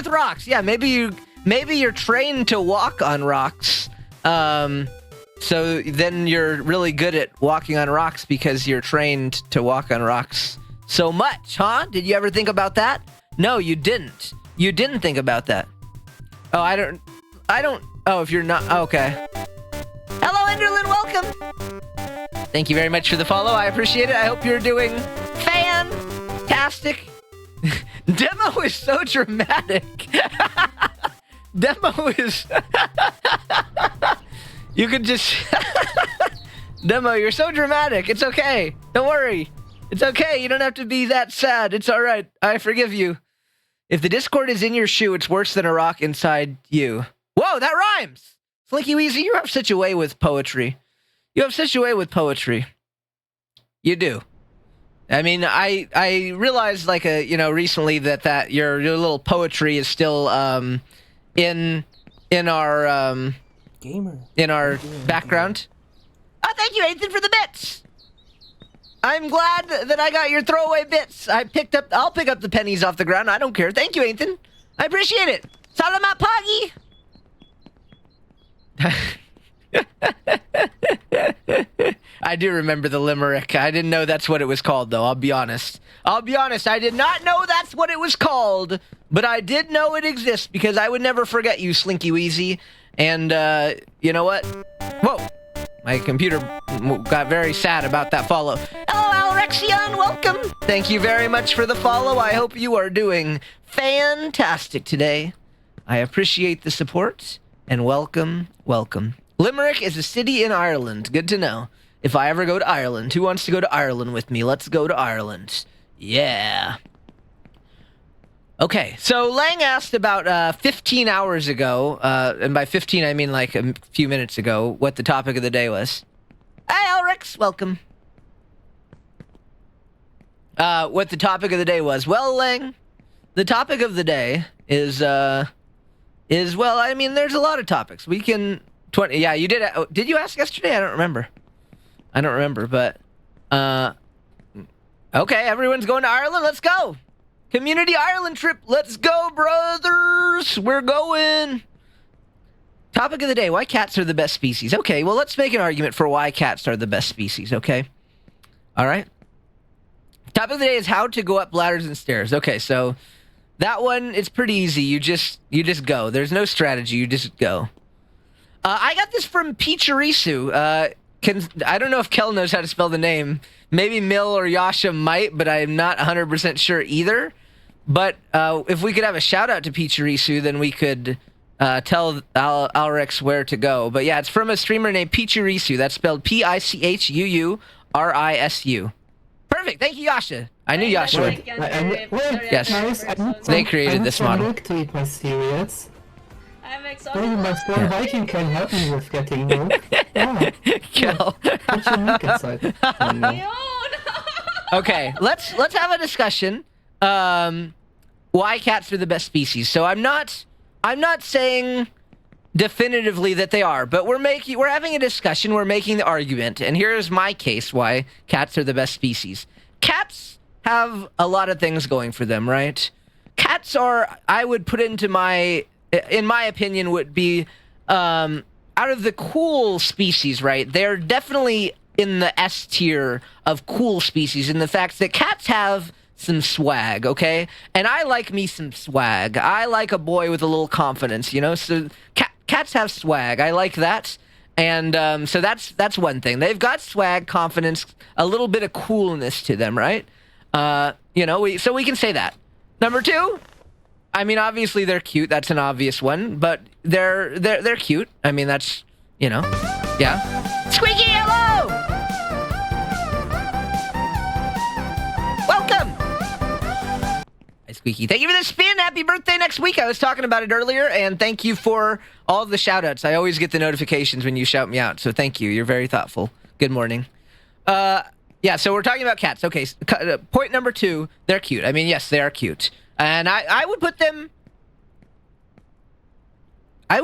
with rocks. Yeah, maybe you're trained to walk on rocks. So then you're really good at walking on rocks because you're trained to walk on rocks so much, huh? Did you ever think about that? No, you didn't. You didn't think about that. Oh, I don't. Oh, if you're not. Okay. Hello, Enderlin. Welcome. Thank you very much for the follow. I appreciate it. I hope you're doing fantastic. Demo is so dramatic. Demo is... You could just... Demo, you're so dramatic. It's okay. Don't worry. It's okay. You don't have to be that sad. It's all right. I forgive you. If the Discord is in your shoe, it's worse than a rock inside you. Whoa, that rhymes! Slinky Weezy, you have such a way with poetry. You have such a way with poetry. You do. I mean, I realized recently that your little poetry is still in our gamer in our background. Oh, thank you, Ethan, for the bits. I'm glad that I got your throwaway bits. I'll pick up the pennies off the ground. I don't care. Thank you, Ethan. I appreciate it. Salamat pagi. I do remember the limerick. I didn't know that's what it was called, though. I'll be honest. I did not know that's what it was called, but I did know it exists because I would never forget you, Slinky Weezy. And, you know what? Whoa. My computer got very sad about that follow. Hello, Alrexion. Welcome. Thank you very much for the follow. I hope you are doing fantastic today. I appreciate the support, and welcome, welcome. Limerick is a city in Ireland. Good to know. If I ever go to Ireland, who wants to go to Ireland with me? Let's go to Ireland. Yeah. Okay, so Lang asked about 15 hours ago, and by 15 I mean like a few minutes ago, what the topic of the day was. Hey, Elrix, welcome. What the topic of the day was. Well, Lang, the topic of the day is well, I mean, there's a lot of topics. We can... Yeah, you did. Did you ask yesterday? I don't remember, but okay, everyone's going to Ireland. Let's go. Community Ireland trip. Let's go, brothers. We're going. Topic of the day: why cats are the best species. Okay, well, let's make an argument for why cats are the best species. Okay, all right. Topic of the day is how to go up ladders and stairs. Okay, so that one, it's pretty easy. You just go. There's no strategy. You just go. I got this from Picharisu. I don't know if Kel knows how to spell the name. Maybe Mill or Yasha might, but I'm not 100% sure either. But if we could have a shout-out to Picharisu, then we could tell Alrex where to go. But yeah, it's from a streamer named Picharisu. That's spelled Pichuurisu. Perfect. Thank you, Yasha. I knew Yasha would. Yes. They created this model. I'm excited. Maybe my small Viking can help me with getting milk. Yeah. Kel. What's your milk inside? Oh, no. Okay, let's have a discussion. Why cats are the best species. So I'm not saying definitively that they are, but we're having a discussion, we're making the argument, and here's my case why cats are the best species. Cats have a lot of things going for them, right? Cats are, I would put in my opinion, would be out of the cool species, right? They're definitely in the S tier of cool species in the fact that cats have some swag, okay? And I like me some swag. I like a boy with a little confidence, you know? So cats have swag. I like that. And so that's one thing. They've got swag, confidence, a little bit of coolness to them, right? You know, so we can say that. Number two, I mean, obviously they're cute. That's an obvious one, but they're cute. I mean, that's, you know, yeah. Squeaky, hello! Welcome! Hi, Squeaky. Thank you for the spin. Happy birthday next week. I was talking about it earlier, and thank you for all the shout-outs. I always get the notifications when you shout me out, so thank you. You're very thoughtful. Good morning. Yeah, so we're talking about cats. Okay, point number two, they're cute. I mean, yes, they are cute. And I would put them... I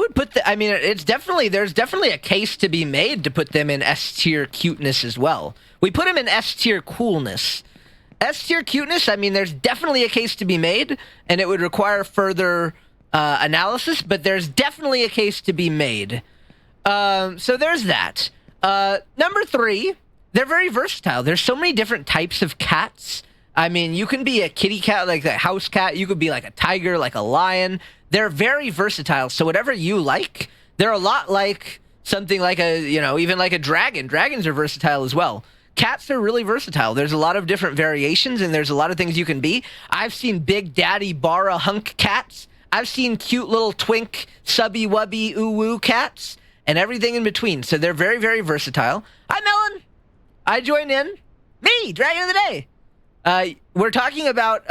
mean, there's definitely a case to be made to put them in S-tier cuteness as well. We put them in S-tier coolness. S-tier cuteness, I mean, there's definitely a case to be made, and it would require further analysis, but there's definitely a case to be made. So there's that. Number 3, they're very versatile. There's so many different types of cats. I mean, you can be a kitty cat, like a house cat. You could be like a tiger, like a lion. They're very versatile. So whatever you like, they're a lot like something like even like a dragon. Dragons are versatile as well. Cats are really versatile. There's a lot of different variations, and there's a lot of things you can be. I've seen Big Daddy Bara hunk cats. I've seen cute little twink, subby wubby, oo-woo cats, and everything in between. So they're very, very versatile. Hi, Melon. I join in. Me, Dragon of the Day. We're talking about.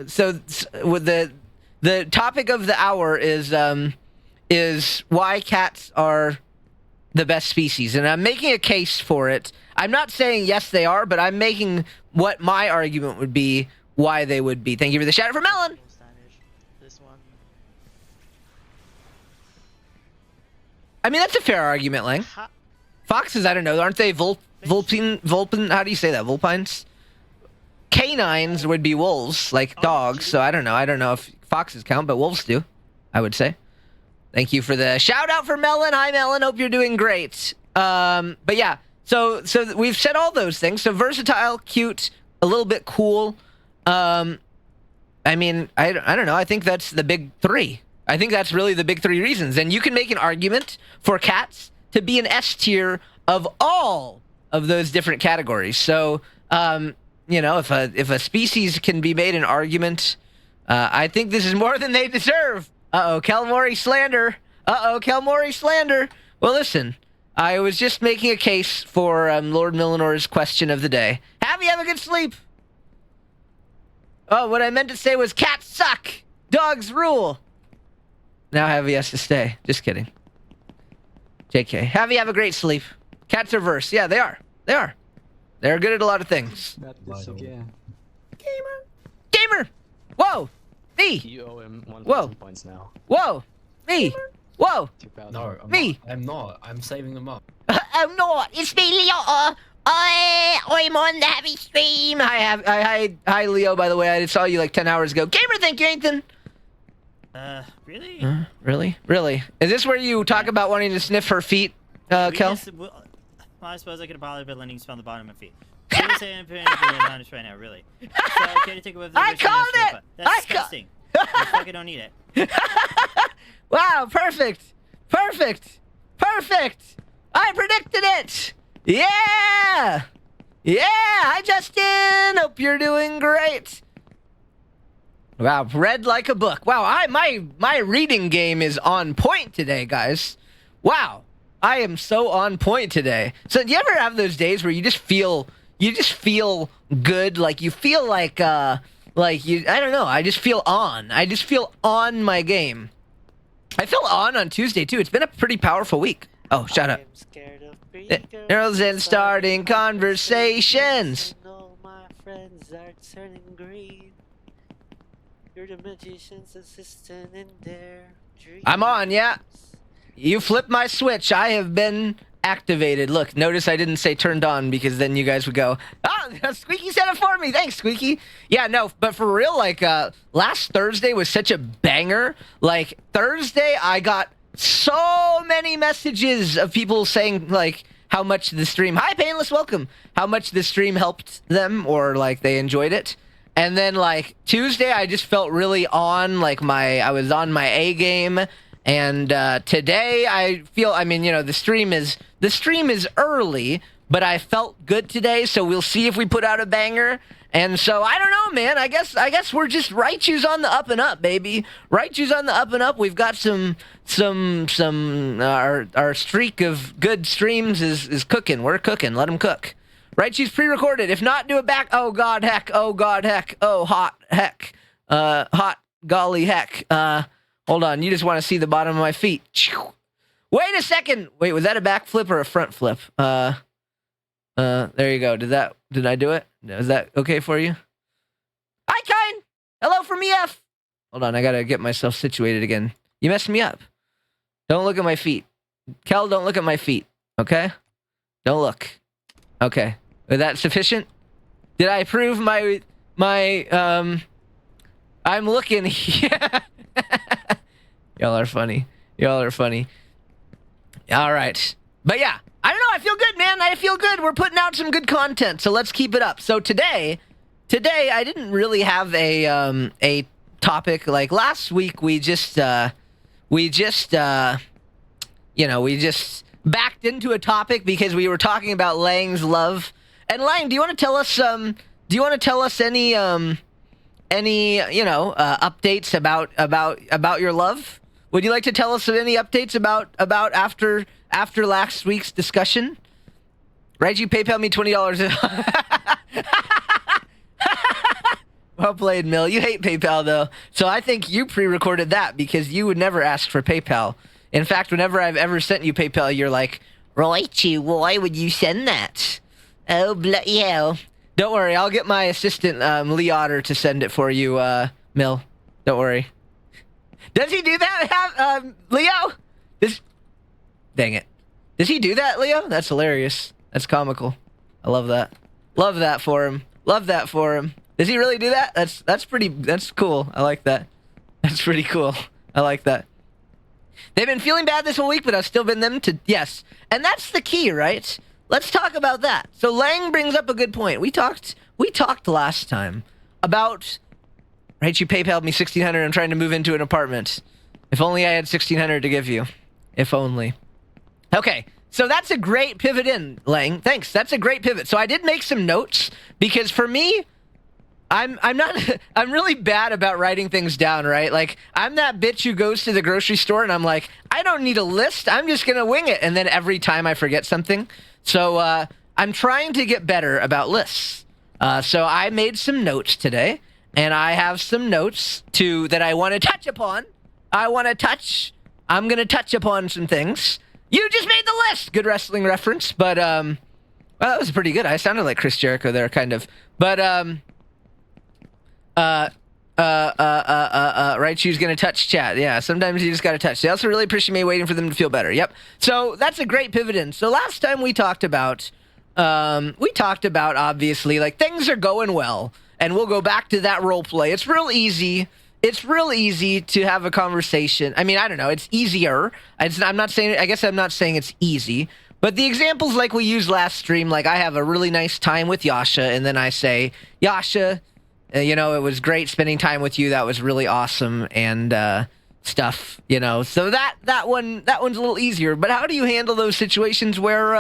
So with the topic of the hour is why cats are the best species, and I'm making a case for it. I'm not saying yes they are, but I'm making what my argument would be why they would be. Thank you for the shout out for Melon. This one. I mean, that's a fair argument, Lang. Foxes, I don't know, aren't they Vulpine? How do you say that? Vulpines? Canines would be wolves, like dogs. So I don't know. I don't know if foxes count, but wolves do, I would say. Thank you for the shout out for Melon. Hi, Melon. Hope you're doing great. But yeah, so we've said all those things. So versatile, cute, a little bit cool. I mean, I don't know. I think that's the big 3. I think that's really the big 3 reasons. And you can make an argument for cats to be an S tier of all of those different categories. So, if a species can be made an argument, I think this is more than they deserve. Uh-oh, Kelmori slander. Uh-oh, Kelmori slander. Well, listen, I was just making a case for Lord Millenor's question of the day. Have a good sleep. Oh, what I meant to say was cats suck. Dogs rule. Now Javi has to stay. Just kidding. JK. Have a great sleep. Cats are verse. Yeah, they are. They are. They're good at a lot of things. Gamer. Whoa. Me. You owe him 1,000 Whoa. points now. Whoa. Me. Whoa. 2,000. No, Me. I'm not. I'm saving them up. I'm not. It's me, Leo. I'm on the heavy stream. Hi, Leo. By the way, I saw you like 10 hours ago. Gamer, thank you, Ethan. Really? Really? Is this where you talk about wanting to sniff her feet, Kel? Well, I suppose I could probably put landings on the bottom of my feet. Seriously, I'm putting it right now, really. So, okay to take away the I called it! That's disgusting. I fucking don't need it. Wow, perfect! I predicted it! Yeah! Hi, Justin! Hope you're doing great. Wow, read like a book. Wow, my reading game is on point today, guys. Wow, I am so on point today. So, do you ever have those days where you just feel good, like you feel like I don't know, I just feel on my game. I feel on Tuesday too. It's been a pretty powerful week. Oh, shut up. Girls and starting conversations. All my friends are turning green. You're the magician's assistant in their dreams. I'm on, yeah. You flipped my switch. I have been activated. Look, notice I didn't say turned on because then you guys would go, oh, Squeaky said it for me. Thanks, Squeaky. Yeah, no, but for real, like, last Thursday was such a banger. Like, Thursday, I got so many messages of people saying, like, how much the stream, hi, Painless, welcome, how much the stream helped them or, like, they enjoyed it. And then, like, Tuesday, I just felt really on, like, I was on my A game. And today I feel, I mean, the stream is early, but I felt good today, so we'll see if we put out a banger. And so I don't know, man. I guess we're just Raichu's on the up and up, baby. Raichu's on the up and up. We've got some our streak of good streams is cooking. We're cooking. Let them cook. Raichu's pre-recorded. If not, do it back. Oh god heck. Oh god heck. Oh hot heck. Hot golly heck. Hold on, you just want to see the bottom of my feet. Wait a second. Wait, was that a back flip or a front flip? There you go. Did I do it? Is that okay for you? Hi, Kine. Hello from EF. Hold on, I gotta get myself situated again. You messed me up. Don't look at my feet. Kel, don't look at my feet. Okay? Don't look. Okay. Is that sufficient? Did I prove my I'm looking. Y'all are funny. Y'all are funny. All right. But yeah, I don't know. I feel good, man. I feel good. We're putting out some good content, so let's keep it up. So today I didn't really have a topic. Like last week, we just backed into a topic because we were talking about Lang's love. And Lang, do you want to tell us any updates about your love? Would you like to tell us any updates about after last week's discussion? Right, you PayPal me $20. Well played, Mill. You hate PayPal though, so I think you pre-recorded that because you would never ask for PayPal. In fact, whenever I've ever sent you PayPal, you're like, "Right, why would you send that?" Oh, bloody hell. Don't worry, I'll get my assistant, Lee Otter, to send it for you, Mill. Don't worry. Does he do that, Leo? Dang it. Does he do that, Leo? That's hilarious. That's comical. I love that. Love that for him. Love that for him. Does he really do that? That's cool. I like that. That's pretty cool. I like that. They've been feeling bad this whole week, but I've still been them to, yes. And that's the key, right? Let's talk about that. So Lang brings up a good point. We talked last time about, right, you PayPal'd me $1,600. I'm trying to move into an apartment. If only I had $1,600 to give you. If only. Okay, so that's a great pivot in, Lang. Thanks. That's a great pivot. So I did make some notes because for me, I'm really bad about writing things down, right? Like, I'm that bitch who goes to the grocery store and I'm like, I don't need a list. I'm just going to wing it. And then every time I forget something. So I'm trying to get better about lists. So I made some notes today, and I have some notes that I want to touch upon. I'm going to touch upon some things. You just made the list. Good wrestling reference, but well, that was pretty good. I sounded like Chris Jericho there, kind of. But right shoe's gonna touch chat. Yeah, sometimes you just gotta touch. They also really appreciate me waiting for them to feel better. Yep. So that's a great pivot in. So last time we talked about obviously like things are going well, and we'll go back to that role play. It's real easy. It's real easy to have a conversation. I mean, I don't know. It's easier. I'm not saying. I guess I'm not saying it's easy. But the examples like we used last stream, like I have a really nice time with Yasha, and then I say, Yasha, it was great spending time with you. That was really awesome and stuff, So that one's a little easier. But how do you handle those situations where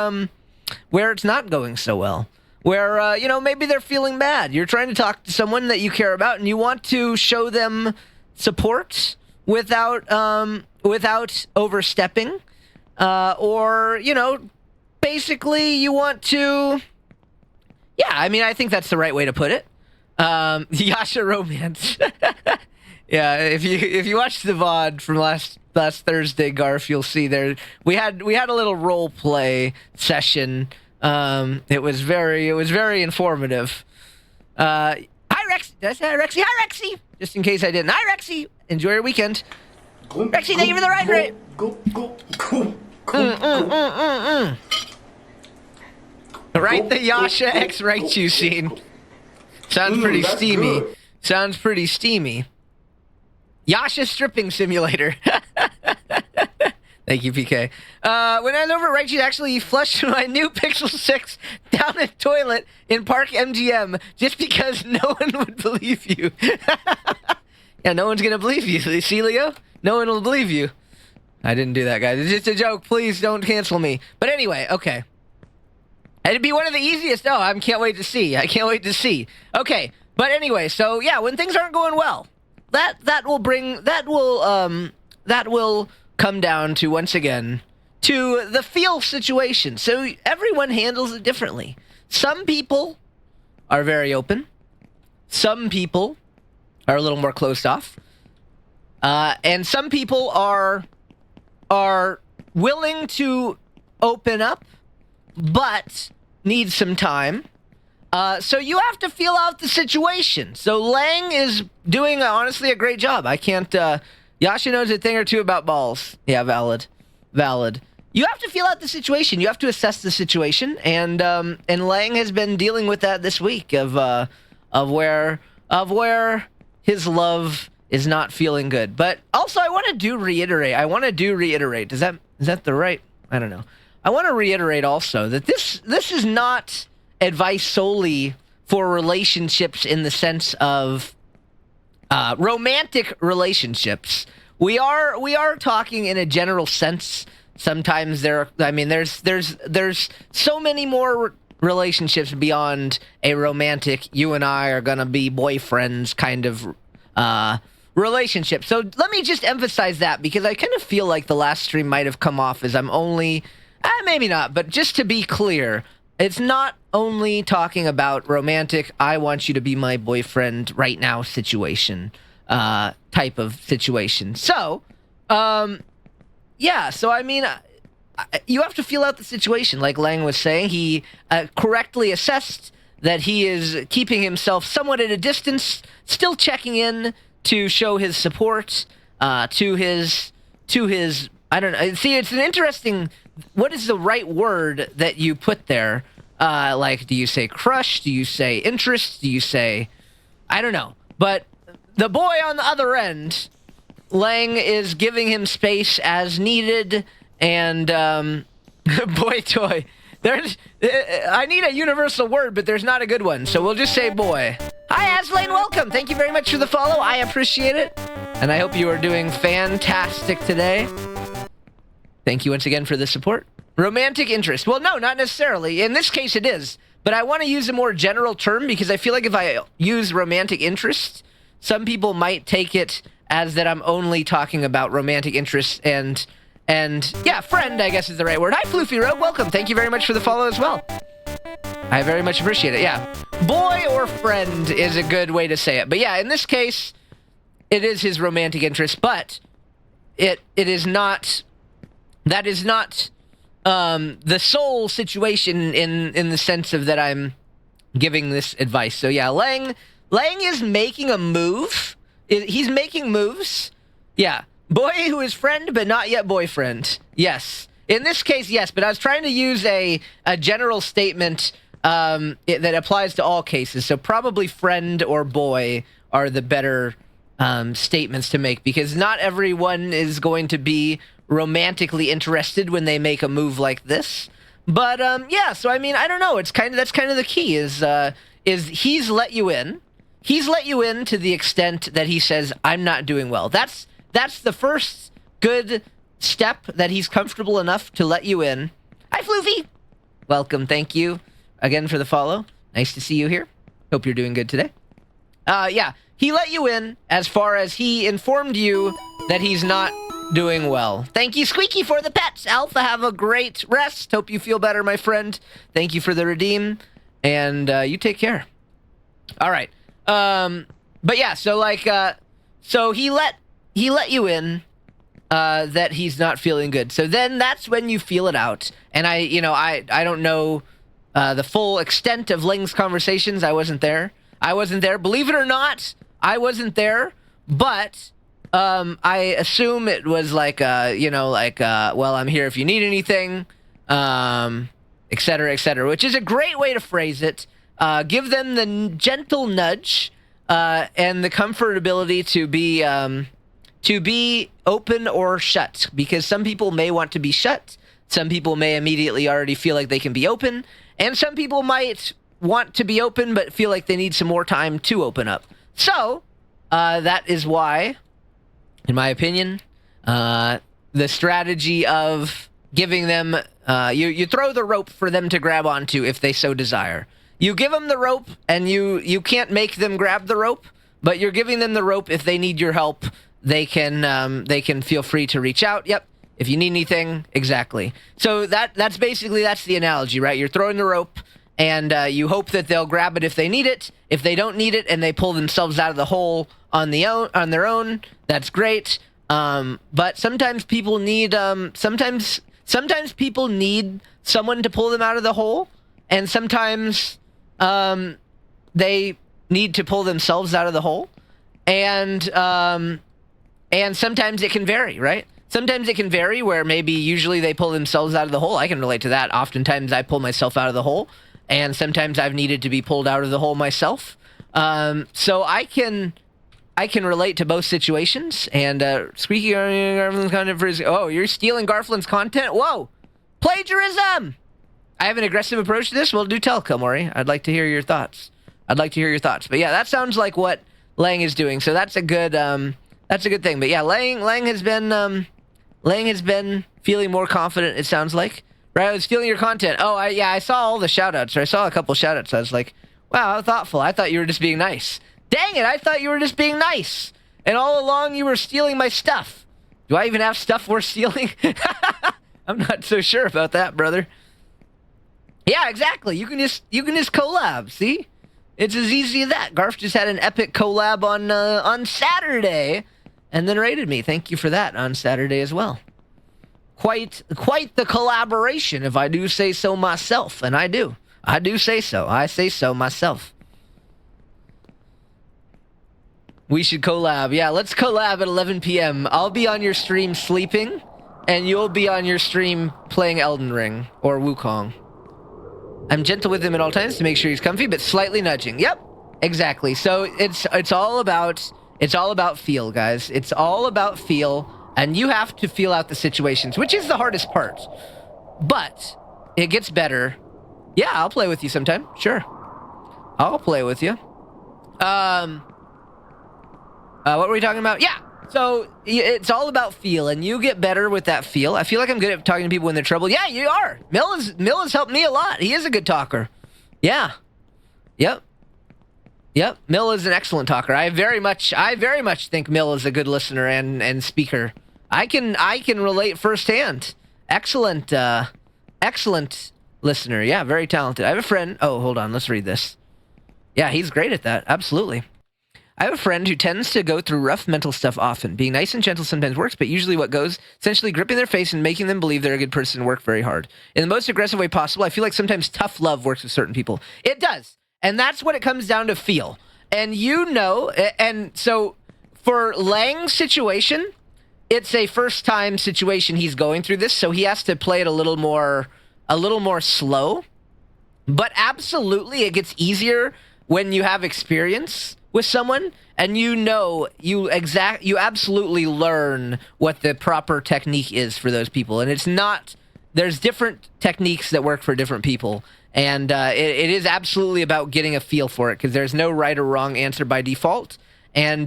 it's not going so well? Where, maybe they're feeling bad. You're trying to talk to someone that you care about, and you want to show them support without overstepping. Or, basically you want to... Yeah, I mean, I think that's the right way to put it. Yasha romance. Yeah, if you watch the VOD from last Thursday, Garf, you'll see there we had a little role play session. It was very informative. Hi Rexy. Did I say hi Rexy? Hi Rexy. Just in case I didn't. Hi Rexy. Enjoy your weekend. Rexy, thank you for the ride rate. Right, the Yasha X Raichu scene. Sounds pretty steamy. Good. Sounds pretty steamy. Yasha stripping simulator. Thank you, PK. When I was over at Raichu, actually flushed my new Pixel 6 down a toilet in Park MGM just because no one would believe you. Yeah, no one's gonna believe you. See, Leo? No one will believe you. I didn't do that, guys. It's just a joke. Please don't cancel me. But anyway, okay. It'd be one of the easiest. Oh, I can't wait to see. I can't wait to see. Okay, but anyway, so yeah, when things aren't going well, that will come down to, once again, to the feel situation. So everyone handles it differently. Some people are very open. Some people are a little more closed off. And some people are willing to open up, but need some time. So you have to feel out the situation. So Lang is doing, honestly, a great job. I can't... Yasha knows a thing or two about balls. Yeah, valid. You have to feel out the situation. You have to assess the situation, and Lang has been dealing with that this week of where his love is not feeling good. But also, I want to reiterate. Is that the right? I don't know. I want to reiterate also that this is not advice solely for relationships in the sense of romantic relationships. We are talking in a general sense. Sometimes there's so many more relationships beyond a romantic, you and I are gonna be boyfriends kind of relationship. So let me just emphasize that, because I kind of feel like the last stream might have come off as I'm only, maybe not, but just to be clear, it's not only talking about romantic, I want you to be my boyfriend right now situation, type of situation. So, yeah, so I mean, you have to feel out the situation. Like Lang was saying, he correctly assessed that he is keeping himself somewhat at a distance, still checking in to show his support to his I don't know. See, it's an interesting, what is the right word that you put there? Like, do you say crush? Do you say interest? Do you say, I don't know. But the boy on the other end, Lang is giving him space as needed, and boy toy. I need a universal word, but there's not a good one, so we'll just say boy. Hi, Aslane, welcome. Thank you very much for the follow. I appreciate it, and I hope you are doing fantastic today. Thank you once again for the support. Romantic interest. Well, no, not necessarily. In this case, it is, but I want to use a more general term, because I feel like if I use romantic interest, some people might take it as that I'm only talking about romantic interests and yeah, friend, I guess is the right word. Hi, Floofy Rogue, welcome. Thank you very much for the follow as well. I very much appreciate it, yeah. Boy or friend is a good way to say it. But yeah, in this case, it is his romantic interest, but it is not, that is not the sole situation in the sense of that I'm giving this advice. So yeah, Lang is making a move. He's making moves. Yeah. Boy who is friend, but not yet boyfriend. Yes. In this case, yes, but I was trying to use a general statement that applies to all cases. So probably friend or boy are the better statements to make, because not everyone is going to be romantically interested when they make a move like this. But yeah, so I mean, I don't know. That's kind of the key is he's let you in. He's let you in to the extent that he says, I'm not doing well. That's the first good step, that he's comfortable enough to let you in. Hi, Floofy. Welcome. Thank you again for the follow. Nice to see you here. Hope you're doing good today. Yeah, he let you in as far as he informed you that he's not doing well. Thank you, Squeaky, for the pets. Alpha, have a great rest. Hope you feel better, my friend. Thank you for the redeem. And you take care. All right. But yeah, so like, so he let you in, that he's not feeling good. So then that's when you feel it out. And I don't know, the full extent of Ling's conversations. I wasn't there. Believe it or not, I wasn't there, but, I assume it was like, well, I'm here if you need anything, et cetera, which is a great way to phrase it. Give them the gentle nudge, and the comfortability to be open or shut, because some people may want to be shut, some people may immediately already feel like they can be open, and some people might want to be open but feel like they need some more time to open up. So, that is why, in my opinion, the strategy of giving them, you throw the rope for them to grab onto if they so desire. You give them the rope, and you can't make them grab the rope, but you're giving them the rope. If they need your help, they can feel free to reach out. Yep. If you need anything, exactly. So that's basically, that's the analogy, right? You're throwing the rope, and you hope that they'll grab it if they need it. If they don't need it and they pull themselves out of the hole on their own, that's great. But sometimes people need sometimes people need someone to pull them out of the hole, and sometimes they need to pull themselves out of the hole, and sometimes it can vary, right? Sometimes it can vary where maybe usually they pull themselves out of the hole. I can relate to that. Oftentimes I pull myself out of the hole, and sometimes I've needed to be pulled out of the hole myself. So I can I can relate to both situations. And squeaky Garflin's content for his... Oh, you're stealing Garflin's content? Whoa! Plagiarism! I have an aggressive approach to this. Well, do tell, Komori. I'd like to hear your thoughts. But yeah, that sounds like what Lang is doing. So that's a good thing. But yeah, Lang has been feeling more confident, it sounds like. Right, I was stealing your content. Oh, I saw all the shoutouts. Or I saw a couple shoutouts. I was like, wow, how thoughtful. I thought you were just being nice. Dang it, I thought you were just being nice. And all along you were stealing my stuff. Do I even have stuff worth stealing? I'm not so sure about that, brother. Yeah, exactly. You can just collab, see? It's as easy as that. Garf just had an epic collab on Saturday and then rated me. Thank you for that on Saturday as well. Quite the collaboration, if I do say so myself, and I do. I do say so. I say so myself. We should collab. Yeah, let's collab at 11 p.m. I'll be on your stream sleeping, and you'll be on your stream playing Elden Ring or Wukong. I'm gentle with him at all times to make sure he's comfy, but slightly nudging. Yep, exactly. So it's all about feel, guys. It's all about feel, and you have to feel out the situations, which is the hardest part. But it gets better. Yeah, I'll play with you sometime. Sure, I'll play with you. What were we talking about? Yeah. So it's all about feel, and you get better with that feel. I feel like I'm good at talking to people when they're troubled. Yeah, you are. Mill has helped me a lot. He is a good talker. Yeah. Yep. Mill is an excellent talker. I very much think Mill is a good listener and speaker. I can relate firsthand. Excellent listener. Yeah, very talented. I have a friend. Oh, hold on. Let's read this. Yeah, he's great at that. Absolutely. I have a friend who tends to go through rough mental stuff often. Being nice and gentle sometimes works, but usually what goes, essentially gripping their face and making them believe they're a good person, work very hard. In the most aggressive way possible, I feel like sometimes tough love works with certain people. It does. And that's what it comes down to, feel. And and so for Lang's situation, it's a first-time situation he's going through this, so he has to play it a little more slow. But absolutely, it gets easier when you have experience with someone, and you absolutely learn what the proper technique is for those people. And there's different techniques that work for different people. And it is absolutely about getting a feel for it, because there's no right or wrong answer by default. And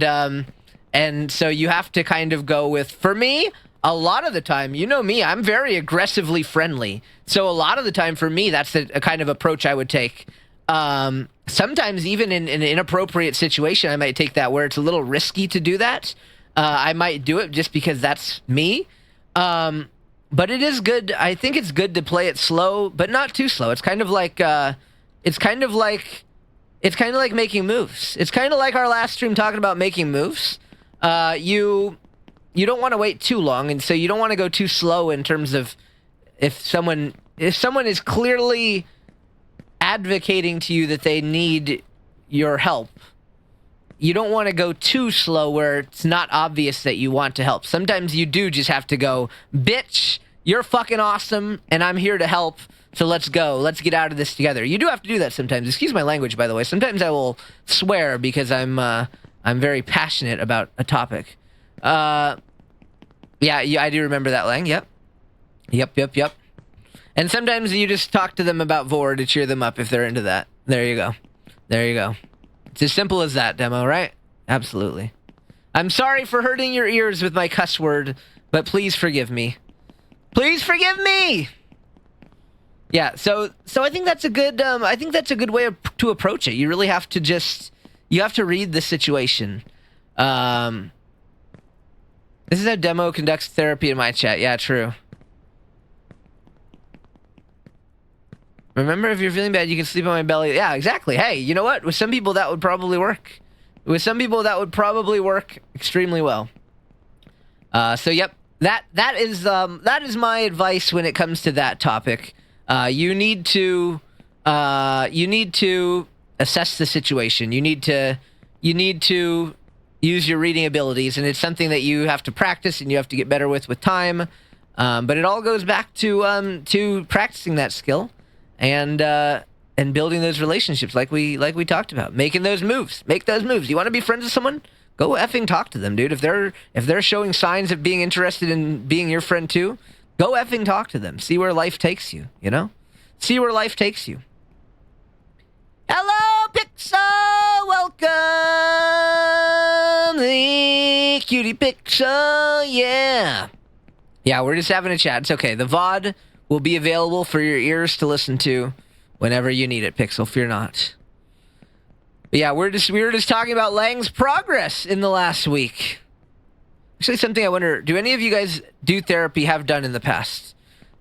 so you have to kind of go with, for me, a lot of the time, you know me, I'm very aggressively friendly. So a lot of the time for me, that's a kind of approach I would take. Sometimes even in an inappropriate situation, I might take that where it's a little risky to do that. I might do it just because that's me. But it is good. I think it's good to play it slow, but not too slow. It's kind of like making moves. It's kind of like our last stream talking about making moves. You don't want to wait too long, and so you don't want to go too slow in terms of if someone is clearly advocating to you that they need your help. You don't want to go too slow where it's not obvious that you want to help. Sometimes you do just have to go, bitch, you're fucking awesome, and I'm here to help, so let's go. Let's get out of this together. You do have to do that sometimes. Excuse my language, by the way. Sometimes I will swear because I'm very passionate about a topic. Yeah, I do remember that, Lang. Yep. And sometimes you just talk to them about Vor to cheer them up if they're into that. There you go. It's as simple as that, Demo, right? Absolutely. I'm sorry for hurting your ears with my cuss word, but please forgive me. Please forgive me! Yeah, so I think that's a good way to approach it. You really have to you have to read the situation. This is how Demo conducts therapy in my chat. Yeah, true. Remember, if you're feeling bad, you can sleep on my belly. Yeah, exactly. Hey, you know what? With some people, that would probably work. Extremely well. So, yep. That is my advice when it comes to that topic. You need to assess the situation. You need to use your reading abilities, and it's something that you have to practice and you have to get better with time. But it all goes back to practicing that skill. And building those relationships like we talked about. Making those moves. Make those moves. You want to be friends with someone? go effing talk to them, dude. If they're showing signs of being interested in being your friend too, go effing talk to them. See where life takes you, you know? See where life takes you. Hello, Pixel! Welcome! The cutie Pixel, yeah. Yeah, we're just having a chat. It's okay. The VOD will be available for your ears to listen to whenever you need it, Pixel. Fear not. But yeah, we were just talking about Lang's progress in the last week. Actually, something I wonder, do any of you guys do therapy, have done in the past?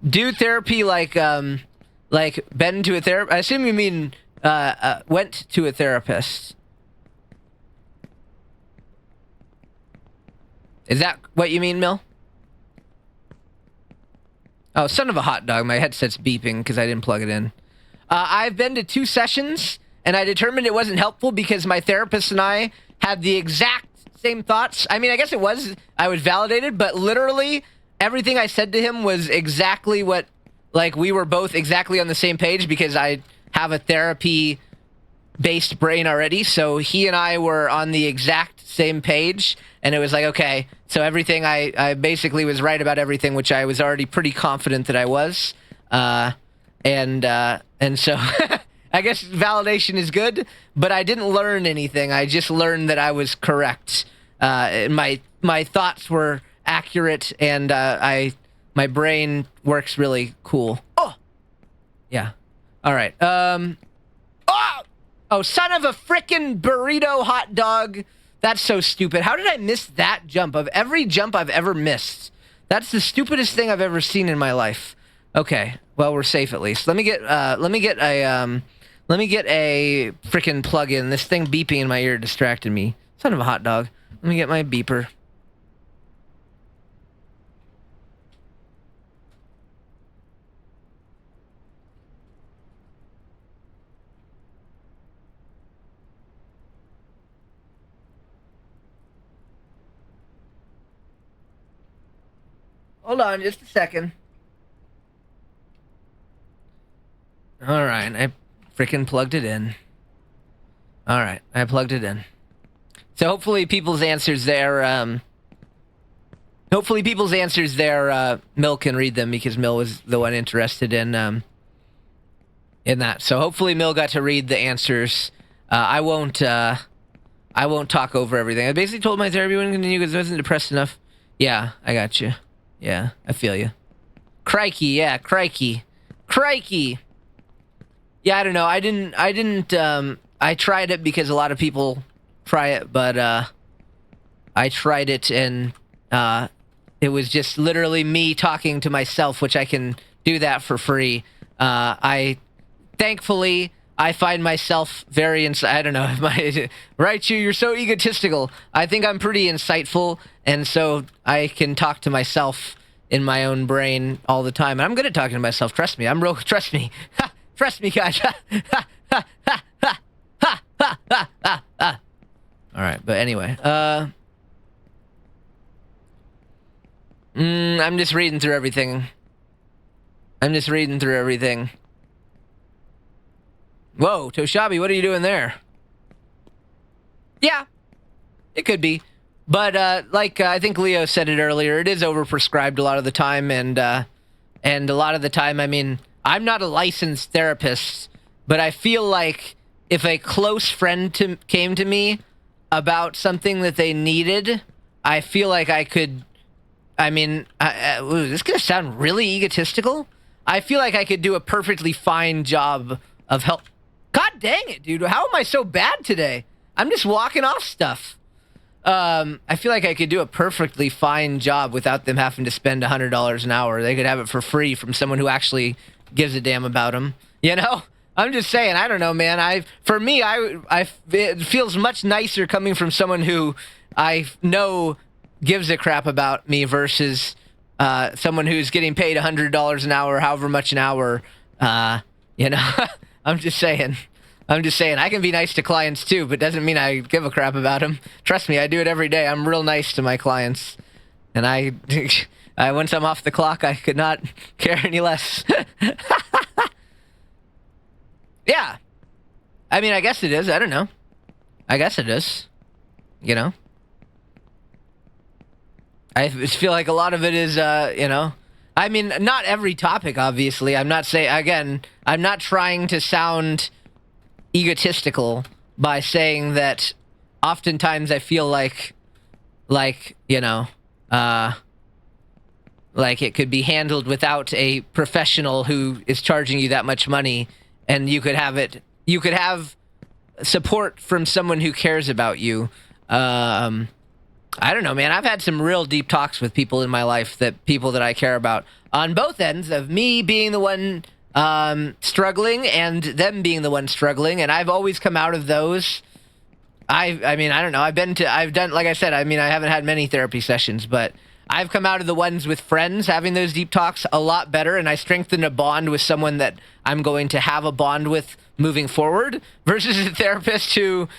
Do therapy like been to a therapist? I assume you mean went to a therapist. Is that what you mean, Mill? Oh, son of a hot dog. My headset's beeping because I didn't plug it in. I've been to 2 sessions, and I determined it wasn't helpful because my therapist and I had the exact same thoughts. I mean, I guess it was. I was validated, but literally everything I said to him was exactly what, like, we were both exactly on the same page because I have a therapy-based brain already. So he and I were on the exact same page, and it was like, okay, so everything I basically was right about everything, which I was already pretty confident that I was. And so I guess validation is good, but I didn't learn anything. I just learned that I was correct. My thoughts were accurate, and my brain works really cool. Oh, yeah. All right. Oh, son of a frickin' burrito hot dog. That's so stupid. How did I miss that jump? Of every jump I've ever missed, that's the stupidest thing I've ever seen in my life. Okay, well, we're safe at least. Let me get a frickin' plug-in. This thing beeping in my ear distracted me. Son of a hot dog. Let me get my beeper. Hold on just a second. Alright, I freaking plugged it in. Alright, I plugged it in. So hopefully people's answers there, Mill can read them because Mill was the one interested in that. So hopefully Mill got to read the answers. I won't talk over everything. I basically told my therapy wouldn't continue because I wasn't depressed enough. Yeah, I got you. Yeah, I feel you. Crikey, yeah, crikey. Crikey! Yeah, I don't know. I tried it because a lot of people try it, but, I tried it and, it was just literally me talking to myself, which I can do that for free. Thankfully, I find myself very I don't know, right, you're so egotistical. I think I'm pretty insightful, and so I can talk to myself in my own brain all the time. And I'm good at talking to myself, trust me. Trust me. Trust me, guys. Alright, but anyway, I'm just reading through everything. Whoa, Toshabi, what are you doing there? Yeah, it could be. But, I think Leo said it earlier, it is overprescribed a lot of the time, and a lot of the time, I mean, I'm not a licensed therapist, but I feel like if a close friend came to me about something that they needed, I feel like I could, I mean, this is going to sound really egotistical. I feel like I could do a perfectly fine job of help. God dang it, dude. How am I so bad today? I'm just walking off stuff. I feel like I could do a perfectly fine job without them having to spend $100 an hour. They could have it for free from someone who actually gives a damn about them. You know? I'm just saying, I don't know, man. For me, it feels much nicer coming from someone who I know gives a crap about me versus someone who's getting paid $100 an hour, however much an hour. You know? I'm just saying, I can be nice to clients too, but doesn't mean I give a crap about them. Trust me, I do it every day. I'm real nice to my clients. And I once I'm off the clock, I could not care any less. Yeah. I mean, I guess it is. I don't know. I guess it is. You know? I just feel like a lot of it is, I mean, not every topic, obviously. I'm not trying to sound egotistical by saying that oftentimes I feel like it could be handled without a professional who is charging you that much money, and you could have support from someone who cares about you. I don't know, man. I've had some real deep talks with people in my life, people that I care about, on both ends of me being the one struggling and them being the one struggling, and I've always come out of those. I mean, I don't know. I've done, like I said, I mean, I haven't had many therapy sessions, but I've come out of the ones with friends having those deep talks a lot better, and I strengthen a bond with someone that I'm going to have a bond with moving forward, versus a therapist who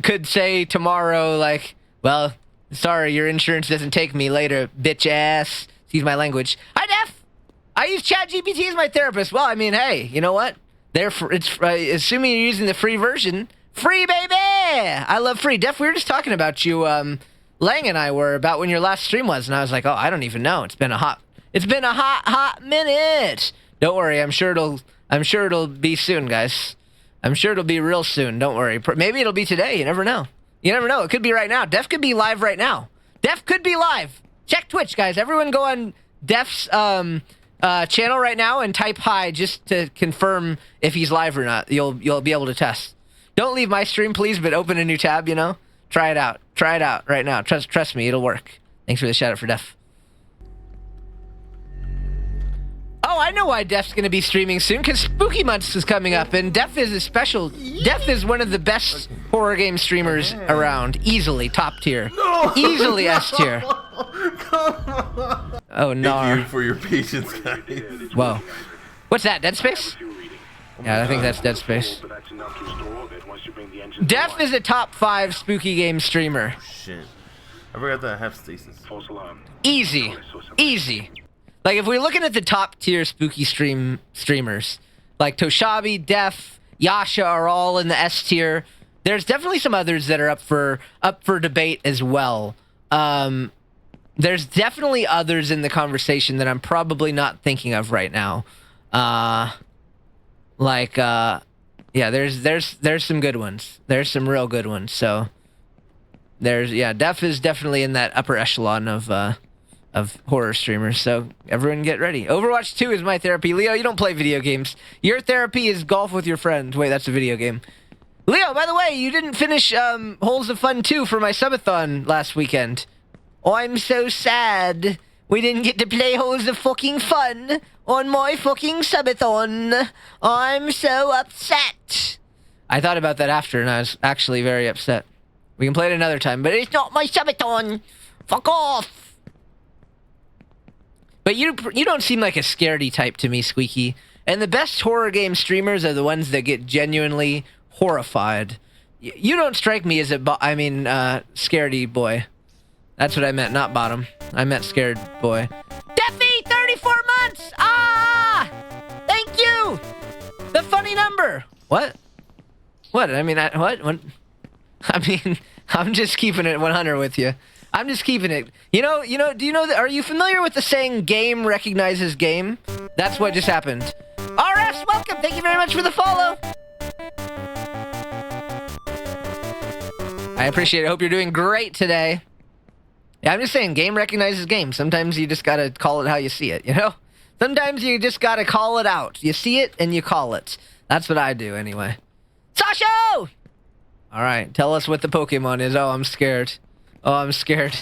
could say tomorrow, like, well, sorry, your insurance doesn't take me later, bitch ass. Excuse my language. Hi, Def! I use ChatGPT as my therapist. Well, I mean, hey, you know what? Assuming you're using the free version. Free, baby! I love free. Def, we were just talking about you, Lang and I were, about when your last stream was, and I was like, oh, I don't even know. It's been a hot minute. Don't worry, I'm sure it'll be soon, guys. I'm sure it'll be real soon. Don't worry. Maybe it'll be today. You never know. You never know. It could be right now. Def could be live right now. Def could be live. Check Twitch, guys. Everyone go on Def's channel right now and type hi just to confirm if he's live or not. You'll be able to test. Don't leave my stream, please, but open a new tab, Try it out. Try it out right now. Trust me, it'll work. Thanks for the shout out for Def. Oh, I know why Def's gonna be streaming soon, because Spooky Months is coming up, and Def is one of the best horror game streamers around. Easily top tier. No! Easily S tier. Oh no. Thank you for your patience, guys. Whoa. What's that, Dead Space? Yeah, I think that's Dead Space. Def is a top 5 spooky game streamer. Shit. I forgot that I have stasis. Easy. Easy. Like, if we're looking at the top tier spooky streamers, like Toshabi, Def, Yasha are all in the S tier. There's definitely some others that are up for debate as well. There's definitely others in the conversation that I'm probably not thinking of right now. Yeah, there's some good ones. There's some real good ones. So Def is definitely in that upper echelon of horror streamers. So everyone get ready. Overwatch 2 is my therapy. Leo, you don't play video games. Your therapy is golf with your friends. Wait, that's a video game. Leo, by the way, you didn't finish Holes of Fun 2 for my subathon last weekend. Oh, I'm so sad. We didn't get to play Holes of fucking Fun on my fucking subathon. I'm so upset. I thought about that after, and I was actually very upset. We can play it another time, but it's not my subathon. Fuck off. But you don't seem like a scaredy type to me, Squeaky. And the best horror game streamers are the ones that get genuinely horrified. You don't strike me as scaredy boy. That's what I meant, not bottom. I meant scared boy. Deffy, 34 months! Ah! Thank you! The funny number! What? What? I mean, what? I mean, I'm just keeping it 100 with you. I'm just keeping it. Do you know that? Are you familiar with the saying, game recognizes game? That's what just happened. RS, welcome! Thank you very much for the follow! I appreciate it. I hope you're doing great today. Yeah, I'm just saying, game recognizes game. Sometimes you just gotta call it how you see it, Sometimes you just gotta call it out. You see it, and you call it. That's what I do, anyway. Sasho! Alright, tell us what the Pokemon is. Oh, I'm scared. Oh, I'm scared.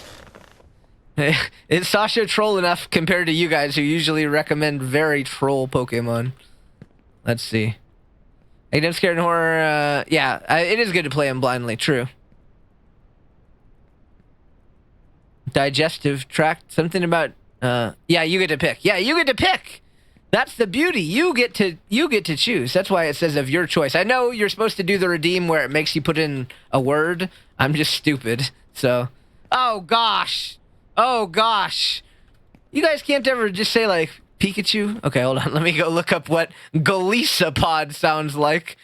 Is Sasha troll enough compared to you guys who usually recommend very troll Pokemon? Let's see. Hey, I'm scared in horror. It is good to play them blindly, true. Digestive tract, something about you get to pick. Yeah, you get to pick. That's the beauty. You get to choose. That's why it says of your choice. I know you're supposed to do the redeem where it makes you put in a word. I'm just stupid. So, oh gosh. You guys can't ever just say like Pikachu. Okay, hold on. Let me go look up what Golisopod sounds like.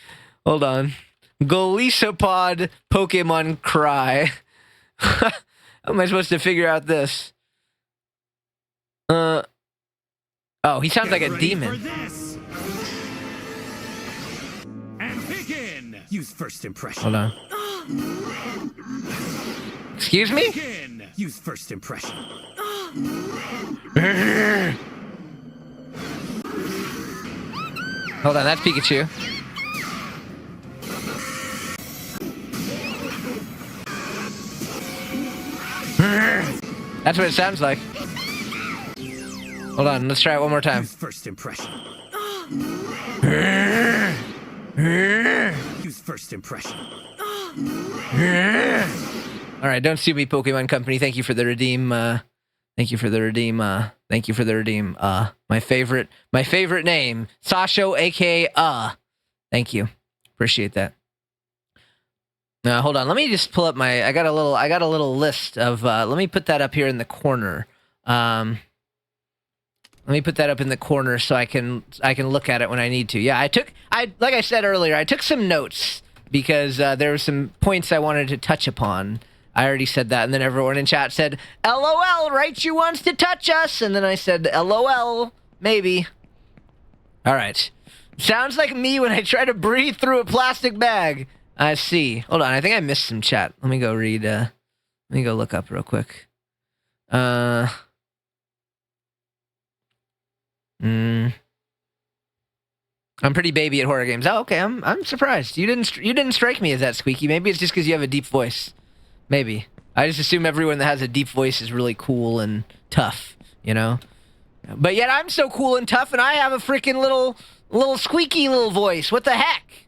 Hold on. Golisopod Pokemon Cry. How am I supposed to figure out this? Oh, he sounds like Get a ready demon. for this. And begin. Use first impression. Hold on. Excuse me? Begin. Use first impression. Hold on, that's Pikachu. That's what it sounds like. Hold on, let's try it one more time. Use first impression. Use first impression. All right, don't sue me, Pokemon Company. Thank you for the redeem. Thank you for the redeem. Thank you for the redeem. My favorite name, Sasho, aka. Thank you, appreciate that. Hold on, let me just pull up my. I got a little list of. Let me put that up here in the corner. Let me put that up in the corner so I can look at it when I need to. Yeah, like I said earlier, I took some notes because there were some points I wanted to touch upon. I already said that, and then everyone in chat said, LOL, Raichu wants to touch us, and then I said, LOL, maybe. All right. Sounds like me when I try to breathe through a plastic bag. I see. Hold on, I think I missed some chat. Let me go read, let me go look up real quick. I'm pretty baby at horror games. Oh, okay, I'm surprised. You didn't strike me as that, Squeaky. Maybe it's just because you have a deep voice. Maybe. I just assume everyone that has a deep voice is really cool and tough, you know? But yet I'm so cool and tough and I have a freaking little squeaky little voice. What the heck?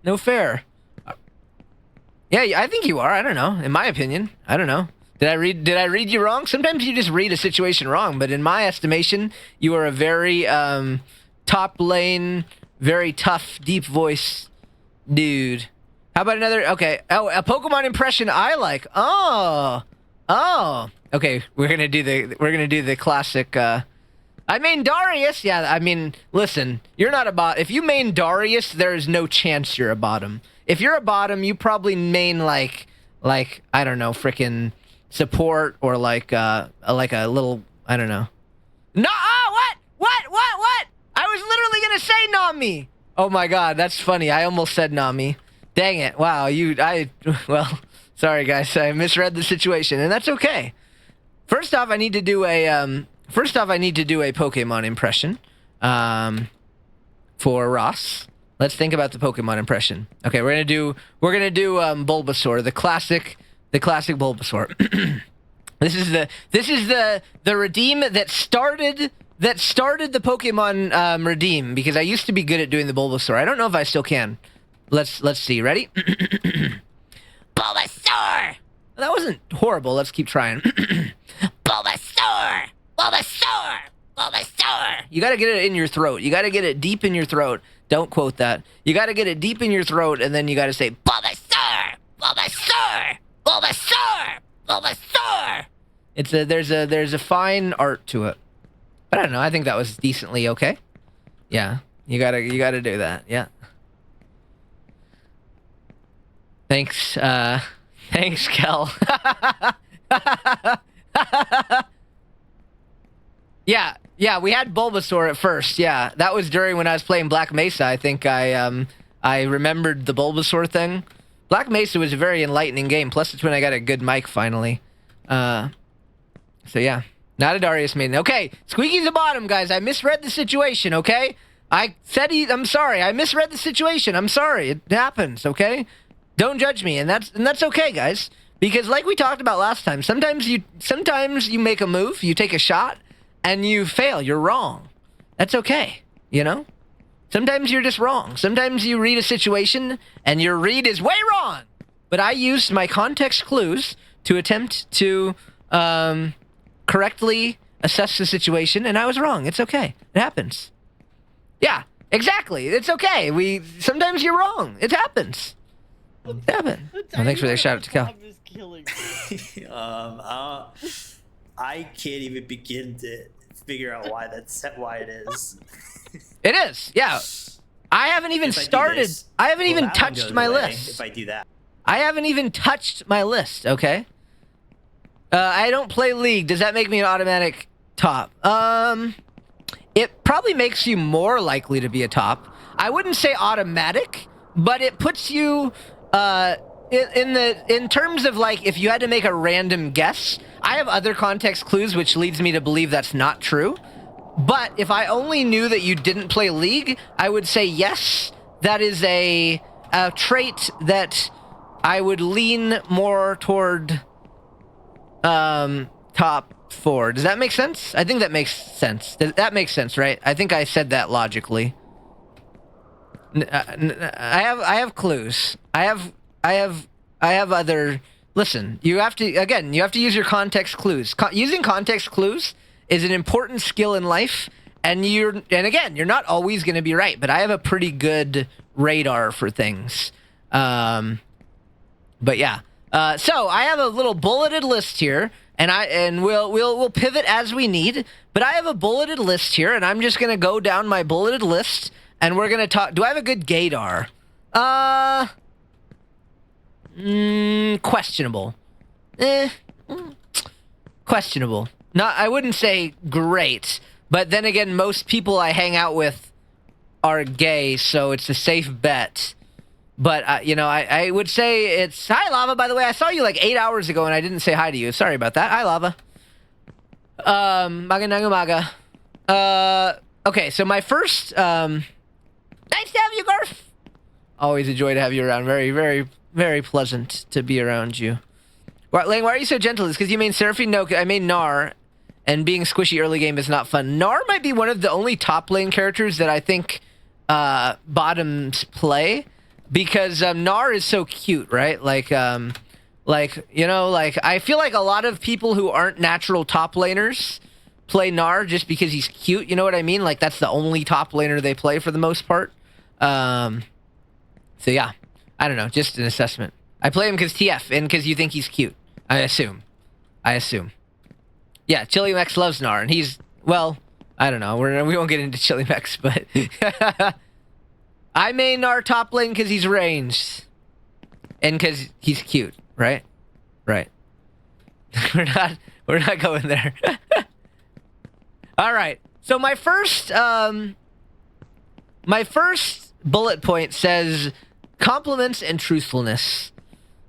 No fair. Yeah, I think you are. I don't know. In my opinion. I don't know. Did I read you wrong? Sometimes you just read a situation wrong, but in my estimation, you are a very top lane, very tough, deep voice dude. How about another? Okay. Oh, a Pokemon impression I like. Oh. Okay, we're gonna do the classic. I main Darius. Yeah, I mean, listen, you're not a bot. If you main Darius, there is no chance you're a bottom. If you're a bottom, you probably main like I don't know, freaking support or like a little, I don't know. No. Oh, what? I was literally gonna say Nami. Oh my God, that's funny. I almost said Nami. Dang it. Wow, well, sorry guys, I misread the situation, and that's okay. First off, I need to do a Pokemon impression for Ross. Let's think about the Pokemon impression. Okay, we're gonna do Bulbasaur, the classic Bulbasaur. This is the redeem that started the Pokemon redeem, because I used to be good at doing the Bulbasaur. I don't know if I still can. Let's see. Ready? Bulbasaur! That wasn't horrible. Let's keep trying. Bulbasaur! You gotta get it in your throat. You gotta get it deep in your throat. Don't quote that. You gotta get it deep in your throat, and then you gotta say, Bulbasaur! There's a fine art to it. But I don't know. I think that was decently okay. Yeah. You gotta do that. Yeah. Thanks, Kel. Yeah, we had Bulbasaur at first. Yeah, that was during when I was playing Black Mesa. I think I remembered the Bulbasaur thing. Black Mesa was a very enlightening game. Plus, it's when I got a good mic finally. So yeah, not a Darius main. Okay, Squeaky's a bottom, guys. I misread the situation. Okay, I'm sorry. I misread the situation. I'm sorry. It happens. Okay. Don't judge me, and that's okay, guys. Because like we talked about last time, sometimes you make a move, you take a shot, and you fail. You're wrong. That's okay, you know? Sometimes you're just wrong. Sometimes you read a situation, and your read is way wrong. But I used my context clues to attempt to correctly assess the situation, and I was wrong. It's okay. It happens. Yeah, exactly. It's okay. Sometimes you're wrong. It happens. Devin. Oh, thanks for the shout out to Cal. I can't even begin to figure out why it is. It is, yeah. I haven't even started. I haven't even touched my list. If I do that, I haven't even touched my list. Okay. I don't play League. Does that make me an automatic top? it probably makes you more likely to be a top. I wouldn't say automatic, but it puts you in terms of like if you had to make a random guess. I have other context clues which leads me to believe that's not true. But if I only knew that you didn't play League, I would say yes, that is a trait that I would lean more toward top 4. Does that make sense? I think that makes sense. That makes sense, right? I think I said that logically. I have clues. I have other. Listen, you have to use your context clues. Using context clues is an important skill in life, and again, you're not always going to be right, but I have a pretty good radar for things. But yeah. So I have a little bulleted list here, and we'll pivot as we need. But I have a bulleted list here, and I'm just gonna go down my bulleted list, and we're gonna talk. Do I have a good gaydar? Questionable. Questionable. I wouldn't say great, but then again, most people I hang out with are gay, so it's a safe bet. But, I would say it's... Hi, Lava, by the way. I saw you like 8 hours ago and I didn't say hi to you. Sorry about that. Hi, Lava. Maga Nanga Maga. Okay, so my first... Nice to have you, Garf. Always a joy to have you around. Very, very, very pleasant to be around you. Lang, why are you so gentle? Is because you main Seraphine? No, I main Gnar, and being squishy early game is not fun. Gnar might be one of the only top lane characters that I think bottoms play. Because Gnar is so cute, right? I feel like a lot of people who aren't natural top laners play Gnar just because he's cute. You know what I mean? Like, that's the only top laner they play for the most part. So yeah, I don't know, just an assessment. I play him because TF and because you think he's cute. I assume. Yeah, Chilimex loves Gnar, and he's, well, I don't know. We won't get into Chilimex, but... I main our top lane because he's ranged. And because he's cute, right? Right. we're not going there. Alright. So my first bullet point says compliments and truthfulness.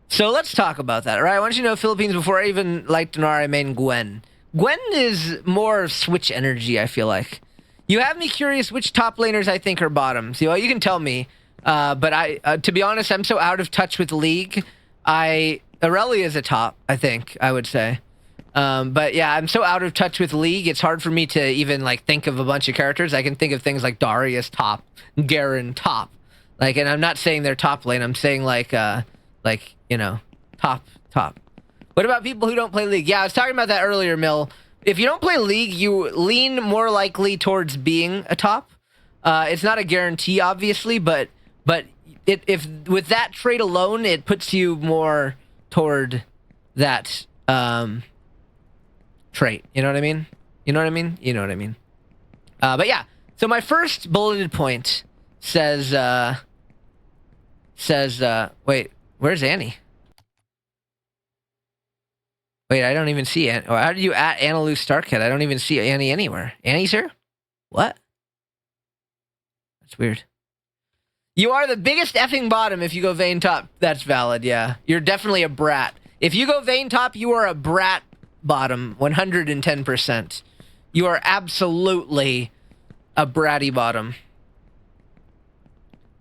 So let's talk about that, alright? I want you to know Philippines before I even liked Gnar, I main Gwen. Gwen is more Switch energy, I feel like. You have me curious which top laners I think are bottoms. You can tell me. But to be honest, I'm so out of touch with League. Irelia is a top, I think, I would say. But yeah, I'm so out of touch with League, it's hard for me to even, like, think of a bunch of characters. I can think of things like Darius top, Garen top. Like, and I'm not saying they're top lane. I'm saying, top. What about people who don't play League? Yeah, I was talking about that earlier, Mill. If you don't play League, you lean more likely towards being a top. It's not a guarantee, obviously, but if with that trait alone, it puts you more toward that trait. You know what I mean? You know what I mean? You know what I mean. But yeah, so my first bulleted point says, wait, where's Annie? Wait, I don't even see Annie. How did you at Annalou Starkhead? I don't even see Annie anywhere. Annie's here? What? That's weird. You are the biggest effing bottom if you go Vayne top. That's valid, yeah. You're definitely a brat. If you go Vayne top, you are a brat bottom. 110%. You are absolutely a bratty bottom.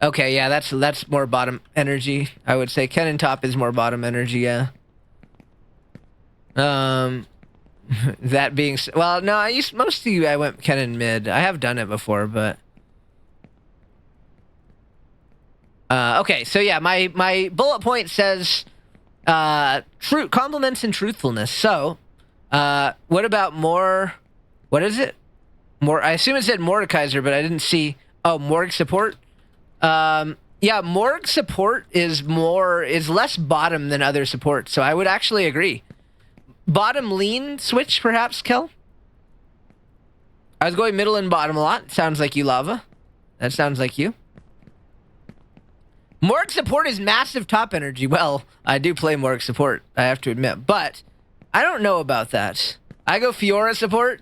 Okay, yeah, that's more bottom energy, I would say. Kennen top is more bottom energy, yeah. That being well, no, I went Kennen mid. I have done it before, but okay, so yeah, my bullet point says compliments and truthfulness. So what about more? What is it? More? I assume it said Mordekaiser, but I didn't see. Oh, Morg support. Yeah, Morg support is less bottom than other support, so I would actually agree. Bottom lean switch, perhaps, Kel? I was going middle and bottom a lot. Sounds like you, Lava. That sounds like you. Morg support is massive top energy. Well, I do play Morg support, I have to admit. But I don't know about that. I go Fiora support,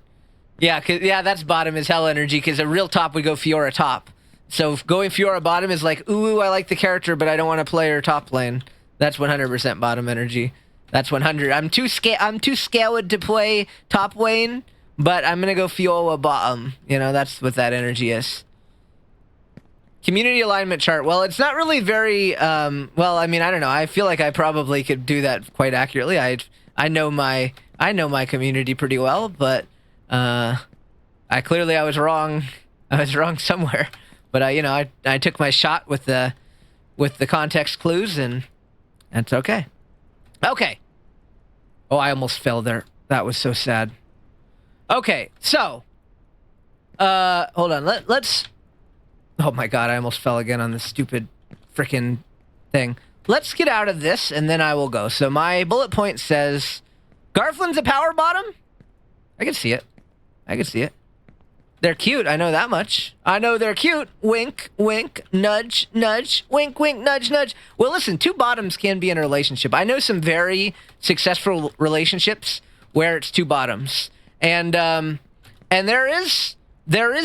Yeah, that's bottom is hell energy, because a real top would go Fiora top. So going Fiora bottom is like, ooh, I like the character, but I don't want to play her top lane. That's 100% bottom energy. That's 100. I'm too scared to play top lane, but I'm going to go Fiora bottom. You know, that's what that energy is. Community alignment chart. Well, it's not really very, well, I mean, I don't know. I feel like I probably could do that quite accurately. I know my community pretty well, but I was wrong. I was wrong somewhere. But I took my shot with the context clues, and that's okay. Okay. Oh, I almost fell there. That was so sad. Okay, so hold on. Let's Oh my god, I almost fell again on this stupid frickin' thing. Let's get out of this, and then I will go. So my bullet point says, Garflin's a power bottom? I can see it. I can see it. They're cute, I know that much. I know they're cute. Wink, wink, nudge, nudge, wink, wink, nudge, nudge. Well, listen, two bottoms can be in a relationship. I know some very successful relationships where it's two bottoms. And there is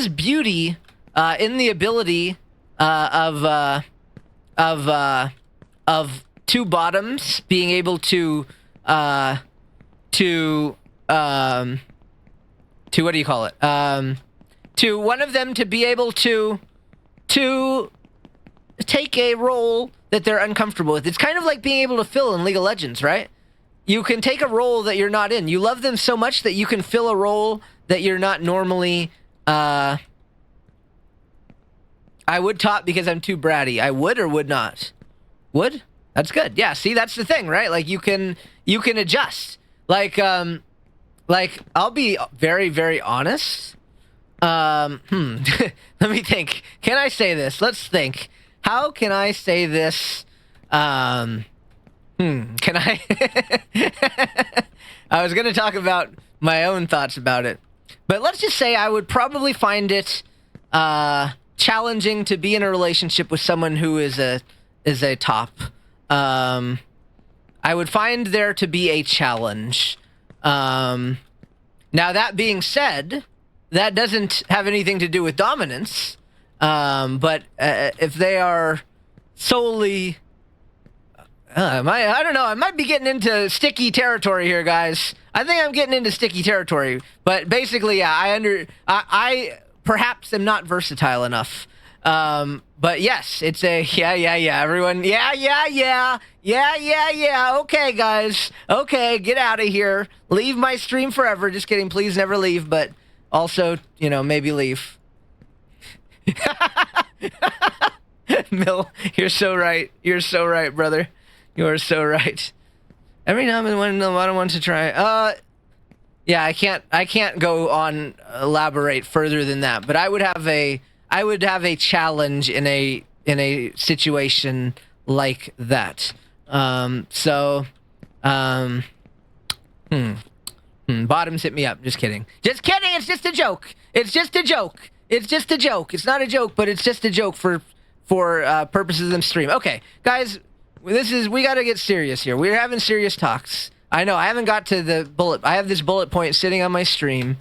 beauty in the ability of two bottoms being able to what do you call it? To one of them to be able to take a role that they're uncomfortable with. It's kind of like being able to fill in League of Legends, right? You can take a role that you're not in. You love them so much that you can fill a role that you're not normally. I would top because I'm too bratty. I would or would not? Would? That's good. Yeah, see, that's the thing, right? Like you can adjust. Like I'll be very, very honest. Let me think. Can I say this? Let's think. How can I say this? Can I? I was going to talk about my own thoughts about it. But let's just say I would probably find it challenging to be in a relationship with someone who is a top. I would find there to be a challenge. Now, that being said, that doesn't have anything to do with dominance. But if they are solely... I don't know. I might be getting into sticky territory here, guys. I think I'm getting into sticky territory. But basically, yeah, I perhaps am not versatile enough. But yes, it's a yeah, everyone. Yeah. Okay, guys. Okay, get out of here. Leave my stream forever. Just kidding. Please never leave, but also, maybe leave. Mill, you're so right. You're so right, brother. You are so right. Every now and then I don't want to try. Yeah, I can't go on elaborate further than that. But I would have a challenge in a situation like that. Bottoms hit me up. Just kidding. Just kidding. It's just a joke. It's just a joke. It's just a joke. It's not a joke, but it's just a joke for purposes of the stream. Okay, guys, we got to get serious here. We're having serious talks. I know I haven't got to the bullet. I have this bullet point sitting on my screen,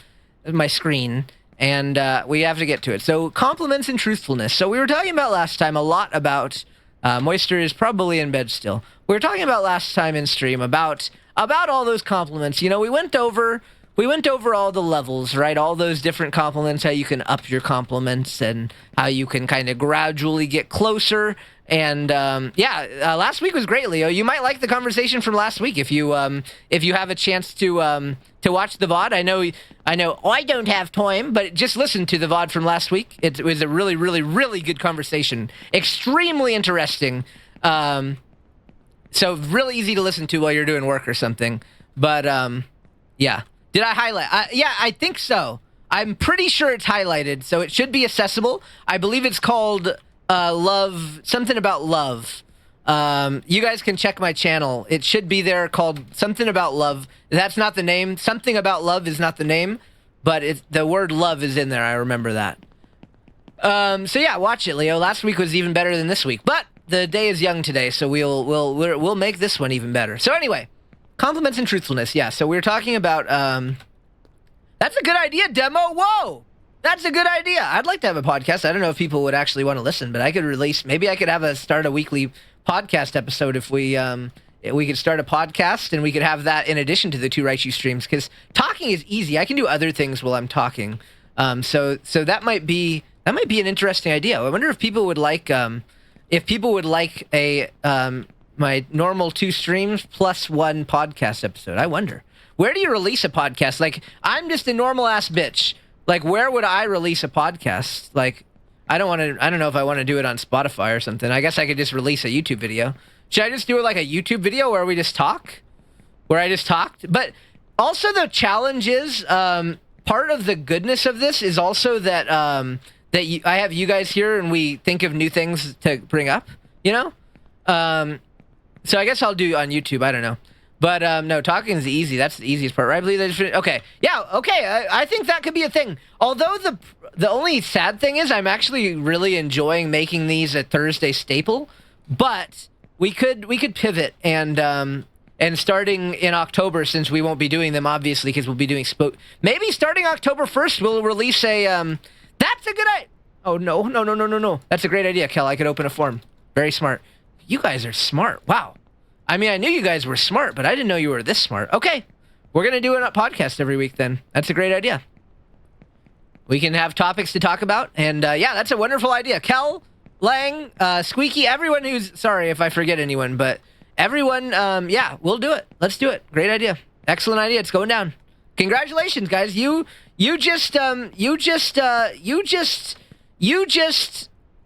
and we have to get to it. So compliments and truthfulness. So we were talking about last time a lot about Moisture is probably in bed still. We were talking about last time in stream about all those compliments. We went over all the levels, right? All those different compliments, how you can up your compliments and how you can kind of gradually get closer. And last week was great, Leo. You might like the conversation from last week if you have a chance to watch the VOD. I know I don't have time, but just listen to the VOD from last week. It was a really, really, really good conversation. Extremely interesting. So really easy to listen to while you're doing work or something. But yeah. Did I highlight? Yeah, I think so. I'm pretty sure it's highlighted, so it should be accessible. I believe it's called Love, something about love. You guys can check my channel. It should be there, called something about love. That's not the name. Something about love is not the name, but the word love is in there. I remember that. So yeah, watch it, Leo. Last week was even better than this week, but the day is young today, so we'll make this one even better. So anyway, compliments and truthfulness. Yeah. So we were talking about That's a good idea, Demo. Whoa! That's a good idea. I'd like to have a podcast. I don't know if people would actually want to listen, but I could release. Maybe I could start a weekly podcast episode if we could start a podcast and we could have that in addition to the 2 Raichu streams. Because talking is easy. I can do other things while I'm talking. So that might be an interesting idea. I wonder if people would like a my normal 2 streams plus 1 podcast episode. I wonder. Where do you release a podcast? Like, I'm just a normal ass bitch. Like, where would I release a podcast? Like, I don't know if I want to do it on Spotify or something. I guess I could just release a YouTube video. Should I just do it like a YouTube video where we just talk? Where I just talked? But also the challenge is, part of the goodness of this is also that, I have you guys here and we think of new things to bring up, you know? So I guess I'll do on YouTube. I don't know. But no, talking is easy. That's the easiest part, right? I believe that. Okay, yeah, okay. I think that could be a thing. Although the only sad thing is, I'm actually really enjoying making these a Thursday staple. But we could pivot and starting in October, since we won't be doing them obviously because we'll be doing maybe starting October 1st, we'll release a. That's a good idea. Oh no. That's a great idea, Kel. I could open a form. Very smart. You guys are smart. Wow. I mean, I knew you guys were smart, but I didn't know you were this smart. Okay. We're going to do a podcast every week then. That's a great idea. We can have topics to talk about. And yeah, that's a wonderful idea. Kel, Lang, Squeaky, everyone who's... Sorry if I forget anyone, but everyone, yeah, we'll do it. Let's do it. Great idea. Excellent idea. It's going down. Congratulations, guys. You just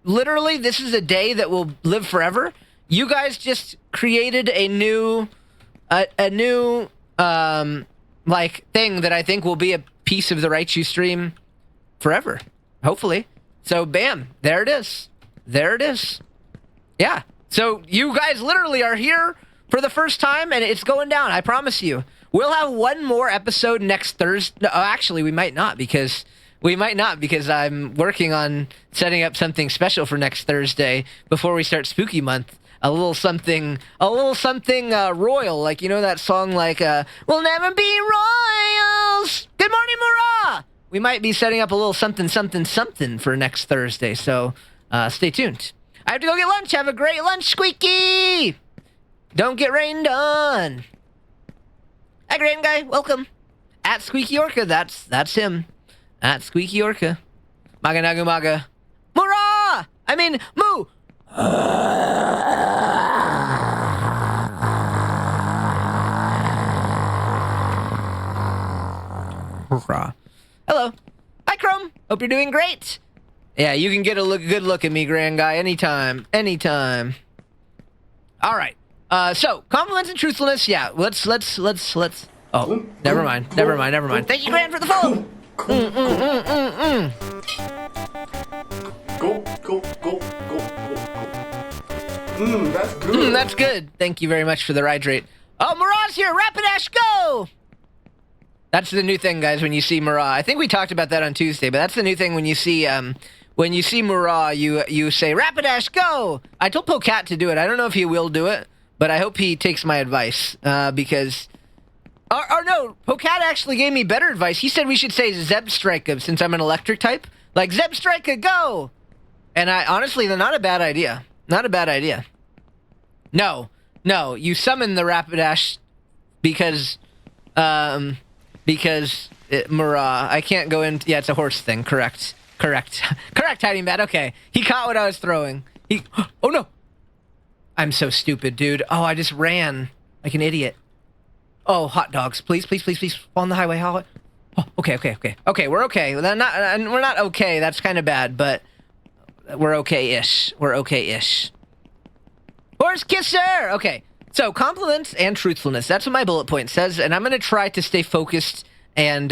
literally, this is a day that will live forever. You guys just created a new like thing that I think will be a piece of the Raichu stream forever, hopefully. So bam, there it is. Yeah. So you guys literally are here for the first time, and it's going down. I promise you. We'll have one more episode next Thursday. No, actually, we might not because I'm working on setting up something special for next Thursday before we start Spooky Month. A little something royal, like, you know that song, like, we'll never be royals. Good morning, Murrah. We might be setting up a little something for next Thursday, so stay tuned. I have to go get lunch. Have a great lunch, Squeaky. Don't get rained on. Hi, Graham Guy. Welcome. At Squeaky Orca. That's him. At Squeaky Orca. Maga Nagu Maga. Murrah! I mean, Moo! Hello. Hi, Chrome. Hope you're doing great. Yeah, you can get a good look at me, Grand Guy, anytime. All right. So compliments and truthfulness. Yeah, let's. Oh, never mind. Thank you, Grand, for the follow. Go. That's good. That's good. Thank you very much for the hydrate. Oh, Murrah's here. Rapidash, go! That's the new thing, guys, when you see Murrah. I think we talked about that on Tuesday, but that's the new thing when you see Murrah, you say, Rapidash, go! I told Pocat to do it. I don't know if he will do it, but I hope he takes my advice, because... Or no, Pocat actually gave me better advice. He said we should say Zebstrika, since I'm an electric type. Like, Zebstrika, go! And honestly, they're not a bad idea. Not a bad idea. No, you summon the Rapidash because Murrah. I can't go in. Yeah, it's a horse thing. Correct, Hiding Bat. Okay, he caught what I was throwing. Oh no! I'm so stupid, dude. Oh, I just ran like an idiot. Oh, hot dogs, please, on the highway. Oh, okay. Okay, we're okay. We're not okay. That's kind of bad, but we're okay-ish. Horse kisser! Okay, so compliments and truthfulness. That's what my bullet point says, and I'm going to try to stay focused and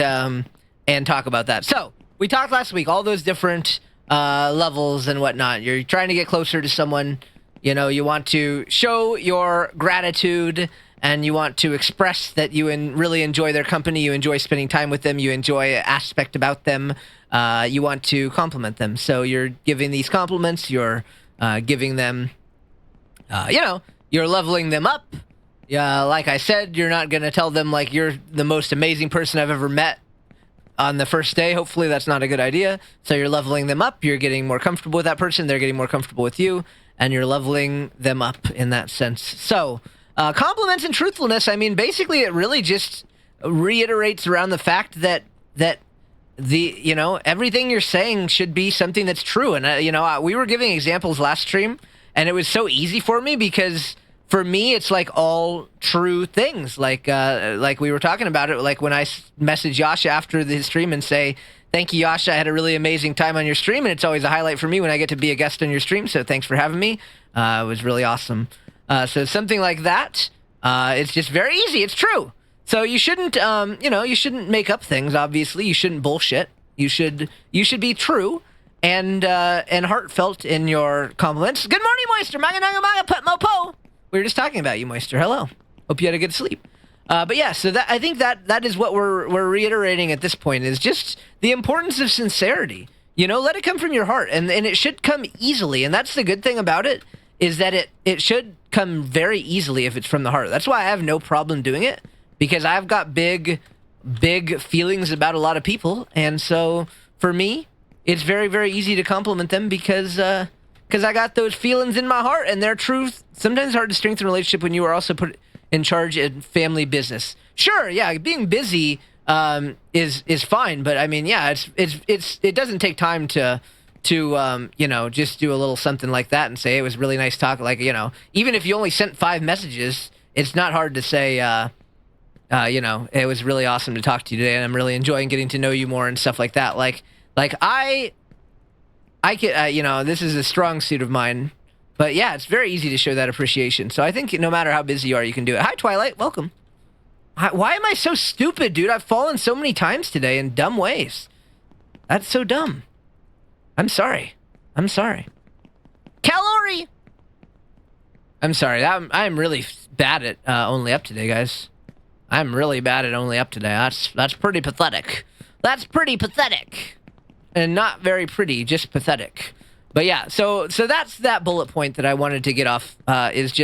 talk about that. So, we talked last week, all those different levels and whatnot. You're trying to get closer to someone. You know, you want to show your gratitude, and you want to express that you really enjoy their company, you enjoy spending time with them, you enjoy an aspect about them, you want to compliment them. So you're giving these compliments, you're giving them... you're leveling them up. Like I said, you're not going to tell them, like, you're the most amazing person I've ever met. on the first day, hopefully that's not a good idea. So you're leveling them up. You're getting more comfortable with that person. They're getting more comfortable with you, and you're leveling them up in that sense. So compliments and truthfulness. I mean, basically, it really just reiterates around the fact that everything you're saying should be something that's true. And we were giving examples last stream, and it was so easy for me because for me, it's like all true things. Like we were talking about it, like when I message Yasha after the stream and say, thank you, Yasha, I had a really amazing time on your stream, and it's always a highlight for me when I get to be a guest on your stream, so thanks for having me. It was really awesome. So something like that, it's just very easy. It's true. So you shouldn't, you shouldn't make up things, obviously. You shouldn't bullshit. You should be true and heartfelt in your compliments. Good morning, Moister. Manga naga manga put mo po. We were just talking about you, Moister. Hello. Hope you had a good sleep. But yeah, so I think that is what we're reiterating at this point, is just the importance of sincerity. Let it come from your heart, and it should come easily. And that's the good thing about it, is that it should come very easily if it's from the heart. That's why I have no problem doing it, because I've got big feelings about a lot of people. And so for me, it's very, very easy to compliment them because I got those feelings in my heart, and they're truth. Sometimes it's hard to strengthen a relationship when you are also put in charge in family business. Sure, yeah, being busy is fine, but I mean, yeah, it doesn't take time to just do a little something like that and say, hey, it was really nice talk. Like, even if you only sent 5 messages, it's not hard to say, it was really awesome to talk to you today, and I'm really enjoying getting to know you more and stuff like that. Like I can, this is a strong suit of mine, but yeah, it's very easy to show that appreciation. So I think no matter how busy you are, you can do it. Hi, Twilight. Welcome. Why am I so stupid, dude? I've fallen so many times today in dumb ways. That's so dumb. I'm sorry. Calorie! I'm sorry. I'm really bad at only up today, guys. I'm really bad at only up today. That's pretty pathetic. That's pretty pathetic. And not very pretty, just pathetic. But yeah, so that's that bullet point that I wanted to get off, it's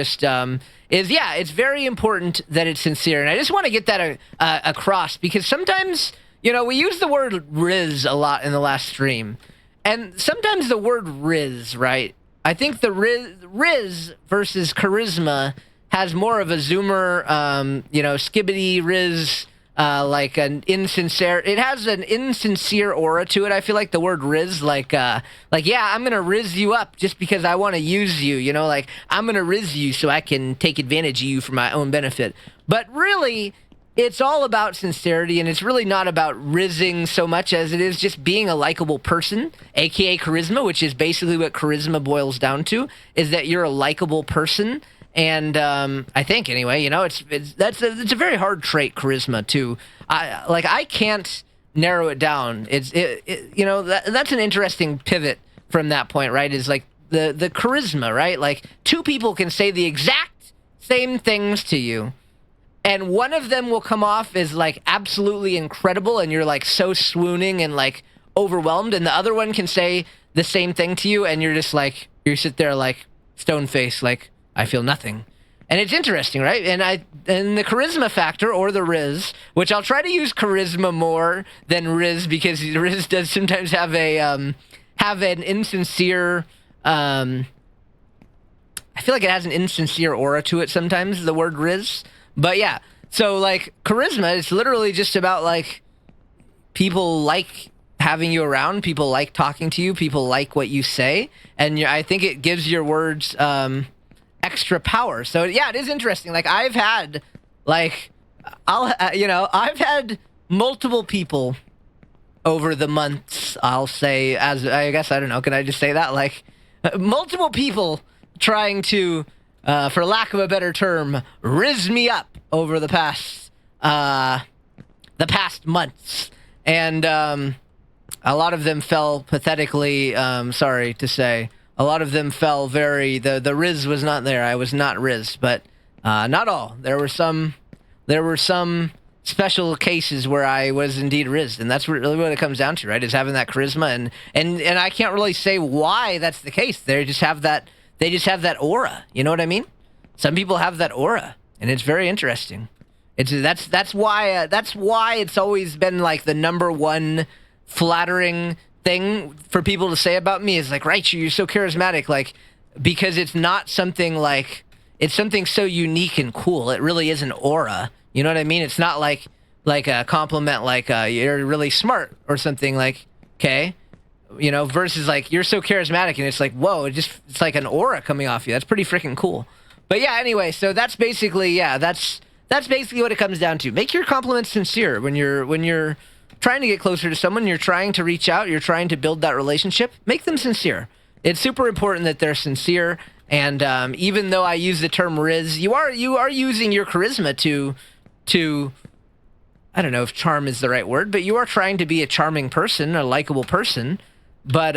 very important that it's sincere. And I just want to get that across, because sometimes, we use the word riz a lot in the last stream. And sometimes the word riz, right? I think the riz versus charisma has more of a zoomer, skibbity riz, like an insincere. It has an insincere aura to it. I feel like the word riz, yeah, I'm gonna riz you up just because I want to use you. Like I'm gonna riz you so I can take advantage of you for my own benefit. But really, it's all about sincerity, and it's really not about rizzing so much as it is just being a likable person, aka charisma, which is basically what charisma boils down to, is that you're a likable person. And I think anyway, it's a very hard trait, charisma, too. I can't narrow it down. That's an interesting pivot from that point, right? Is like the charisma, right? Like 2 people can say the exact same things to you, and one of them will come off as like absolutely incredible, and you're like so swooning and like overwhelmed, and the other one can say the same thing to you, and you're just like, you sit there like stone face, like, I feel nothing. And it's interesting, right? And the charisma factor, or the riz, which I'll try to use charisma more than riz, because riz does sometimes have an insincere, I feel like it has an insincere aura to it sometimes, the word riz. But yeah, so like charisma is literally just about like people like having you around, people like talking to you, people like what you say, and I think it gives your words extra power. So yeah, it is interesting. Like I've had I've had multiple people over the months, I'll say, as I guess, I don't know, can I just say that? Like multiple people trying to, for lack of a better term, riz me up over the past months. And a lot of them fell pathetically, sorry to say. A lot of them fell very, the riz was not there. I was not riz, but not all. There were some special cases where I was indeed rizzed, and that's really what it comes down to, right? Is having that charisma, and I can't really say why that's the case. They just have that aura. You know what I mean? Some people have that aura, and it's very interesting. That's why it's always been like the number one flattering thing for people to say about me is like, right, you're so charismatic, like, because it's not something like, it's something so unique and cool. It really is an aura. You know what I mean? It's not like a compliment, like you're really smart or something, like, okay, you know, versus like you're so charismatic and it's like, whoa, it's like an aura coming off you. That's pretty freaking cool. But yeah, anyway, so that's basically, that's basically what it comes down to. Make your compliments sincere when you're trying to get closer to someone, you're trying to reach out, you're trying to build that relationship. Make them sincere. It's super important that they're sincere. And even though I use the term Riz, you are using your charisma to I don't know if charm is the right word, but you are trying to be a charming person, a likable person. But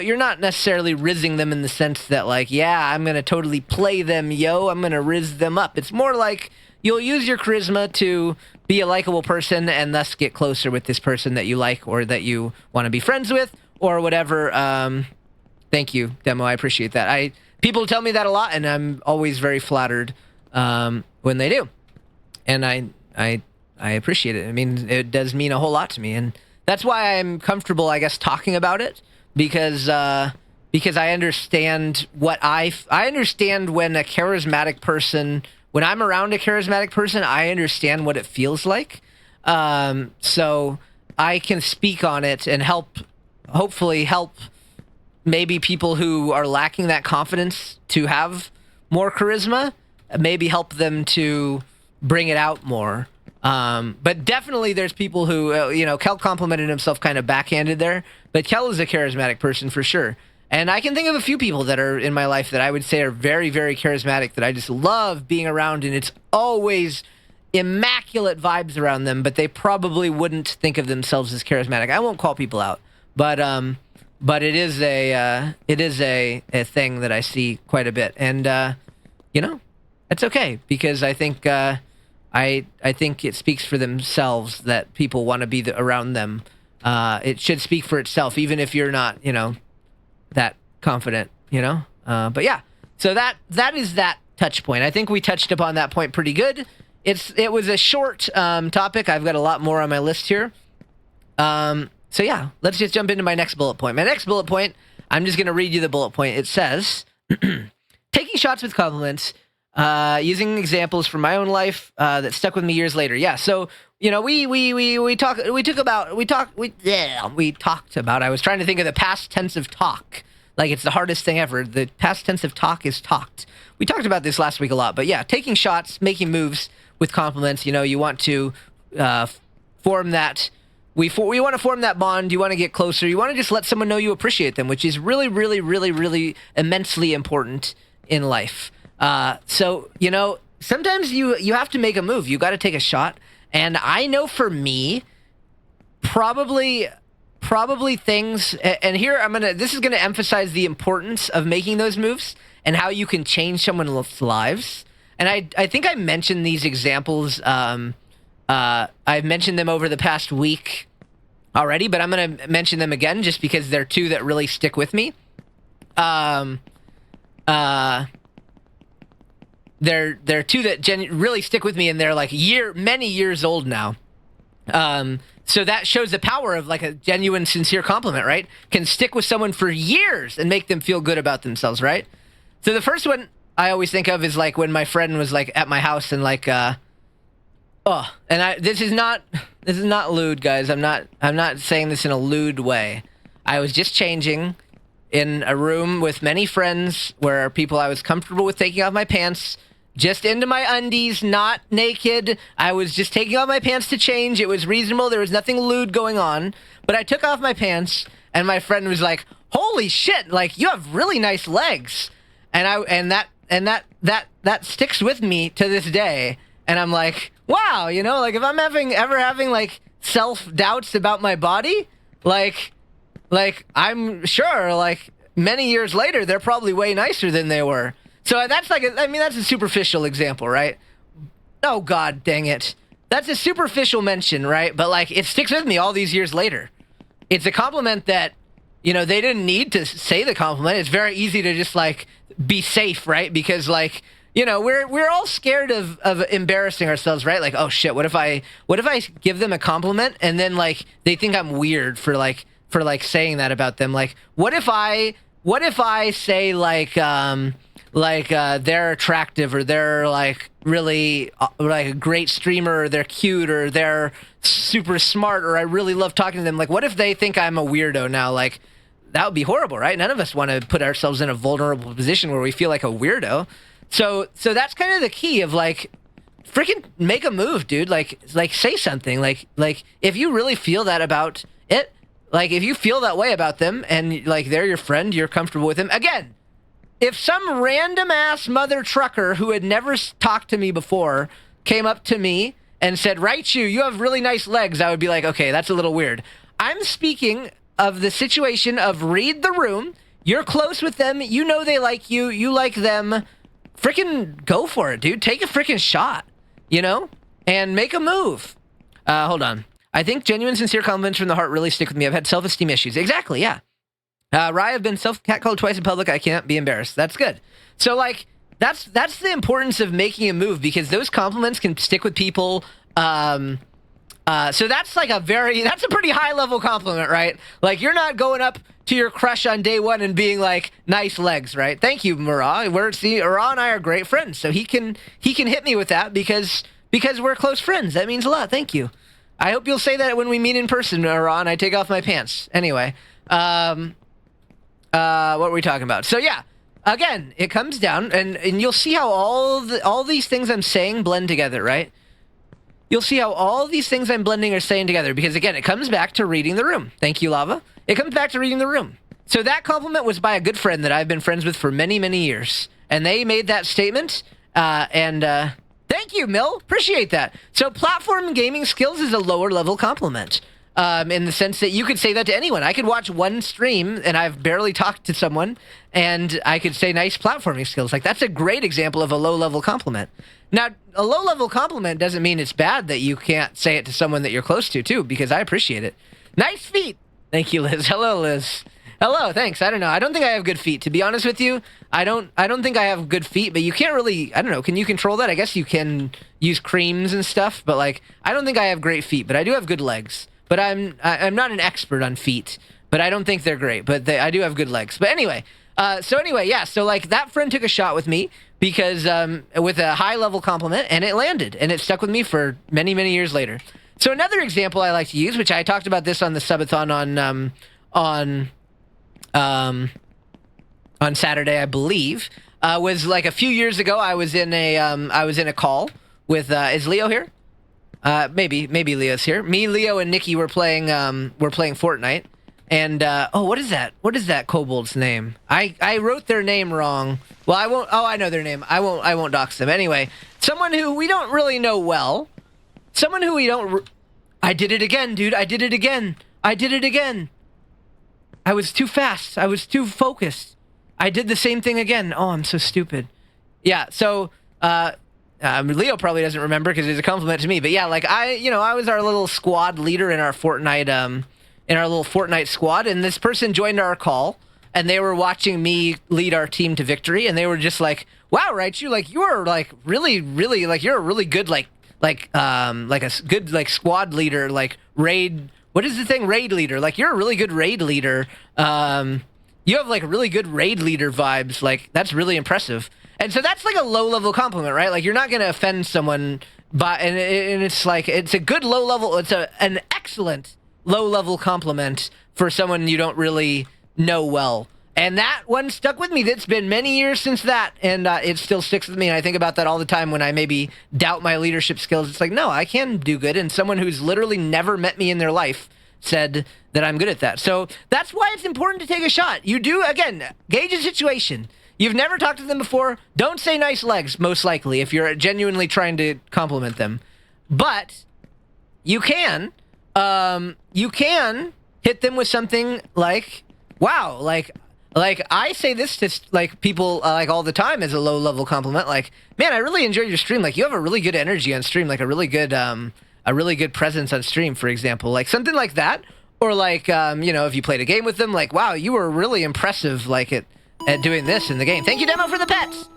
you're not necessarily rizzing them in the sense that like, yeah, I'm gonna totally play them, yo, I'm gonna rizz them up. It's more like you'll use your charisma to be a likable person and thus get closer with this person that you like or that you want to be friends with or whatever. Thank you, Demo. I appreciate that. People tell me that a lot, and I'm always very flattered when they do, and I appreciate it. I mean, it does mean a whole lot to me, and that's why I'm comfortable, I guess, talking about it because I understand what I understand when a charismatic person. When I'm around a charismatic person, I understand what it feels like, so I can speak on it and hopefully help. Maybe people who are lacking that confidence to have more charisma, maybe help them to bring it out more. But definitely there's people who, Kel complimented himself kind of backhanded there, but Kel is a charismatic person for sure. And I can think of a few people that are in my life that I would say are very, very charismatic that I just love being around, and it's always immaculate vibes around them, but they probably wouldn't think of themselves as charismatic. I won't call people out, but it is a thing that I see quite a bit, and it's okay because I think I think it speaks for themselves that people want to be around them. It should speak for itself, even if you're not, that confident, But yeah, so that is that touch point. I think we touched upon that point pretty good. It was a short topic. I've got a lot more on my list here. So yeah, let's just jump into my next bullet point. My next bullet point, I'm just going to read you the bullet point. It says, taking shots with compliments, using examples from my own life that stuck with me years later. Yeah, so we talked about. I was trying to think of the past tense of talk. Like it's the hardest thing ever. The past tense of talk is talked. We talked about this last week a lot, but yeah, taking shots, making moves with compliments. You want to form that. We want to form that bond. You want to get closer. You want to just let someone know you appreciate them, which is really, really, really, really immensely important in life. So sometimes you have to make a move. You got to take a shot. And I know for me, probably things. And here this is gonna emphasize the importance of making those moves and how you can change someone's lives. And I think I mentioned these examples. I've mentioned them over the past week already, but I'm going to mention them again just because they're two that really stick with me. They're two that really stick with me, and they're like many years old now. So that shows the power of like a genuine, sincere compliment, right? Can stick with someone for years and make them feel good about themselves, right? So the first one I always think of is like when my friend was like at my house and like, this is not lewd, guys. I'm not saying this in a lewd way. I was just changing in a room with many friends where people I was comfortable with taking off my pants, just into my undies, not naked. I was just taking off my pants to change. It was reasonable. There was nothing lewd going on. But I took off my pants, and my friend was like, "Holy shit! Like you have really nice legs." And that sticks with me to this day. And I'm like, wow, like if I'm ever having like self-doubts about my body, like I'm sure like many years later they're probably way nicer than they were. So that's that's a superficial example, right? Oh god dang it. That's a superficial mention, right? But like it sticks with me all these years later. It's a compliment that they didn't need to say the compliment. It's very easy to just like be safe, right? Because like you know, we're all scared of embarrassing ourselves, right? Like, oh shit, what if I give them a compliment and then like they think I'm weird for saying that about them? Like, what if I say like they're attractive, or they're like really like a great streamer, or they're cute, or they're super smart, or I really love talking to them. Like, what if they think I'm a weirdo now? Like, that would be horrible, right? None of us want to put ourselves in a vulnerable position where we feel like a weirdo. So that's kind of the key of like, freaking make a move, dude. Like say something. Like if you really feel that about it, like if you feel that way about them and like they're your friend, you're comfortable with them. Again, if some random ass mother trucker who had never talked to me before came up to me and said, Raichu, you have really nice legs, I would be like, okay, that's a little weird. I'm speaking of the situation of read the room. You're close with them. You know they like you. You like them. Freaking go for it, dude. Take a freaking shot, you know? And make a move. Hold on. I think genuine, sincere compliments from the heart really stick with me. I've had self-esteem issues. Exactly, yeah. Rye, I've been catcalled twice in public. I can't be embarrassed. That's good. So, like, that's the importance of making a move, because those compliments can stick with people. So that's like that's a pretty high level compliment, right? Like, you're not going up to your crush on day one and being like, nice legs, right? Thank you, Mara. Mara and I are great friends, so he can hit me with that because we're close friends. That means a lot. Thank you. I hope you'll say that when we meet in person, Mara, and I take off my pants. Anyway, what were we talking about? So yeah, again, it comes down, and you'll see how all these things I'm saying blend together, right? You'll see how all these things I'm blending are saying together, because again, it comes back to reading the room. Thank you, Lava. It comes back to reading the room. So that compliment was by a good friend that I've been friends with for many, many years. And they made that statement, thank you, Mill. Appreciate that. So platform gaming skills is a lower level compliment. In the sense that you could say that to anyone. I could watch one stream and I've barely talked to someone and I could say nice platforming skills. Like, that's a great example of a low-level compliment. Now, a low-level compliment doesn't mean it's bad that you can't say it to someone that you're close to, too, because I appreciate it. Nice feet. Thank you, Liz. Hello, Liz. Hello, thanks. I don't know. I don't think I have good feet, to be honest with you. I don't think I have good feet, but you can't really, I don't know, can you control that? I guess you can use creams and stuff, but like, I don't think I have great feet, but I do have good legs. But I'm not an expert on feet, but I don't think they're great, but I do have good legs. But anyway, yeah, so like that friend took a shot with me because with a high level compliment, and it landed, and it stuck with me for many, many years later. So another example I like to use, which I talked about this on the subathon on Saturday, I believe, was like a few years ago. I was in a call with is Leo here? Maybe Leo's here. Me, Leo, and Nikki were playing Fortnite. And what is that? What is that kobold's name? I wrote their name wrong. Well, I won't. Oh, I know their name. I won't dox them. Anyway, someone who we don't really know well. Someone who we don't. I did it again, dude. I did it again. I was too fast. I was too focused. I did the same thing again. Oh, I'm so stupid. Yeah. So. Leo probably doesn't remember because it's a compliment to me, but yeah, like I was our little squad leader in our Fortnite, in our little Fortnite squad, and this person joined our call, and they were watching me lead our team to victory, and they were just like, "Wow, Raichu, like you are like really, really like you're a really good like a good like squad leader, like raid. What is the thing? Raid leader. Like you're a really good raid leader. You have like really good raid leader vibes. Like that's really impressive." And so that's like a low-level compliment, right? Like you're not going to offend someone, and it's like it's a good low-level. It's an excellent low-level compliment for someone you don't really know well. And that one stuck with me. It's been many years since that, and it still sticks with me. And I think about that all the time when I maybe doubt my leadership skills. It's like, no, I can do good. And someone who's literally never met me in their life said that I'm good at that. So that's why it's important to take a shot. You do, again, gauge the situation. You've never talked to them before. Don't say nice legs, most likely, if you're genuinely trying to compliment them. But you can hit them with something like, wow, like I say this to like people like all the time as a low-level compliment. Like, man, I really enjoyed your stream. Like, you have a really good energy on stream. Like a really good presence on stream, for example. Like something like that, or like if you played a game with them, like, wow, you were really impressive. Like at doing this in the game. Thank you, Demo, for the pets.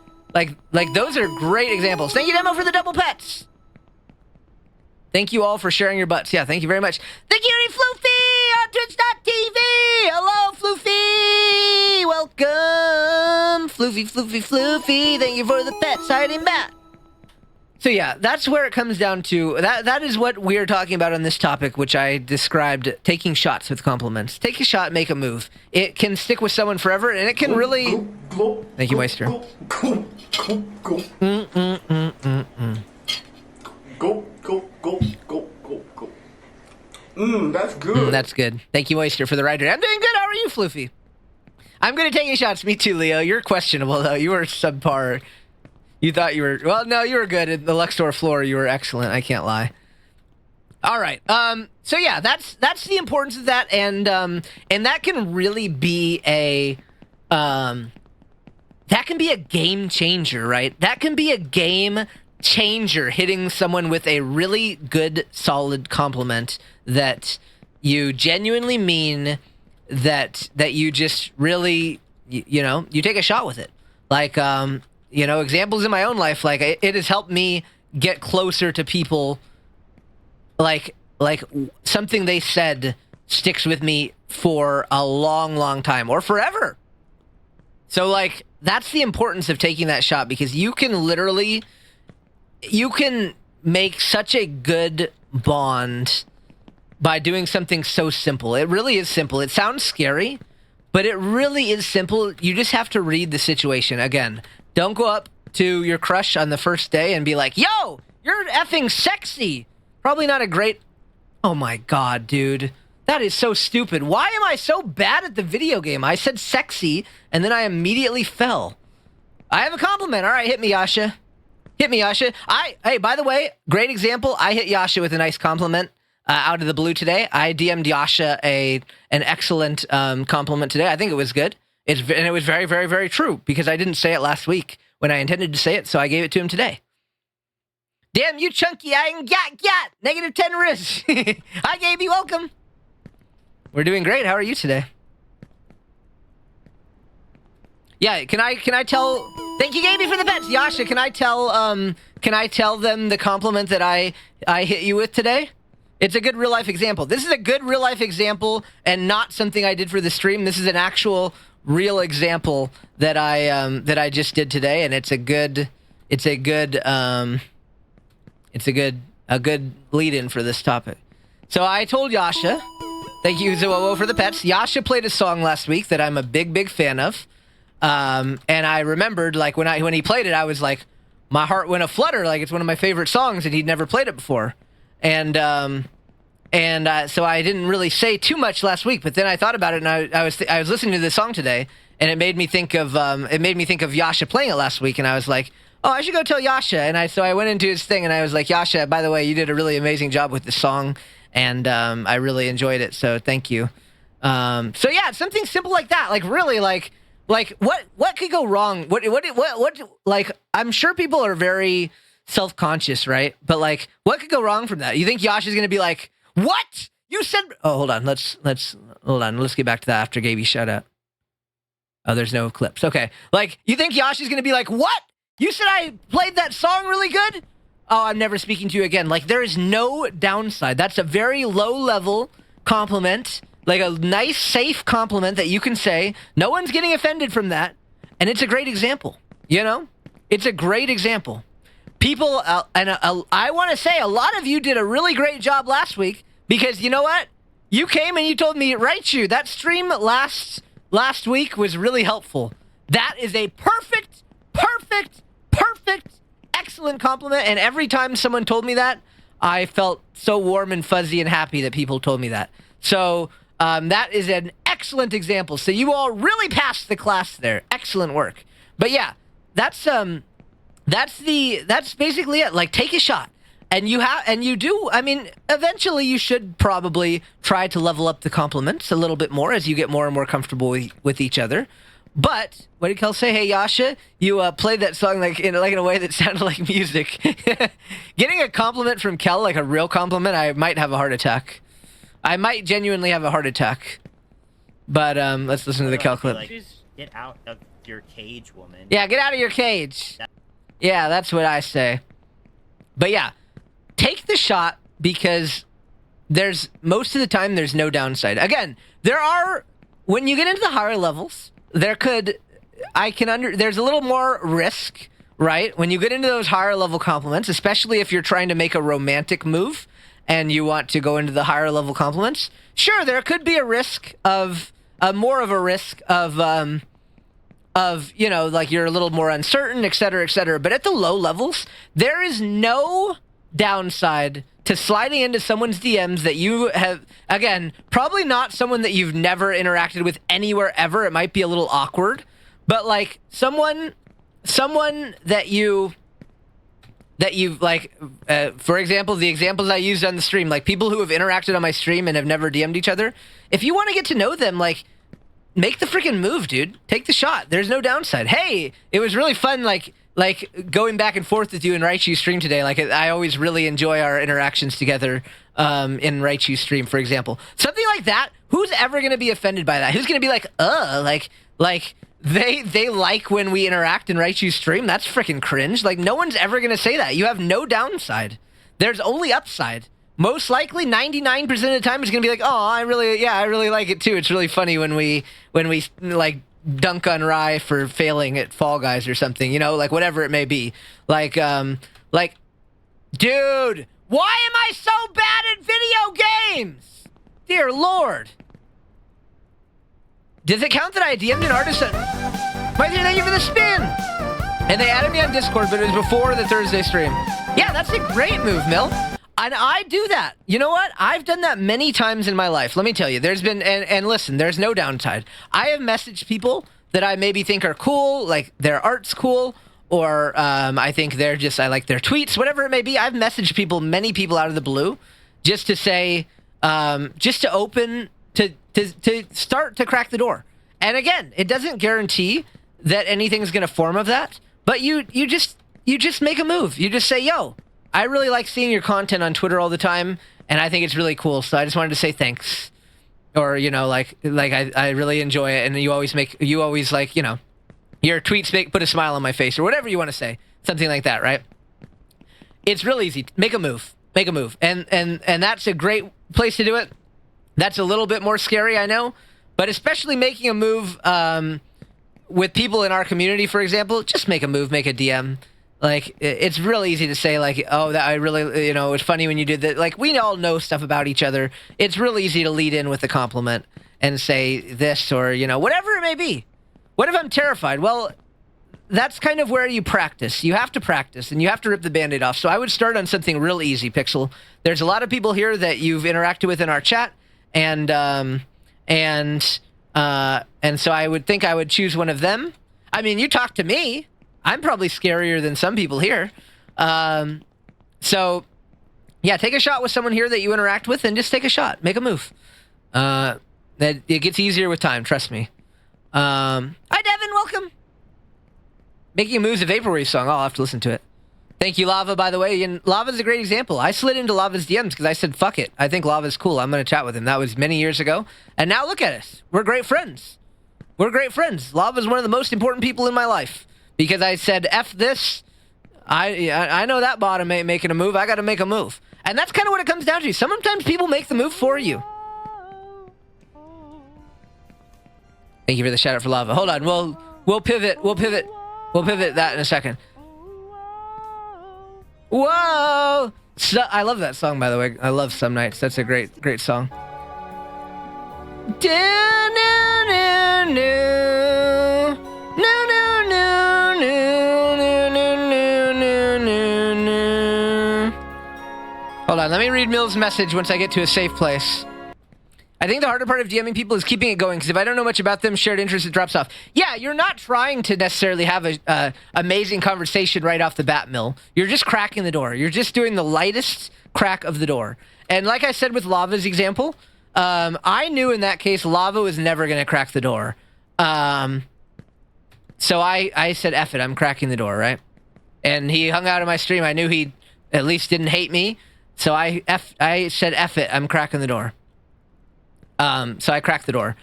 Like those are great examples. Thank you, Demo, for the double pets. Thank you all for sharing your butts. Yeah, thank you very much. Thank you, Floofy on Twitch.tv. Hello, Floofy. Welcome. Floofy. Thank you for the pets. Hiding back. So yeah, that's where it comes down to. That is what we're talking about on this topic, which I described taking shots with compliments. Take a shot, make a move. It can stick with someone forever, and it can really... Thank you, Meister. Go. That's good. That's good. Thank you, Oyster, for the rider. I'm doing good. How are you, Floofy? I'm good at taking shots. Me too, Leo. You're questionable, though. You were subpar. You thought you were... Well, no, you were good. At the Luxor floor, you were excellent. I can't lie. All right. So, yeah, that's the importance of that. And that can really be a... that can be a game changer, right? That can be a game changer, hitting someone with a really good, solid compliment that you genuinely mean, that you just really, you take a shot with it. Like, examples in my own life, like it has helped me get closer to people. Like something they said sticks with me for a long, long time, or forever. So, like, that's the importance of taking that shot, because you can make such a good bond by doing something so simple. It really is simple. It sounds scary, but it really is simple. You just have to read the situation. Again, don't go up to your crush on the first day and be like, yo, you're effing sexy. Probably not a great... Oh my God, dude. That is so stupid. Why am I so bad at the video game? I said sexy, and then I immediately fell. I have a compliment. All right, hit me, Yasha. Hit me, Yasha. Hey, by the way, great example. I hit Yasha with a nice compliment out of the blue today. I DM'd Yasha an excellent compliment today. I think it was good. And it was very, very, very true, because I didn't say it last week when I intended to say it, so I gave it to him today. Damn you, Chunky. I ain't got. Negative 10 riz. Hi, Gaby. Welcome. We're doing great. How are you today? Yeah, can I tell... Thank you, Gaby, for the bets. Yasha, can I tell them the compliment that I hit you with today? It's a good real-life example. This is a good real-life example and not something I did for the stream. This is an actual real example that I just did today, and it's a good lead-in for this topic. So I told Yasha, thank you, Zowo, for the pets. Yasha played a song last week that I'm a big, big fan of. And I remembered, like, when he played it, I was like, my heart went aflutter, like it's one of my favorite songs, and he'd never played it before. And so I didn't really say too much last week, but then I thought about it, and I was listening to this song today, and it made me think of Yasha playing it last week, and I was like, oh, I should go tell Yasha. And so I went into his thing, and I was like, Yasha, by the way, you did a really amazing job with the song, and I really enjoyed it, so thank you. So yeah, something simple like that, like really, like what could go wrong? What like, I'm sure people are very self-conscious, right? But like, what could go wrong from that? You think Yasha's gonna be like, what? You said... Oh, hold on. Let's get back to that after Gaby shout out. Oh, there's no clips. Okay. Like, you think Yasha's gonna be like, what? You said I played that song really good? Oh, I'm never speaking to you again. Like, there is no downside. That's a very low-level compliment. Like a nice, safe compliment that you can say. No one's getting offended from that. And it's a great example. You know? It's a great example. People, I want to say a lot of you did a really great job last week, because you know what? You came and you told me, right, you, that stream last week was really helpful. That is a perfect, excellent compliment. And every time someone told me that, I felt so warm and fuzzy and happy that people told me that. So that is an excellent example. So you all really passed the class there. Excellent work. But yeah, that's basically it. Like, take a shot. And you do, I mean, eventually you should probably try to level up the compliments a little bit more as you get more and more comfortable with each other. But what did Kel say? Hey, Yasha, you played that song like in a way that sounded like music. Getting a compliment from Kel, like a real compliment, I might have a heart attack. I might genuinely have a heart attack. But let's listen to the Kel clip. Like, get out of your cage, woman. Yeah, get out of your cage. Yeah, that's what I say. But yeah, take the shot because most of the time there's no downside. Again, when you get into the higher levels, there's a little more risk, right? When you get into those higher level compliments, especially if you're trying to make a romantic move and you want to go into the higher level compliments, sure, there could be a risk of more of a risk of like you're a little more uncertain, et cetera, et cetera. But at the low levels, there is no downside to sliding into someone's DMs that you have, again, probably not someone that you've never interacted with anywhere ever. It might be a little awkward, but like someone that you've like, for example, the examples I used on the stream, like people who have interacted on my stream and have never DM'd each other. If you want to get to know them, like, make the freaking move, dude. Take the shot. There's no downside. Hey, it was really fun, like going back and forth with you in Raichu stream today. Like, I always really enjoy our interactions together in Raichu stream, for example. Something like that. Who's ever going to be offended by that? Who's going to be like, they like when we interact in Raichu stream? That's freaking cringe. Like, no one's ever going to say that. You have no downside. There's only upside. Most likely, 99% of the time, it's gonna be like, oh, I really like it too. It's really funny when we like dunk on Rye for failing at Fall Guys or something, like whatever it may be. Like, dude, why am I so bad at video games? Dear Lord. Does it count that I DM'd an artist? Thank you for the spin. And they added me on Discord, but it was before the Thursday stream. Yeah, that's a great move, Mill. And I do that. You know what? I've done that many times in my life. Let me tell you, there's been, and listen, there's no downside. I have messaged people that I maybe think are cool, like their art's cool, or I think I like their tweets, whatever it may be. I've messaged many people out of the blue, just to say, just to open, to start to crack the door. And again, it doesn't guarantee that anything's going to form of that, but you just make a move. You just say, yo, I really like seeing your content on Twitter all the time, and I think it's really cool, so I just wanted to say thanks. Or, I really enjoy it, and your tweets put a smile on my face, or whatever you want to say. Something like that, right? It's real easy. Make a move. And that's a great place to do it. That's a little bit more scary, I know, but especially making a move with people in our community, for example, just make a move, make a DM. Like, it's real easy to say, like, oh, that I really, it was funny when you did that. Like, we all know stuff about each other. It's real easy to lead in with a compliment and say this or, whatever it may be. What if I'm terrified? Well, that's kind of where you practice. You have to practice, and you have to rip the Band-Aid off. So I would start on something real easy, Pixel. There's a lot of people here that you've interacted with in our chat, and so I would think I would choose one of them. I mean, you talk to me. I'm probably scarier than some people here. So, yeah, take a shot with someone here that you interact with and just take a shot. Make a move. It gets easier with time, trust me. Hi, Devin, welcome. Making a Move's a Vaporwave song. I'll have to listen to it. Thank you, Lava, by the way. And Lava's a great example. I slid into Lava's DMs because I said, fuck it. I think Lava's cool. I'm going to chat with him. That was many years ago. And now look at us. We're great friends. Lava's one of the most important people in my life. Because I said, F this, I know that bottom ain't making a move. I got to make a move. And that's kind of what it comes down to. Sometimes people make the move for you. Thank you for the shout out for Lava. Hold on. We'll pivot. We'll pivot that in a second. Whoa! I love that song, by the way. I love Some Nights. That's a great song. Hold on, let me read Mill's message once I get to a safe place. I think the harder part of DMing people is keeping it going, because if I don't know much about them, shared interest, it drops off. Yeah, you're not trying to necessarily have a amazing conversation right off the bat, Mill. You're just cracking the door. You're just doing the lightest crack of the door. And like I said with Lava's example, I knew in that case Lava was never going to crack the door. So I said, F it, I'm cracking the door, right? And he hung out on my stream. I knew he at least didn't hate me. So I said, F it, I'm cracking the door. So I cracked the door.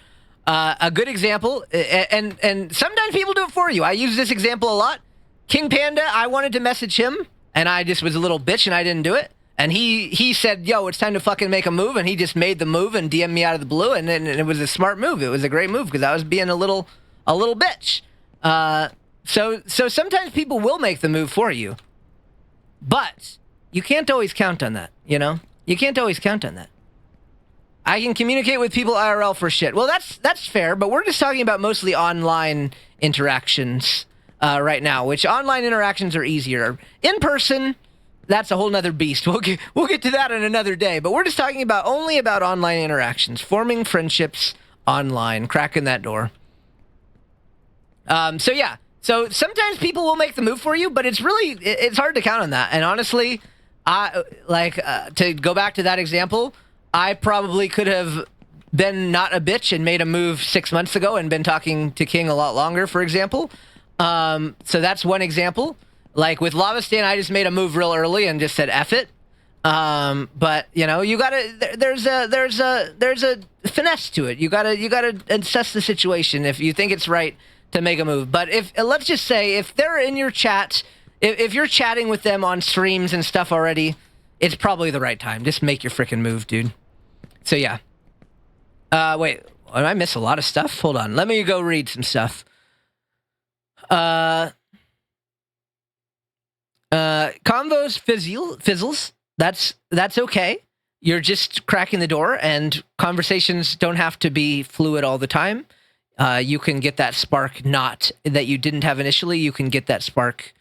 A good example, and sometimes people do it for you. I use this example a lot. King Panda, I wanted to message him, and I just was a little bitch, and I didn't do it. And he said, yo, it's time to fucking make a move, and he just made the move and DM'd me out of the blue, and it was a smart move. It was a great move, because I was being a little bitch. So sometimes people will make the move for you. But you can't always count on that, you know? You can't always count on that. I can communicate with people IRL for shit. Well, that's fair, but we're just talking about mostly online interactions right now, which online interactions are easier. In person, that's a whole nother beast. We'll get to that in another day, but we're just talking about only about online interactions, forming friendships online, cracking that door. So yeah. So sometimes people will make the move for you, but it's hard to count on that. And honestly, to go back to that example, I probably could have been not a bitch and made a move 6 months ago and been talking to King a lot longer, for example. So that's one example. Like with Lava Stain, I just made a move real early and just said F it. But you know, you gotta, there's a finesse to it. You gotta assess the situation if you think it's right to make a move. But let's just say if they're in your chat, if you're chatting with them on streams and stuff already, it's probably the right time. Just make your freaking move, dude. So yeah. Wait, did I miss a lot of stuff? Hold on, let me go read some stuff. Convos fizzles. That's okay. You're just cracking the door, and conversations don't have to be fluid all the time. You can get that spark not that you didn't have initially. You can get that spark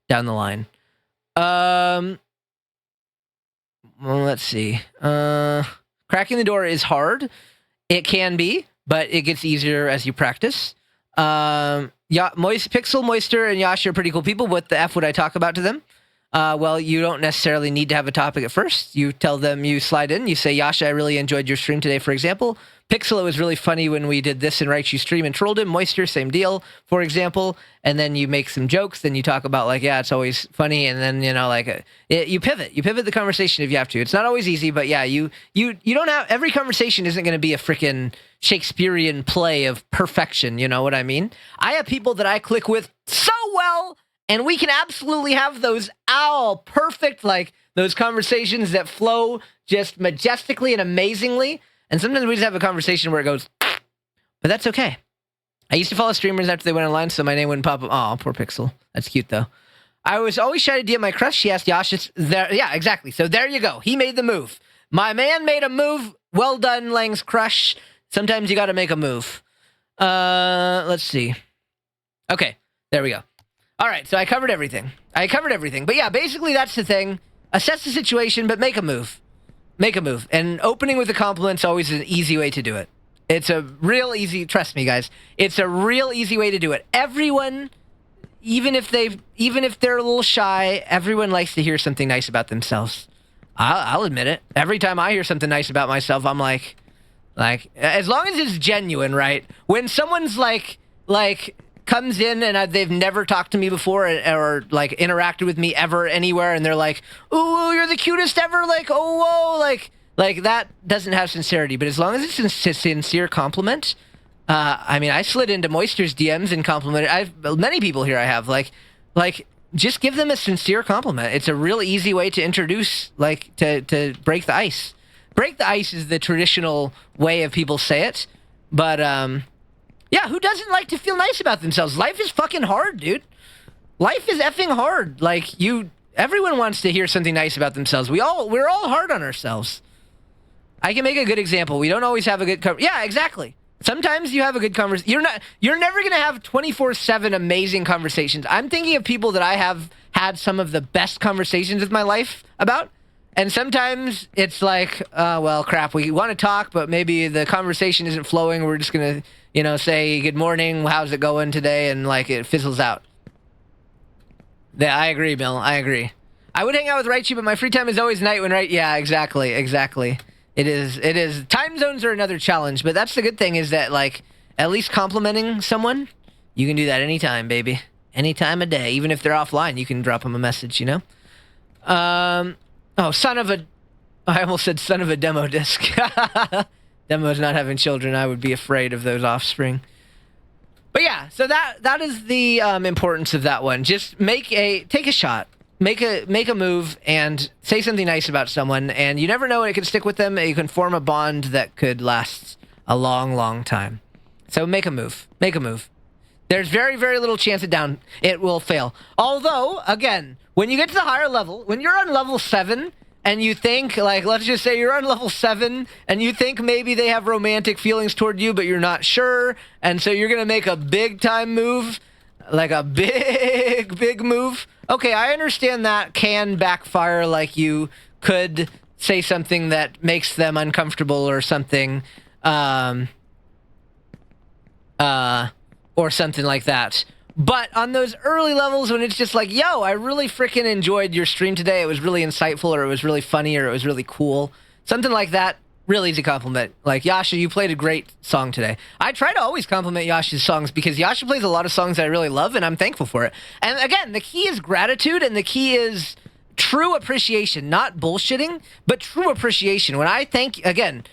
down the line. Well, let's see. Cracking the door is hard. It can be, but it gets easier as you practice. Pixel, Moister, and Yash are pretty cool people. What the F would I talk about to them? Well, you don't necessarily need to have a topic at first. You tell them, you slide in, you say, Yasha, I really enjoyed your stream today, for example. Pixel, it was really funny when we did this in Raichu stream and trolled him. Moisture, same deal, for example. And then you make some jokes, then you talk about, like, yeah, it's always funny, and then, you know, like, you pivot. You pivot the conversation if you have to. It's not always easy, but yeah, you don't have, every conversation isn't going to be a freaking Shakespearean play of perfection, you know what I mean? I have people that I click with so well, and we can absolutely have those perfect, like, those conversations that flow just majestically and amazingly. And sometimes we just have a conversation where it goes, but that's okay. I used to follow streamers after they went online, so my name wouldn't pop up. Oh, poor Pixel. That's cute, though. I was always shy to DM my crush. She asked Yash. There, yeah, exactly. So there you go. He made the move. My man made a move. Well done, Lang's crush. Sometimes you got to make a move. Let's see. Okay, there we go. All right, so I covered everything. But yeah, basically that's the thing. Assess the situation, but make a move. Make a move. And opening with a compliment's always an easy way to do it. It's a real easy, trust me, guys. It's a real easy way to do it. Everyone, even if they're a little shy, everyone likes to hear something nice about themselves. I'll admit it. Every time I hear something nice about myself, I'm like, as long as it's genuine, right? When someone's like comes in and they've never talked to me before or like interacted with me ever anywhere, and they're like, "Ooh, you're the cutest ever!" Like, "Oh, whoa!" Like that doesn't have sincerity. But as long as it's a sincere compliment, I mean, I slid into Moister's DMs and complimented. Many people here I have like just give them a sincere compliment. It's a real easy way to introduce, like to break the ice. Break the ice is the traditional way of people say it, but yeah, who doesn't like to feel nice about themselves? Life is fucking hard, dude. Life is effing hard. Like, everyone wants to hear something nice about themselves. We're all hard on ourselves. I can make a good example. We don't always have a good yeah, exactly. Sometimes you have a good conversation. You're never going to have 24/7 amazing conversations. I'm thinking of people that I have had some of the best conversations with my life about. And sometimes it's like, well, crap, we want to talk, but maybe the conversation isn't flowing. We're just going to, say, good morning, how's it going today? And, like, it fizzles out. Yeah, I agree, Bill. I agree. I would hang out with Raichu, but my free time is always night when yeah, exactly. It is. Time zones are another challenge, but that's the good thing is that, like, at least complimenting someone, you can do that anytime, baby. Any time of day. Even if they're offline, you can drop them a message, you know? Oh, I almost said son of a demo disc. Demo's not having children. I would be afraid of those offspring. But yeah, so that is the importance of that one. Just take a shot, make a move, and say something nice about someone. And you never know, it could stick with them. You can form a bond that could last a long, long time. So make a move. Make a move. There's very, very little chance it will fail. Although, again, when you get to the higher level, when you're on level 7. And you think, like, let's just say you're on level 7, and you think maybe they have romantic feelings toward you, but you're not sure, and so you're going to make a big-time move, like a big move. Okay, I understand that can backfire, like you could say something that makes them uncomfortable or something, or something like that. But on those early levels when it's just like, yo, I really freaking enjoyed your stream today. It was really insightful, or it was really funny, or it was really cool. Something like that really is a compliment. Like, Yasha, you played a great song today. I try to always compliment Yasha's songs because Yasha plays a lot of songs that I really love, and I'm thankful for it. And again, the key is gratitude, and the key is true appreciation. Not bullshitting, but true appreciation. When I thank, again...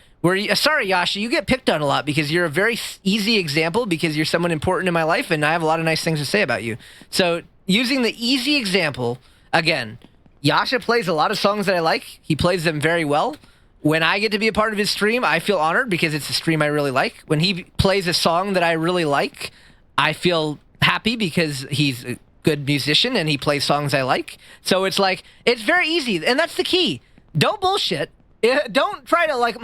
sorry, Yasha, you get picked on a lot because you're a very easy example because you're someone important in my life and I have a lot of nice things to say about you. So using the easy example, again, Yasha plays a lot of songs that I like. He plays them very well. When I get to be a part of his stream, I feel honored because it's a stream I really like. When he plays a song that I really like, I feel happy because he's a good musician and he plays songs I like. So it's like, it's very easy. And that's the key. Don't bullshit. Don't try to, like,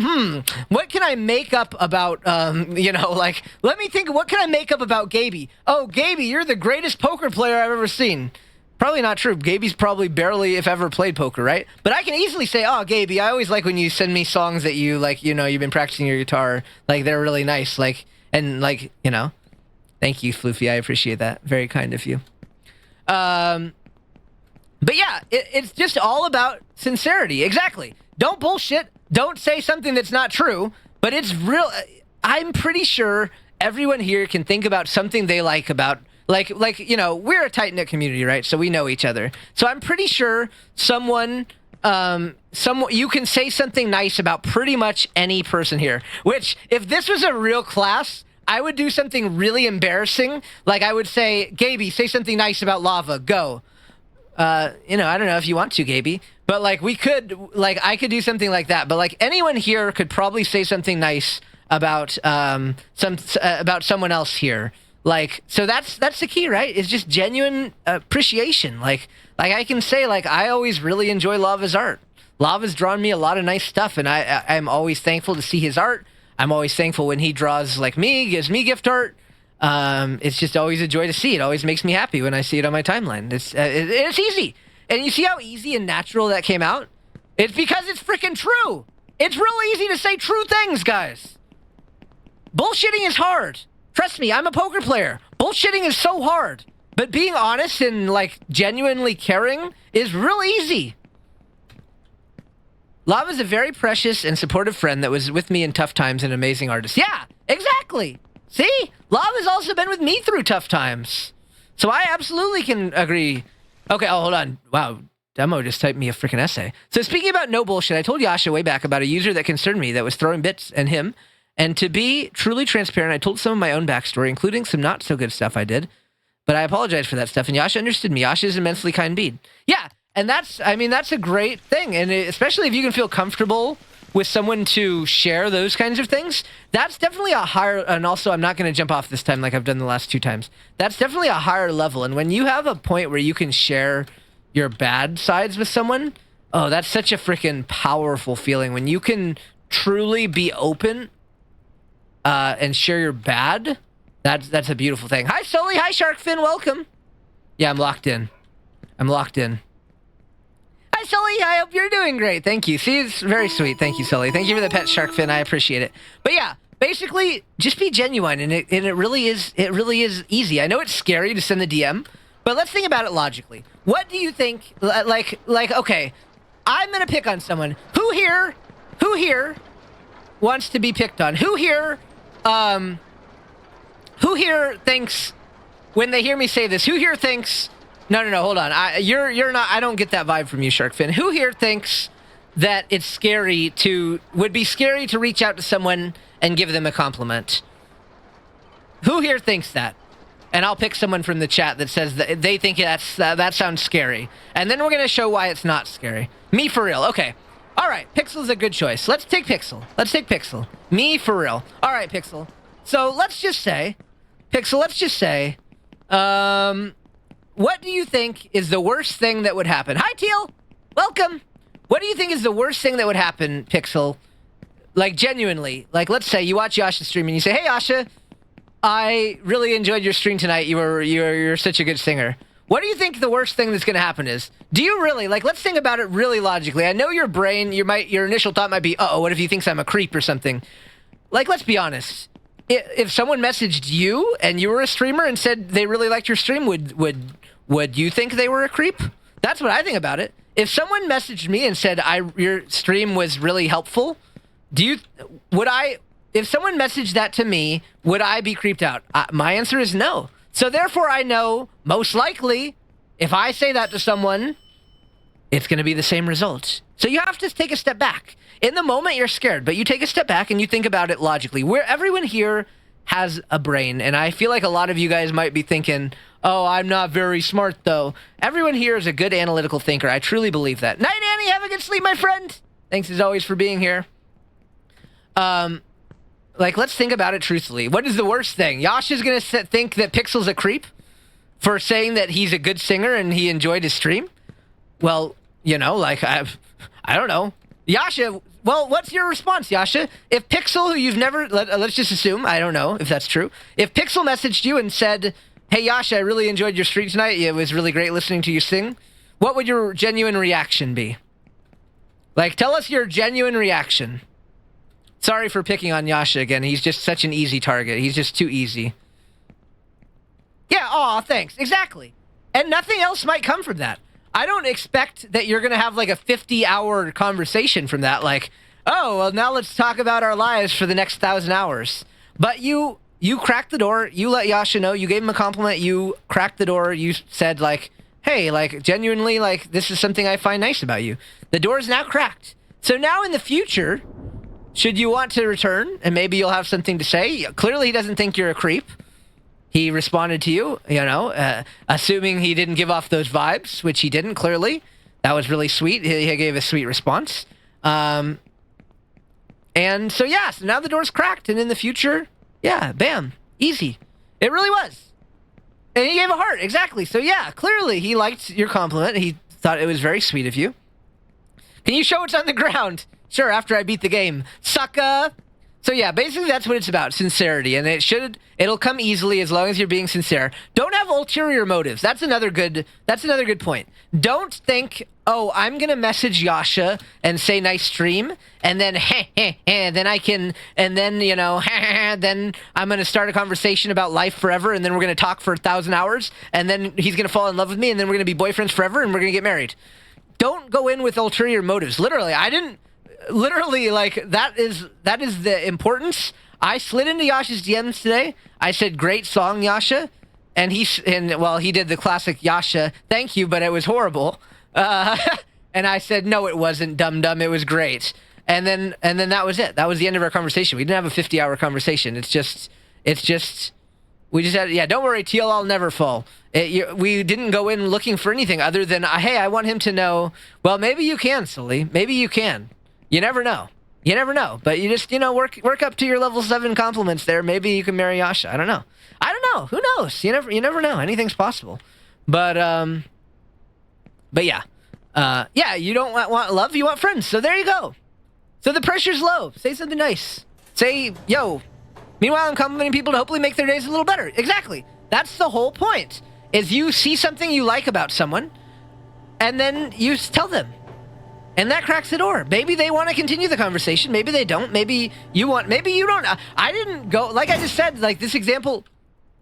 what can I make up about, like, let me think, what can I make up about Gaby? Oh, Gaby, you're the greatest poker player I've ever seen. Probably not true. Gaby's probably barely, if ever, played poker, right? But I can easily say, oh, Gaby, I always like when you send me songs that you, like, you've been practicing your guitar. Like, they're really nice. Like, and, like, thank you, Floofy. I appreciate that. Very kind of you. But yeah, it's just all about sincerity. Exactly. Don't bullshit. Don't say something that's not true. But it's real. I'm pretty sure everyone here can think about something they like about, like we're a tight-knit community, right? So we know each other. So I'm pretty sure someone you can say something nice about pretty much any person here. Which, if this was a real class, I would do something really embarrassing. Like I would say, Gaby, say something nice about lava. Go. I don't know if you want to, Gaby, but like I could do something like that. But like anyone here could probably say something nice about about someone else here. Like, so that's the key, right? It's just genuine appreciation. Like I can say, like, I always really enjoy Lava's art. Lava's drawn me a lot of nice stuff, and I'm always thankful to see his art. I'm always thankful when he draws like me, gives me gift art. It's just always a joy to see. It always makes me happy when I see it on my timeline. It's easy. And you see how easy and natural that came out? It's because it's freaking true. It's real easy to say true things, guys. Bullshitting is hard. Trust me, I'm a poker player. Bullshitting is so hard. But being honest and, like, genuinely caring is real easy. Lava's a very precious and supportive friend that was with me in tough times and an amazing artist. Yeah, exactly. See? Lava's also been with me through tough times. So I absolutely can agree. Okay, hold on. Wow, Demo just typed me a freaking essay. So speaking about no bullshit, I told Yasha way back about a user that concerned me that was throwing bits at him. And to be truly transparent, I told some of my own backstory, including some not so good stuff I did. But I apologize for that stuff, and Yasha understood me. Yasha is an immensely kind bead. Yeah, and that's a great thing. And especially if you can feel comfortable with someone to share those kinds of things, that's definitely a higher, and also I'm not going to jump off this time like I've done the last 2 times. That's definitely a higher level. And when you have a point where you can share your bad sides with someone, oh, that's such a freaking powerful feeling. When you can truly be open and share your bad, that's a beautiful thing. Hi, Sully. Hi, Sharkfin. Welcome. Yeah, I'm locked in. Hi, Sully. I hope you're doing great. Thank you. See, it's very sweet. Thank you, Sully. Thank you for the pet shark fin. I appreciate it. But yeah, basically, just be genuine, and it really is easy. I know it's scary to send the DM, but let's think about it logically. What do you think? Like, okay, I'm gonna pick on someone. Who here wants to be picked on? Who here thinks when they hear me say this? Who here thinks? No, hold on. You're not. I don't get that vibe from you, Sharkfin. Who here thinks that it's scary would be scary to reach out to someone and give them a compliment? Who here thinks that? And I'll pick someone from the chat that says that they think that sounds scary. And then we're going to show why it's not scary. Me for real. Okay. All right. Pixel's a good choice. Let's take Pixel. Me for real. All right, Pixel. So let's just say, what do you think is the worst thing that would happen? Hi, Teal. Welcome. What do you think is the worst thing that would happen, Pixel? Like, genuinely. Like, let's say you watch Yasha's stream and you say, hey, Yasha, I really enjoyed your stream tonight. You're such a good singer. What do you think the worst thing that's going to happen is? Do you really, like, let's think about it really logically. I know your brain, your initial thought might be, uh-oh, what if he thinks I'm a creep or something? Like, let's be honest. If someone messaged you and you were a streamer and said they really liked your stream, would you think they were a creep? That's what I think about it. If someone messaged me and said your stream was really helpful, if someone messaged that to me, would I be creeped out? My answer is no. So therefore, I know, most likely, if I say that to someone, it's going to be the same result. So you have to take a step back. In the moment, you're scared, but you take a step back and you think about it logically. Everyone here has a brain, and I feel like a lot of you guys might be thinking, oh, I'm not very smart, though. Everyone here is a good analytical thinker. I truly believe that. Night, Annie. Have a good sleep, my friend. Thanks, as always, for being here. Like, let's think about it truthfully. What is the worst thing? Yasha's going to think that Pixel's a creep for saying that he's a good singer and he enjoyed his stream? Well, like, I don't know. Yasha, well, what's your response, Yasha? If Pixel, who you've never... let's just assume, I don't know if that's true. If Pixel messaged you and said, hey, Yasha, I really enjoyed your stream tonight. It was really great listening to you sing. What would your genuine reaction be? Like, tell us your genuine reaction. Sorry for picking on Yasha again. He's just such an easy target. He's just too easy. Yeah, aw, thanks. Exactly. And nothing else might come from that. I don't expect that you're going to have like a 50-hour conversation from that. Like, oh, well, now let's talk about our lives for the next 1,000 hours. But you cracked the door. You let Yasha know. You gave him a compliment. You cracked the door. You said, like, hey, like, genuinely, like, this is something I find nice about you. The door is now cracked. So now in the future... should you want to return, and maybe you'll have something to say? Clearly, he doesn't think you're a creep. He responded to you, assuming he didn't give off those vibes, which he didn't, clearly. That was really sweet. He gave a sweet response. And so, yeah, so now the door's cracked, and in the future, yeah, bam, easy. It really was. And he gave a heart, exactly. So, yeah, clearly he liked your compliment. He thought it was very sweet of you. Can you show what's on the ground? Sure, after I beat the game. Sucker! So yeah, basically that's what it's about, sincerity. And it'll come easily as long as you're being sincere. Don't have ulterior motives. That's another good point. Don't think, oh, I'm going to message Yasha and say nice stream, and then, then I can, and then, then I'm going to start a conversation about life forever, and then we're going to talk for 1,000 hours, and then he's going to fall in love with me, and then we're going to be boyfriends forever, and we're going to get married. Don't go in with ulterior motives. Literally, like, that is the importance. I slid into Yasha's DMs today. I said, great song, Yasha. And he did the classic Yasha, thank you, but it was horrible. And I said, no, it wasn't, dum-dum, it was great. And then that was it. That was the end of our conversation. We didn't have a 50-hour conversation. We just had, yeah, don't worry, TL, I'll never fall. We didn't go in looking for anything other than, hey, I want him to know, well, maybe you can, Sully. Maybe you can. You never know. You never know. But you just, work up to your level 7 compliments there. Maybe you can marry Yasha. I don't know. Who knows? You never know. Anything's possible. But yeah. Yeah, you don't want love, you want friends. So there you go. So the pressure's low. Say something nice. Say, yo. Meanwhile, I'm complimenting people to hopefully make their days a little better. Exactly. That's the whole point. Is you see something you like about someone, and then you tell them. And that cracks the door. Maybe they want to continue the conversation. Maybe they don't. Maybe you don't. I didn't go, like I just said, like this example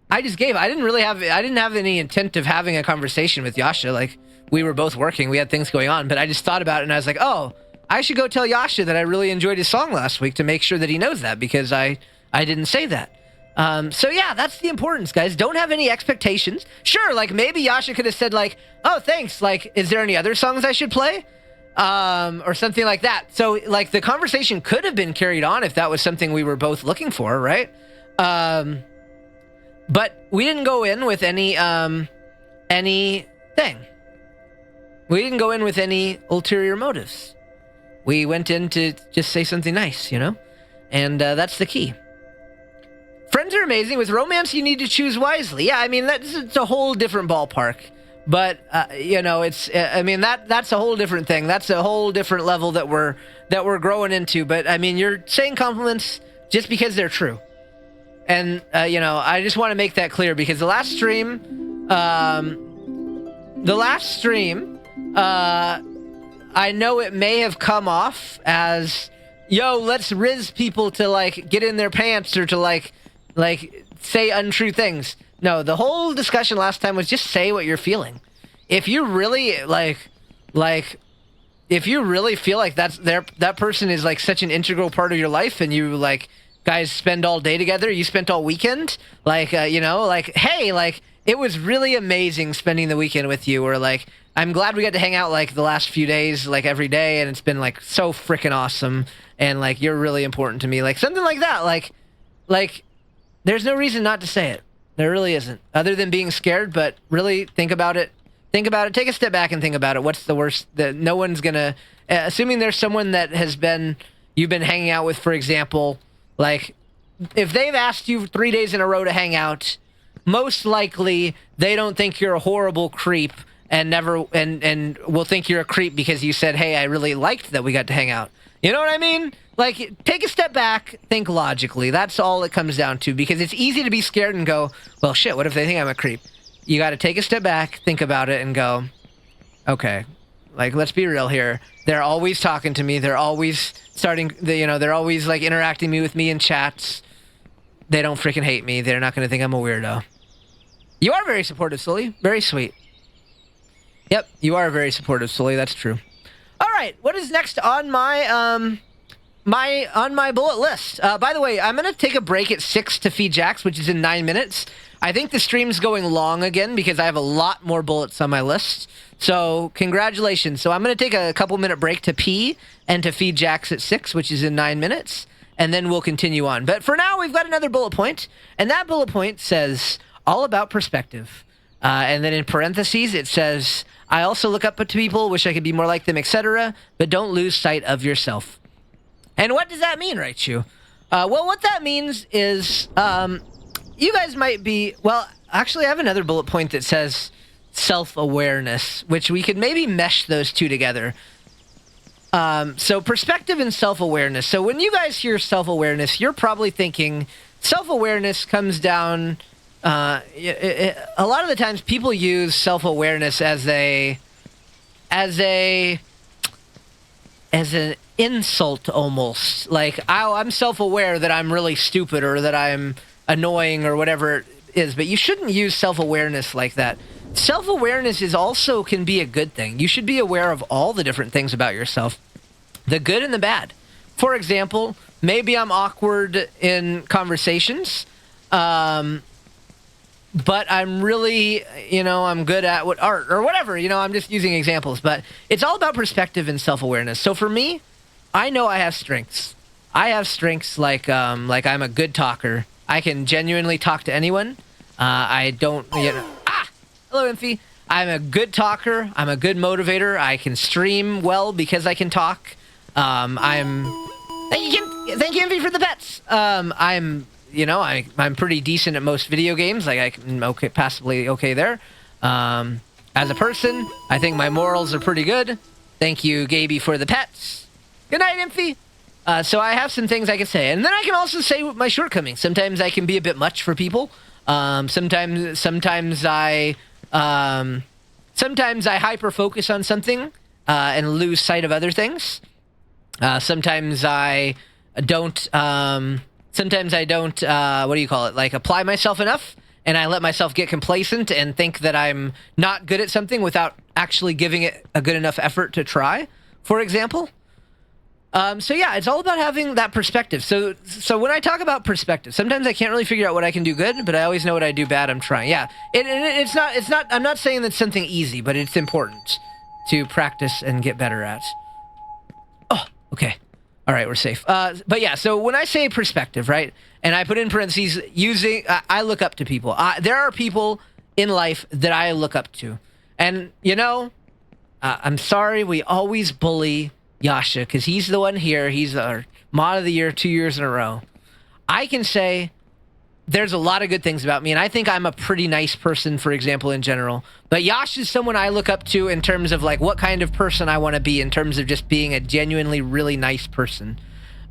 I just gave. I didn't have any intent of having a conversation with Yasha. Like, we were both working. We had things going on. But I just thought about it, and I was like, oh, I should go tell Yasha that I really enjoyed his song last week to make sure that he knows that, because I didn't say that. So yeah, that's the importance, guys. Don't have any expectations. Sure, like maybe Yasha could have said like, oh, thanks. Like, is there any other songs I should play? or something like that. So like the conversation could have been carried on if that was something we were both looking for, right? But we didn't go in with anything. We didn't go in with any ulterior motives. We went in to just say something nice, you know? And that's the key. Friends are amazing. With romance, you need to choose wisely. Yeah, I mean, it's a whole different ballpark. But, you know, that's a whole different thing. That's a whole different level that we're growing into. But, I mean, you're saying compliments just because they're true. And, you know, I just want to make that clear because the last stream, I know it may have come off as, yo, let's riz people to, like, get in their pants or to, like say untrue things. No, the whole discussion last time was just say what you're feeling. If you really, if you really feel like that person is, like, such an integral part of your life and you, like, guys spend all day together, you spent all weekend, like, you know, like, hey, like, it was really amazing spending the weekend with you, or, like, I'm glad we got to hang out, like, the last few days, like, every day, and it's been, like, so freaking awesome, and, like, you're really important to me, like, something like that, like, there's no reason not to say it. There really isn't, other than being scared, but really think about it, take a step back and think about it. What's the worst that no one's gonna, assuming there's someone that you've been hanging out with, for example, like, if they've asked you 3 days in a row to hang out, most likely they don't think you're a horrible creep and will think you're a creep because you said, hey, I really liked that we got to hang out. You know what I mean? Like, take a step back, think logically. That's all it comes down to, because it's easy to be scared and go, well, shit, what if they think I'm a creep? You got to take a step back, think about it, and go, okay, like, let's be real here. They're always talking to me. They're always they're always, like, interacting with me in chats. They don't freaking hate me. They're not going to think I'm a weirdo. You are very supportive, Sully. Very sweet. Yep, you are very supportive, Sully. That's true. All right, what is next on my my bullet list? By the way, I'm gonna take a break at 6 to feed Jax, which is in 9 minutes. I think the stream's going long again because I have a lot more bullets on my list. So congratulations. So I'm gonna take a couple-minute break to pee and to feed Jax at 6, which is in 9 minutes, and then we'll continue on. But for now, we've got another bullet point, and that bullet point says all about perspective. And then in parentheses, it says, I also look up to people, wish I could be more like them, etc., but don't lose sight of yourself. And what does that mean, Raichu? Well, what that means is, you guys might be, well, actually, I have another bullet point that says self-awareness, which we could maybe mesh those two together. So perspective and self-awareness. So when you guys hear self-awareness, you're probably thinking self-awareness comes down... a lot of the times people use self-awareness as an insult almost. Like, oh, I'm self-aware that I'm really stupid or that I'm annoying or whatever it is, but you shouldn't use self-awareness like that. Self-awareness can be a good thing. You should be aware of all the different things about yourself, the good and the bad. For example, maybe I'm awkward in conversations, but I'm really, I'm good at art or whatever, I'm just using examples, but it's all about perspective and self-awareness. So for me, I know I have strengths. I have strengths like I'm a good talker. I can genuinely talk to anyone. I don't, hello, Imphy. I'm a good talker. I'm a good motivator. I can stream well because I can talk. Thank you, Imphy, for the pets. I'm pretty decent at most video games. Like, I'm passably okay there. As a person, I think my morals are pretty good. Thank you, Gaby, for the pets. Good night, Imphy. So I have some things I can say. And then I can also say my shortcomings. Sometimes I can be a bit much for people. Sometimes I hyper-focus on something and lose sight of other things. Sometimes I don't, like, apply myself enough, and I let myself get complacent and think that I'm not good at something without actually giving it a good enough effort to try, for example. So yeah, it's all about having that perspective. So when I talk about perspective, sometimes I can't really figure out what I can do good, but I always know what I do bad. I'm trying. Yeah, it's not, I'm not saying that's something easy, but it's important to practice and get better at. Okay. All right, we're safe. But yeah, so when I say perspective, right, and I put in parentheses using, I look up to people. There are people in life that I look up to. And, I'm sorry we always bully Yasha because he's the one here. He's our mod of the year 2 years in a row. I can say there's a lot of good things about me, and I think I'm a pretty nice person, for example, in general. But Yash is someone I look up to in terms of, like, what kind of person I want to be in terms of just being a genuinely really nice person.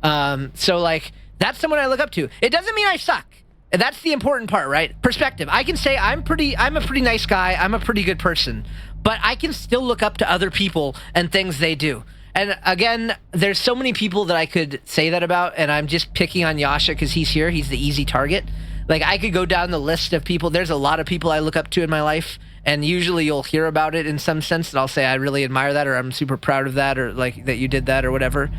So, like, that's someone I look up to. It doesn't mean I suck. And that's the important part, right? Perspective. I can say I'm a pretty nice guy. I'm a pretty good person. But I can still look up to other people and things they do. And again, there's so many people that I could say that about, and I'm just picking on Yasha because he's here. He's the easy target. Like, I could go down the list of people. There's a lot of people I look up to in my life, and usually you'll hear about it in some sense, and I'll say I really admire that, or I'm super proud of that, or like that you did that, or whatever.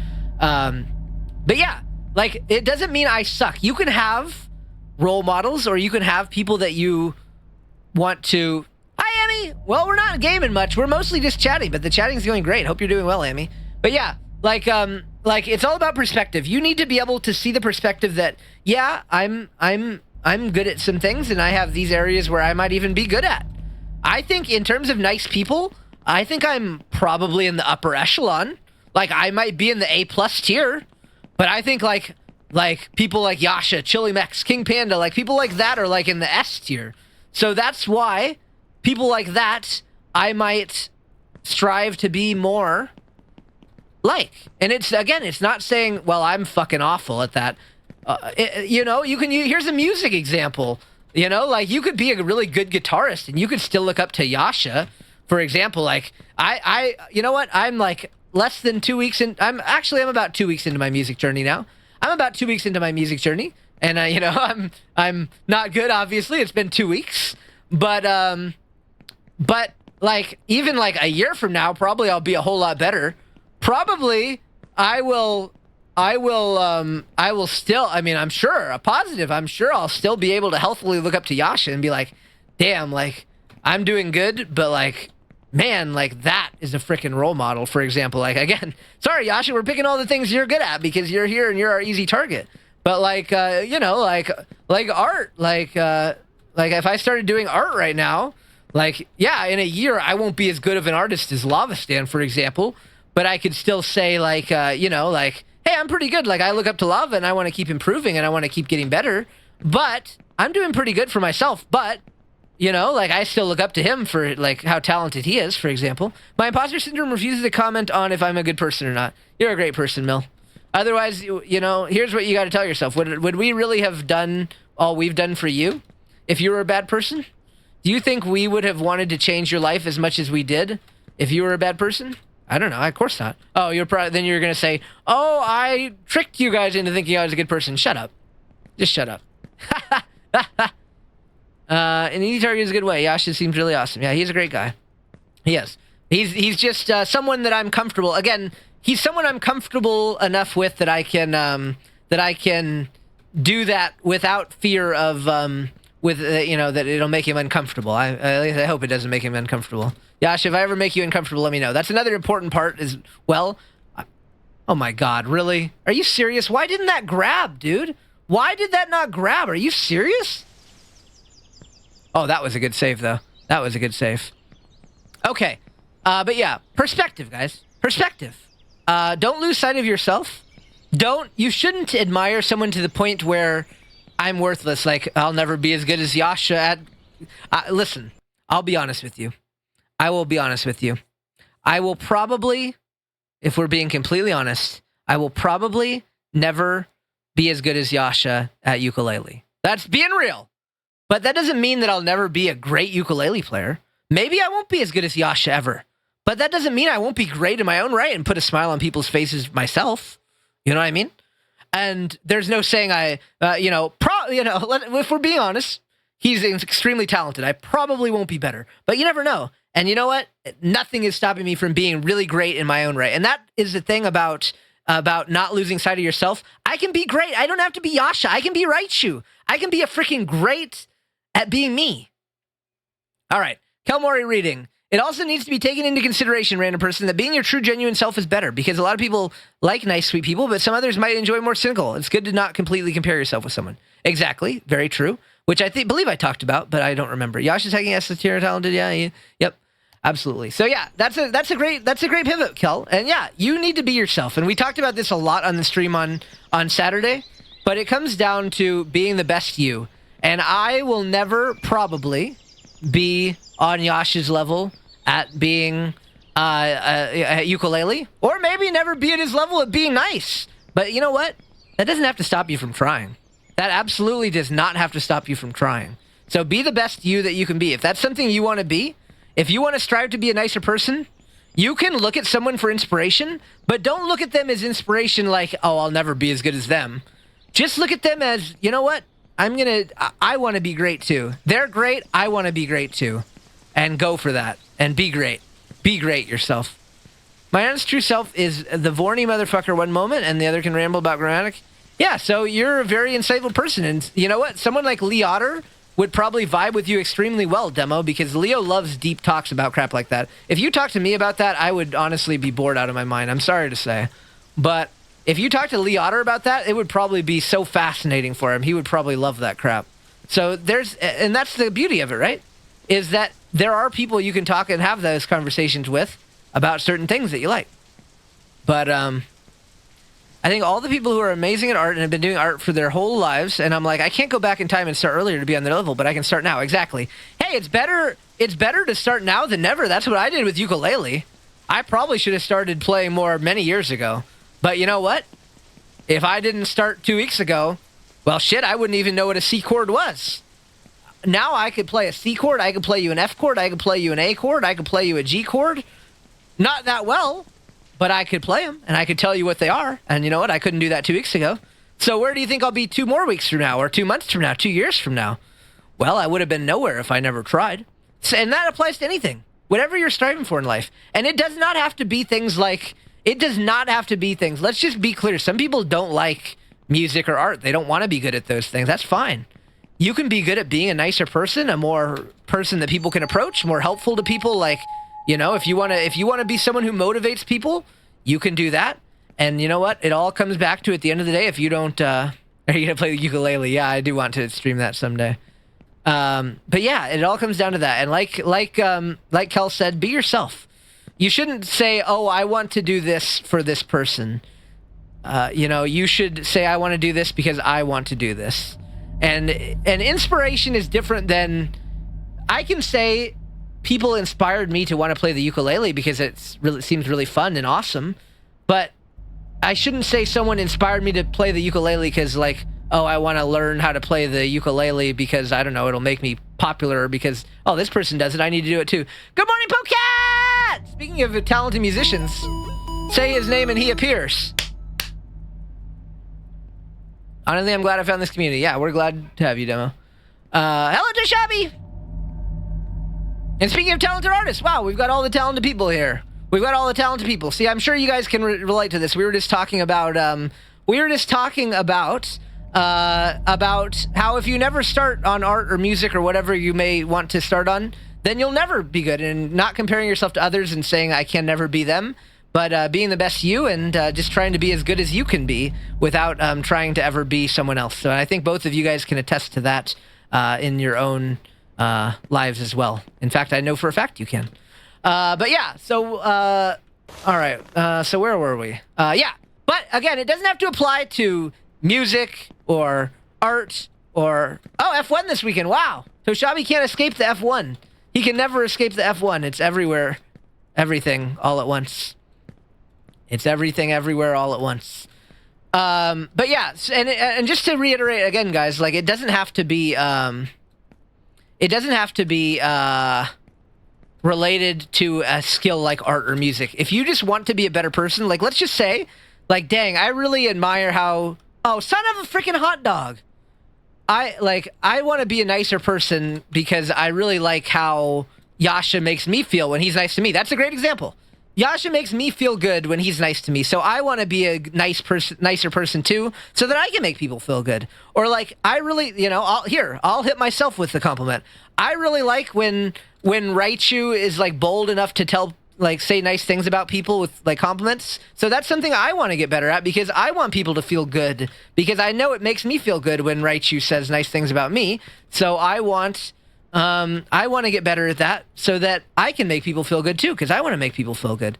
But yeah, like, it doesn't mean I suck. You can have role models, or you can have people that you want to... Hi, Amy! Well, we're not gaming much. We're mostly just chatting, but the chatting's going great. Hope you're doing well, Amy. But yeah, like it's all about perspective. You need to be able to see the perspective that, yeah, I'm good at some things, and I have these areas where I might even be good at. I think in terms of nice people, I think I'm probably in the upper echelon. Like, I might be in the A+ tier, but I think like people like Yasha, Chili Mex, King Panda, like people like that are like in the S tier. So that's why people like that I might strive to be more like. And it's not saying, well, I'm fucking awful at that. Here's a music example. Like, you could be a really good guitarist and you could still look up to Yasha. For example, like, you know what? I'm like less than 2 weeks in. I'm about 2 weeks into my music journey now. I'm about 2 weeks into my music journey. And, I'm not good, obviously. It's been 2 weeks. But like, even like a year from now, probably I'll be a whole lot better. Probably I will still, I'm sure I'll still be able to healthily look up to Yasha and be like, damn, like, I'm doing good, but like, man, like, that is a freaking role model, for example. Like, again, sorry, Yasha, we're picking all the things you're good at because you're here and you're our easy target. But like, like art, like if I started doing art right now, like, yeah, in a year, I won't be as good of an artist as Lava Stand, for example, but I could still say, like, like, hey, I'm pretty good. Like, I look up to Lava and I want to keep improving and I want to keep getting better, but I'm doing pretty good for myself. But, like, I still look up to him for, like, how talented he is, for example. My imposter syndrome refuses to comment on if I'm a good person or not. You're a great person, Mill. Otherwise, here's what you got to tell yourself. Would we really have done all we've done for you if you were a bad person? Do you think we would have wanted to change your life as much as we did if you were a bad person? I don't know. Of course not. Oh, then you're going to say, oh, I tricked you guys into thinking I was a good person. Shut up. Just shut up. And easy target is a good way. Yasha seems really awesome. Yeah, he's a great guy. He is. He's just someone that I'm comfortable. Again, he's someone I'm comfortable enough with that I can do that without fear of that it'll make him uncomfortable. I hope it doesn't make him uncomfortable. Yasha, if I ever make you uncomfortable, let me know. That's another important part as well. Oh my God, really? Are you serious? Why didn't that grab, dude? Why did that not grab? Are you serious? Oh, that was a good save, though. That was a good save. Okay. But yeah, perspective, guys. Perspective. Don't lose sight of yourself. You shouldn't admire someone to the point where I'm worthless. Like, I'll never be as good as Yasha at... listen, I'll be honest with you. I will be honest with you. I will probably, if we're being completely honest, I will probably never be as good as Yasha at ukulele. That's being real. But that doesn't mean that I'll never be a great ukulele player. Maybe I won't be as good as Yasha ever. But that doesn't mean I won't be great in my own right and put a smile on people's faces myself. You know what I mean? And there's no saying if we're being honest, he's extremely talented. I probably won't be better, but you never know. And you know what? Nothing is stopping me from being really great in my own right. And that is the thing about not losing sight of yourself. I can be great. I don't have to be Yasha. I can be Raichu. I can be a freaking great at being me. All right. Kelmori reading. It also needs to be taken into consideration, random person, that being your true, genuine self is better, because a lot of people like nice, sweet people, but some others might enjoy more cynical. It's good to not completely compare yourself with someone. Exactly. Very true. Which I believe I talked about, but I don't remember. Yasha's hacking S tier talented. Yeah. Yep. Absolutely. So yeah, that's a great pivot, Kel. And yeah, you need to be yourself. And we talked about this a lot on the stream on Saturday, but it comes down to being the best you. And I will never probably be on Yasha's level at being at ukulele, or maybe never be at his level at being nice. But you know what? That doesn't have to stop you from trying. That absolutely does not have to stop you from trying. So be the best you that you can be. If that's something you want to be, if you want to strive to be a nicer person, you can look at someone for inspiration, but don't look at them as inspiration like, oh, I'll never be as good as them. Just look at them as, you know what? I want to be great too. They're great. I want to be great too. And go for that. And be great. Be great yourself. My honest true self is the Vorny motherfucker one moment, and the other can ramble about grammatic. Yeah, so you're a very insightful person, and you know what? Someone like Lee Otter would probably vibe with you extremely well, Demo, because Leo loves deep talks about crap like that. If you talk to me about that, I would honestly be bored out of my mind. I'm sorry to say. But if you talk to Lee Otter about that, it would probably be so fascinating for him. He would probably love that crap. So and that's the beauty of it, right? Is that there are people you can talk and have those conversations with about certain things that you like. But, I think all the people who are amazing at art and have been doing art for their whole lives, and I'm like, I can't go back in time and start earlier to be on their level, but I can start now. Exactly. Hey, it's better to start now than never. That's what I did with ukulele. I probably should have started playing more many years ago. But you know what? If I didn't start 2 weeks ago, well, shit, I wouldn't even know what a C chord was. Now I could play a C chord, I could play you an F chord, I could play you an A chord, I could play you a G chord. Not that well, but I could play them, and I could tell you what they are. And you know what? I couldn't do that 2 weeks ago. So where do you think I'll be 2 more weeks from now, or 2 months from now, 2 years from now? Well, I would have been nowhere if I never tried. And that applies to anything. Whatever you're striving for in life. And it does not have to be things like... It does not have to be things... Let's just be clear. Some people don't like music or art. They don't want to be good at those things. That's fine. You can be good at being a nicer person, a more person that people can approach, more helpful to people, like... You know, if you want to be someone who motivates people, you can do that. And you know what? It all comes back to, at the end of the day, if you don't... are you going to play the ukulele? Yeah, I do want to stream that someday. But yeah, it all comes down to that. And like Kel said, be yourself. You shouldn't say, oh, I want to do this for this person. You know, you should say, I want to do this because I want to do this. And inspiration is different than... I can say... People inspired me to want to play the ukulele because it seems really fun and awesome. But I shouldn't say someone inspired me to play the ukulele because, like, oh, I want to learn how to play the ukulele because, I don't know, it'll make me popular, or because, oh, this person does it, I need to do it too. Good morning, Pokecat! Speaking of talented musicians, say his name and he appears. Honestly, I'm glad I found this community. Yeah, we're glad to have you, Demo. Hello, Dashabi! And speaking of talented artists, wow, we've got all the talented people here. We've got all the talented people. See, I'm sure you guys can relate to this. We were just talking about, about how if you never start on art or music or whatever you may want to start on, then you'll never be good. And not comparing yourself to others and saying, I can never be them, but being the best you and just trying to be as good as you can be without trying to ever be someone else. So I think both of you guys can attest to that in your own... lives as well. In fact, I know for a fact you can. But yeah, so, all right. So where were we? Yeah, but again, it doesn't have to apply to music or art or... Oh, F1 this weekend. Wow. Toshabi can't escape the F1. He can never escape the F1. It's everywhere. Everything all at once. It's everything everywhere all at once. But yeah, and just to reiterate again, guys, like, it doesn't have to be... It doesn't have to be related to a skill like art or music. If you just want to be a better person, like, let's just say, like, dang, I really admire how... Oh, son of a freaking hot dog! I want to be a nicer person because I really like how Yasha makes me feel when he's nice to me. That's a great example. Yasha makes me feel good when he's nice to me, so I want to be a nicer person too, so that I can make people feel good. Or like, I really, I'll hit myself with the compliment. I really like when Raichu is like bold enough to say nice things about people with like compliments. So that's something I want to get better at, because I want people to feel good, because I know it makes me feel good when Raichu says nice things about me. So I want to get better at that, so that I can make people feel good too, because I want to make people feel good.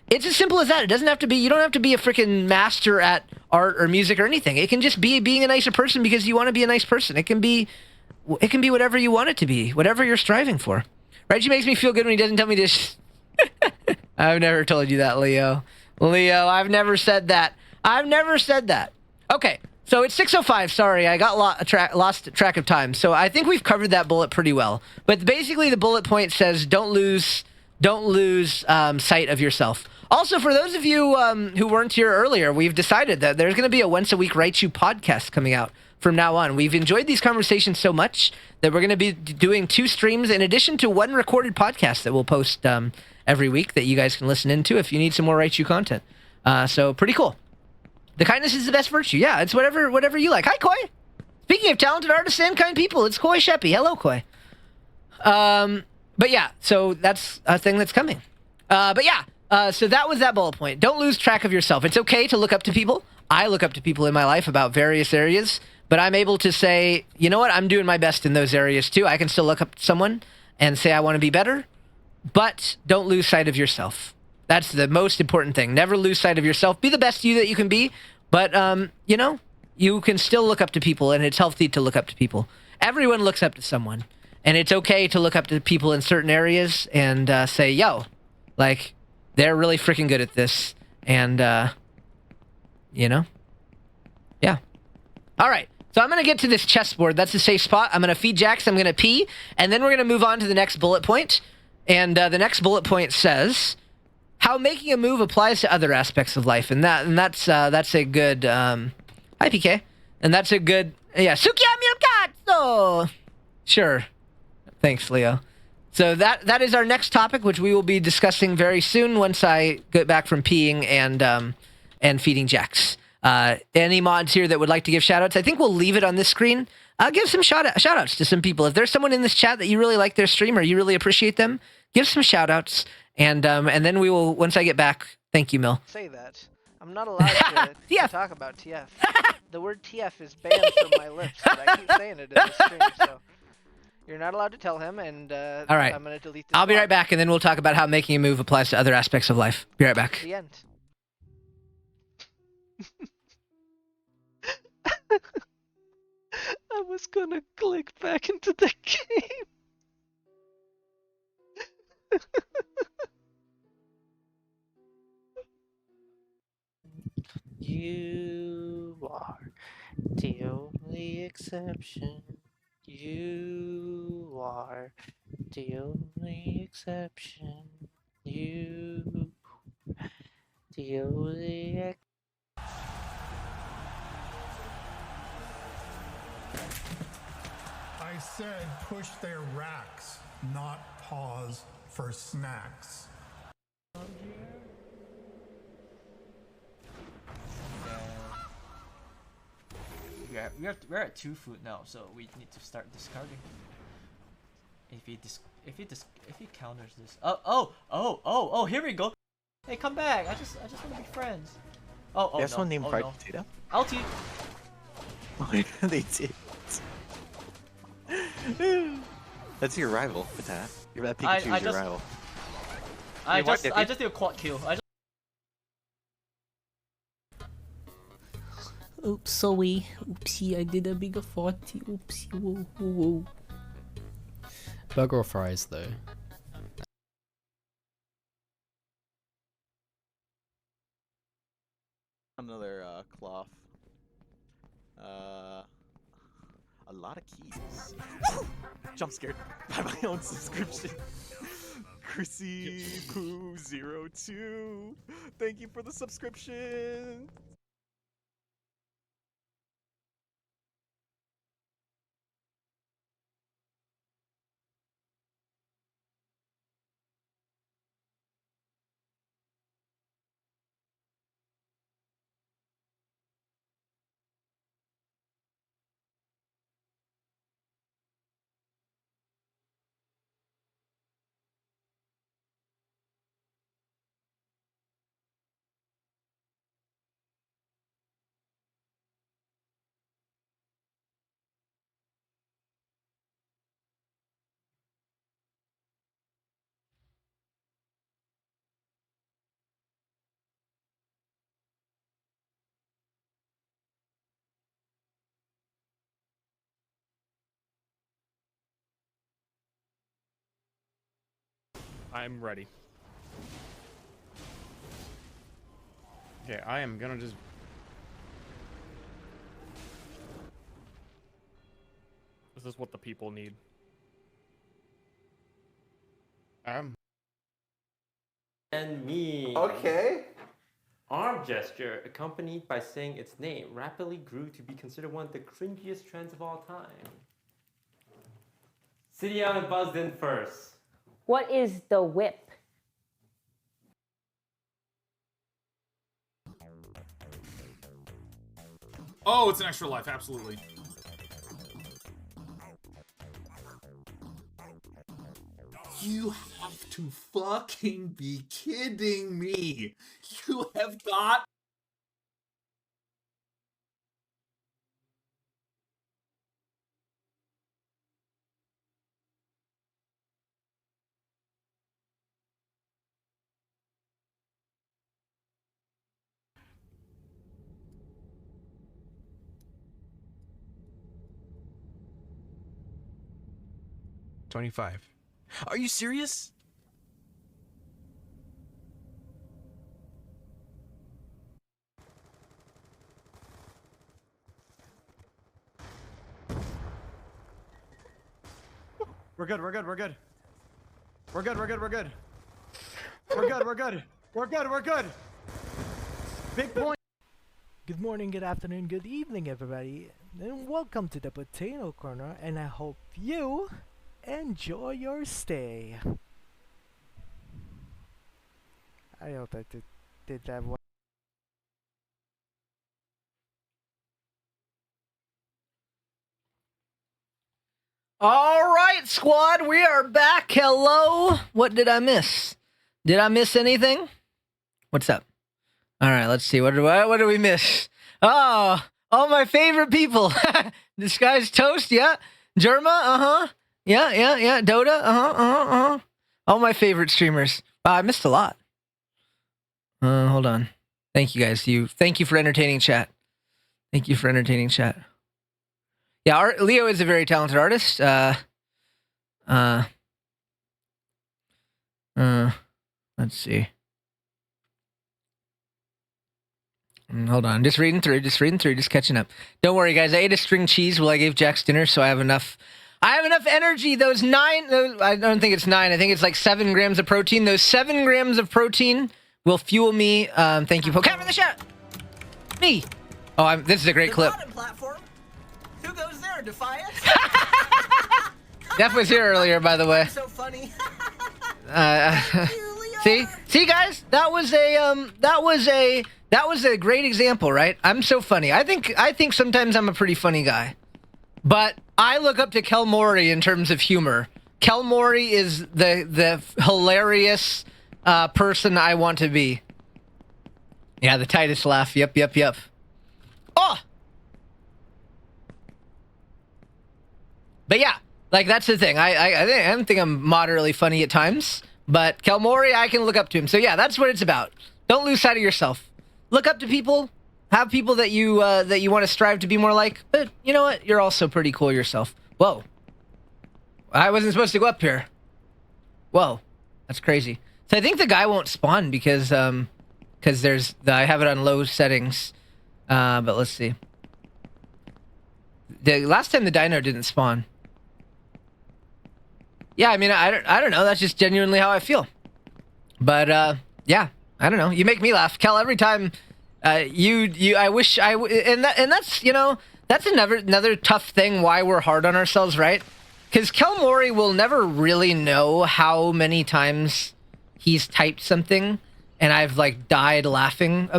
It's as simple as that. It doesn't have to be, you don't have to be a freaking master at art or music or anything. It can just be being a nicer person because you want to be a nice person. It can be whatever you want it to be, whatever you're striving for. Reggie makes me feel good when he doesn't tell me to I've never told you that, Leo. Leo, I've never said that. I've never said that. Okay, so it's 6:05. Sorry, I got lost track of time. So I think we've covered that bullet pretty well. But basically, the bullet point says, don't lose sight of yourself. Also, for those of you who weren't here earlier, we've decided that there's going to be a once-a-week Raichu podcast coming out from now on. We've enjoyed these conversations so much that we're going to be doing 2 streams in addition to 1 recorded podcast that we'll post every week that you guys can listen into if you need some more Raichu content. So pretty cool. The kindness is the best virtue. Yeah, it's whatever you like. Hi, Koi. Speaking of talented artists and kind people, it's Koi Sheppy. Hello, Koi. But yeah, so that's a thing that's coming. So that was that bullet point. Don't lose track of yourself. It's okay to look up to people. I look up to people in my life about various areas, but I'm able to say, you know what? I'm doing my best in those areas too. I can still look up to someone and say I want to be better, but don't lose sight of yourself. That's the most important thing. Never lose sight of yourself. Be the best you that you can be, but, you can still look up to people, and it's healthy to look up to people. Everyone looks up to someone, and it's okay to look up to people in certain areas and say, yo, like, they're really freaking good at this, and, yeah. All right, so I'm going to get to this chessboard. That's a safe spot. I'm going to feed Jax, I'm going to pee, and then we're going to move on to the next bullet point. And the next bullet point says how making a move applies to other aspects of life, and that's a good hi PK, and that's a good Sukiya Milkato. Sure, thanks Leo. So that is our next topic, which we will be discussing very soon once I get back from peeing and feeding Jax. Any mods here that would like to give shoutouts? I think we'll leave it on this screen. I'll give some shoutouts to some people. If there's someone in this chat that you really like their stream or you really appreciate them, give some shoutouts, and then we will, once I get back. Thank you, Mill. Say that. I'm not allowed to talk about TF. The word TF is banned from my lips, but I keep saying it in the stream, so you're not allowed to tell him, and all right. I'm going to delete this. I'll be right back, and then we'll talk about how making a move applies to other aspects of life. Be right back. The end. I was gonna click back into the game. You are the only exception. You are the only exception. You, the only exception. I said push their racks, not pause for snacks. We're at 2 food now, so we need to start discarding. If he counters this, oh, here we go. Hey, come back! I just want to be friends. Oh, There's no. one named Oh, Potato. no. Ulti. They did. That's your rival, Pata. That Pikachu's your rival. I just did a quad kill. Oops, sorry. Oopsie, I did a bigger 40. Oopsie, whoa. Burger or fries, though? Another cloth. A lot of keys. Jump scared by my own subscription. Chrissy Poo 02. Thank you for the subscription. I'm ready. Okay, I am gonna just... This is what the people need. And me. Okay. Arm gesture, accompanied by saying its name, rapidly grew to be considered one of the cringiest trends of all time. City on buzzed in first. What is the whip? Oh, it's an extra life, absolutely. You have to fucking be kidding me. You have got... $25. Are you serious? We're good, we're good, we're good. We're good, we're good, we're good. We're good, we're good. We're good, we're good. Big point. Good morning, good afternoon, good evening, everybody. And welcome to the Potato Corner, and I hope you enjoy your stay. I hope I did that one. All right, squad, we are back. Hello. What did I miss? Did I miss anything? What's up? All right, let's see. What do we miss? Oh, all my favorite people. Disguised Toast, yeah. Germa, uh-huh. Yeah. Dota, uh-huh. All my favorite streamers. Wow, I missed a lot. Hold on. Thank you guys. Thank you for entertaining chat. Thank you for entertaining chat. Yeah, Leo is a very talented artist. Let's see. Hold on, just reading through, just catching up. Don't worry, guys. I ate a string cheese while I gave Jax dinner, so I have enough energy. I don't think it's 9. I think it's like 7 grams of protein. Those 7 grams of protein will fuel me. Thank you, Poké, for the shout. Me. Oh, this is a great clip. Platform. Who goes there? Defiance? Def was here earlier, by the way. So funny. See, guys, that was a great example, right? I'm so funny. I think sometimes I'm a pretty funny guy, but I look up to Kel Mori in terms of humor. Kel Mori is the hilarious person I want to be. Yeah, the tightest laugh. Yep. Oh. But yeah, like that's the thing. I think I'm moderately funny at times, but Kel Mori, I can look up to him. So yeah, that's what it's about. Don't lose sight of yourself. Look up to people. Have people that you want to strive to be more like. But you know what? You're also pretty cool yourself. Whoa. I wasn't supposed to go up here. Whoa. That's crazy. So I think the guy won't spawn because I have it on low settings. But let's see. The last time the dino didn't spawn. Yeah, I mean, I don't know. That's just genuinely how I feel. But yeah, I don't know. You make me laugh, Kel. Every time I wish I and that's that's another tough thing. Why we're hard on ourselves, right? Because Kel Mori will never really know how many times he's typed something and I've like died laughing.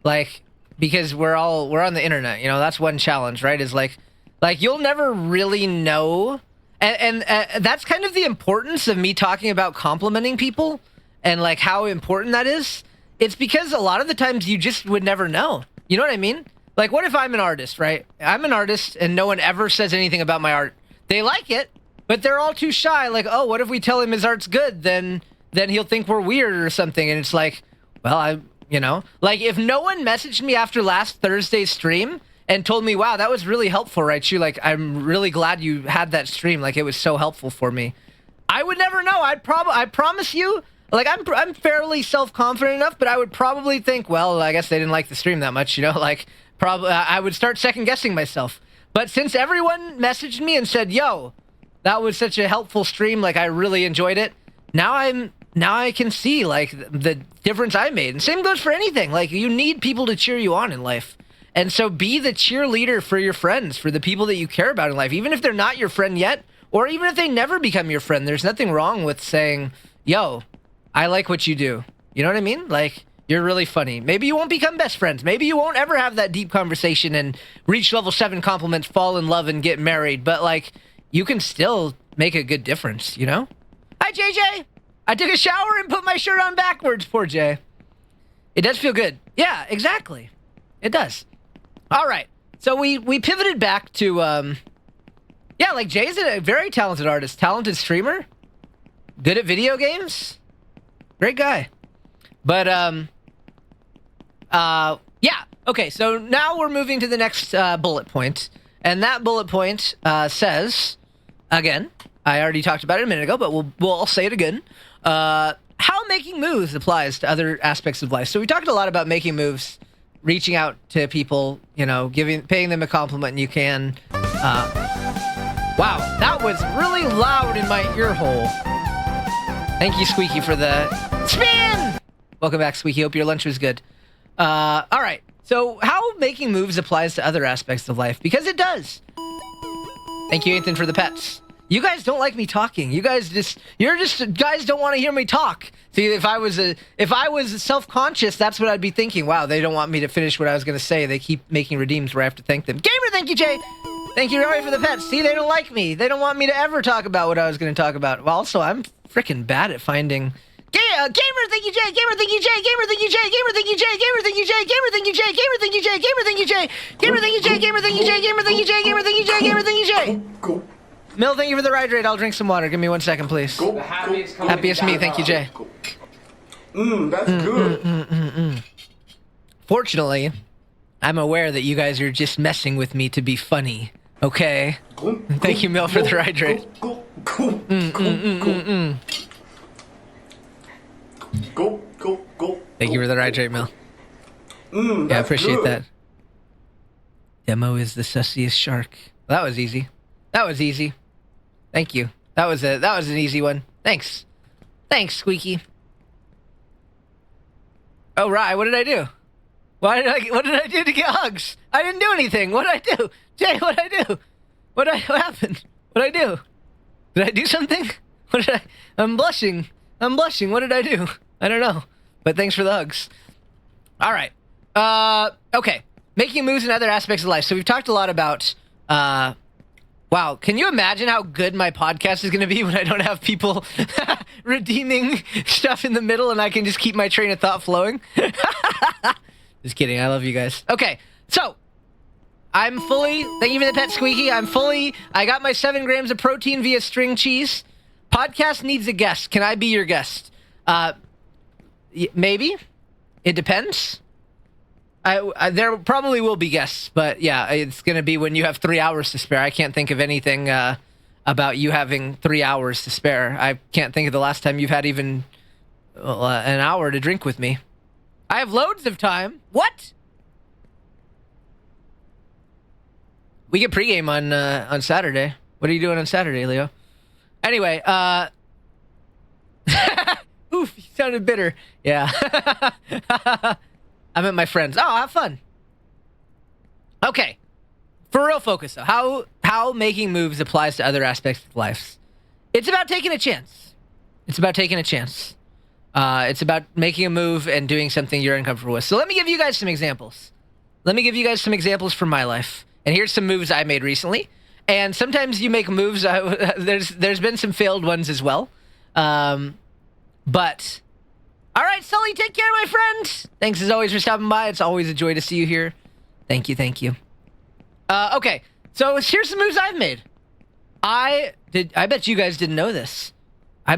Like because we're on the internet. That's one challenge, right? Is like you'll never really know. And that's kind of the importance of me talking about complimenting people and like how important that is. It's because a lot of the times you just would never know. You know what I mean? Like, what if I'm an artist, right? I'm an artist and no one ever says anything about my art. They like it, but they're all too shy. Like, oh, what if we tell him his art's good? Then he'll think we're weird or something. And it's like, well, like if no one messaged me after last Thursday's stream and told me, wow, that was really helpful, right? Like, I'm really glad you had that stream. Like, it was so helpful for me. I would never know. I promise you, like, I'm fairly self-confident enough, but I would probably think, well, I guess they didn't like the stream that much, you know, like, probably I would start second-guessing myself. But since everyone messaged me and said, yo, that was such a helpful stream, like, I really enjoyed it, now I can see, like, the difference I made. And same goes for anything. Like, you need people to cheer you on in life. And so be the cheerleader for your friends, for the people that you care about in life, even if they're not your friend yet, or even if they never become your friend. There's nothing wrong with saying, yo, I like what you do. You know what I mean? Like, you're really funny. Maybe you won't become best friends. Maybe you won't ever have that deep conversation and reach level 7 compliments, fall in love, and get married. But, like, you can still make a good difference, you know? Hi, JJ! I took a shower and put my shirt on backwards, poor Jay. It does feel good. Yeah, exactly. It does. All right. So we pivoted back to, yeah, like, Jay's a very talented artist, talented streamer, good at video games, great guy. But, yeah. Okay, so now we're moving to the next bullet point. And that bullet point says, again, I already talked about it a minute ago, but we'll say it again. How making moves applies to other aspects of life. So we talked a lot about making moves, reaching out to people, you know, paying them a compliment, and you can. Wow, that was really loud in my ear hole. Thank you, Squeaky, for the spin. Welcome back, Squeaky. Hope your lunch was good. All right. So how making moves applies to other aspects of life, because it does. Thank you, Ethan, for the pets. You guys don't like me talking. You guys guys don't want to hear me talk. See, if I was self-conscious, that's what I'd be thinking. Wow, they don't want me to finish what I was going to say. They keep making redeems where I have to thank them. Gamer, thank you, Jay. Thank you, Rory, for the pets. See, they don't like me. They don't want me to ever talk about what I was going to talk about. Well, also, I'm freaking bad at finding... Gamer, thank you, Jay. Gamer, thank you, Jay. Gamer, thank you, Jay. Gamer, thank you, Jay. Gamer, thank you, Jay. Gamer, thank you, Jay. Gamer, thank you, Jay. Gamer, thank you, Jay. Gamer, thank you, Jay. Gamer, thank you, Jay. Gamer, thank you, Jay. Gamer, thank you, Jay. Gamer, thank you, Jay. Go. Mill, thank you for the hydrate. I'll drink some water. Give me 1 second, please. Go. Happiest me. Thank you, Jay. That's good. Fortunately, I'm aware that you guys are just messing with me to be funny. Okay? Thank you, Mill, for the hydrate. Go. Thank you for the hydrate, Mill. Yeah, I appreciate that. Demo is the sussiest shark. That was easy. That was easy. Thank you. That was an easy one. Thanks. Thanks, Squeaky. Oh, right. What did I do? What did I do to get hugs? I didn't do anything. What did I do? Jay, what did I do? What happened? What did I do? Did I do something? I'm blushing. What did I do? I don't know. But thanks for the hugs. All right. Okay. Making moves in other aspects of life. So we've talked a lot about, wow, can you imagine how good my podcast is going to be when I don't have people redeeming stuff in the middle and I can just keep my train of thought flowing? Just kidding. I love you guys. Okay. So I'm fully, thank you for the pet, Squeaky. I got my 7 grams of protein via string cheese. Podcast needs a guest. Can I be your guest? Maybe. It depends. There probably will be guests, but yeah, it's going to be when you have 3 hours to spare. I can't think of anything about you having 3 hours to spare. I can't think of the last time you've had even an hour to drink with me. I have loads of time. What? We get pregame on Saturday. What are you doing on Saturday, Leo? Anyway, oof, you sounded bitter. Yeah. I met my friends. Oh, have fun. Okay. For real focus, though. How making moves applies to other aspects of life. It's about taking a chance. It's about making a move and doing something you're uncomfortable with. So let me give you guys some examples. From my life. And here's some moves I made recently. And sometimes you make moves. There's been some failed ones as well. But... All right, Sully, take care, my friend. Thanks as always for stopping by. It's always a joy to see you here. Thank you. Okay, so here's some moves I've made. I bet you guys didn't know this. I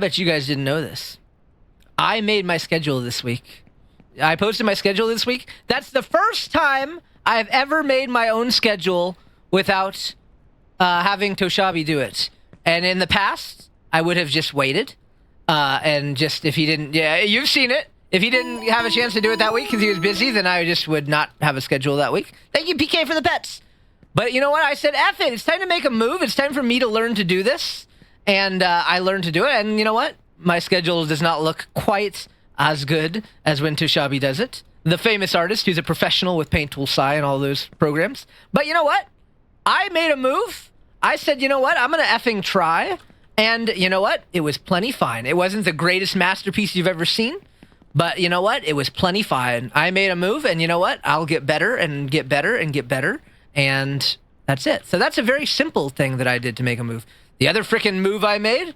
made my schedule this week. I posted my schedule this week. That's the first time I've ever made my own schedule without having Toshabi do it. And in the past, I would have just waited. And just if he didn't, yeah, you've seen it. If he didn't have a chance to do it that week because he was busy, then I just would not have a schedule that week. Thank you, PK, for the pets. But you know what? I said, F it. It's time to make a move. It's time for me to learn to do this. And I learned to do it. And you know what? My schedule does not look quite as good as when Tushabi does it. The famous artist who's a professional with Paint Tool Sai and all those programs. But you know what? I made a move. I said, you know what? I'm going to effing try. And you know what? It was plenty fine. It wasn't the greatest masterpiece you've ever seen. But you know what? It was plenty fine. I made a move. And you know what? I'll get better and get better and get better. And that's it. So that's a very simple thing that I did to make a move. The other freaking move I made...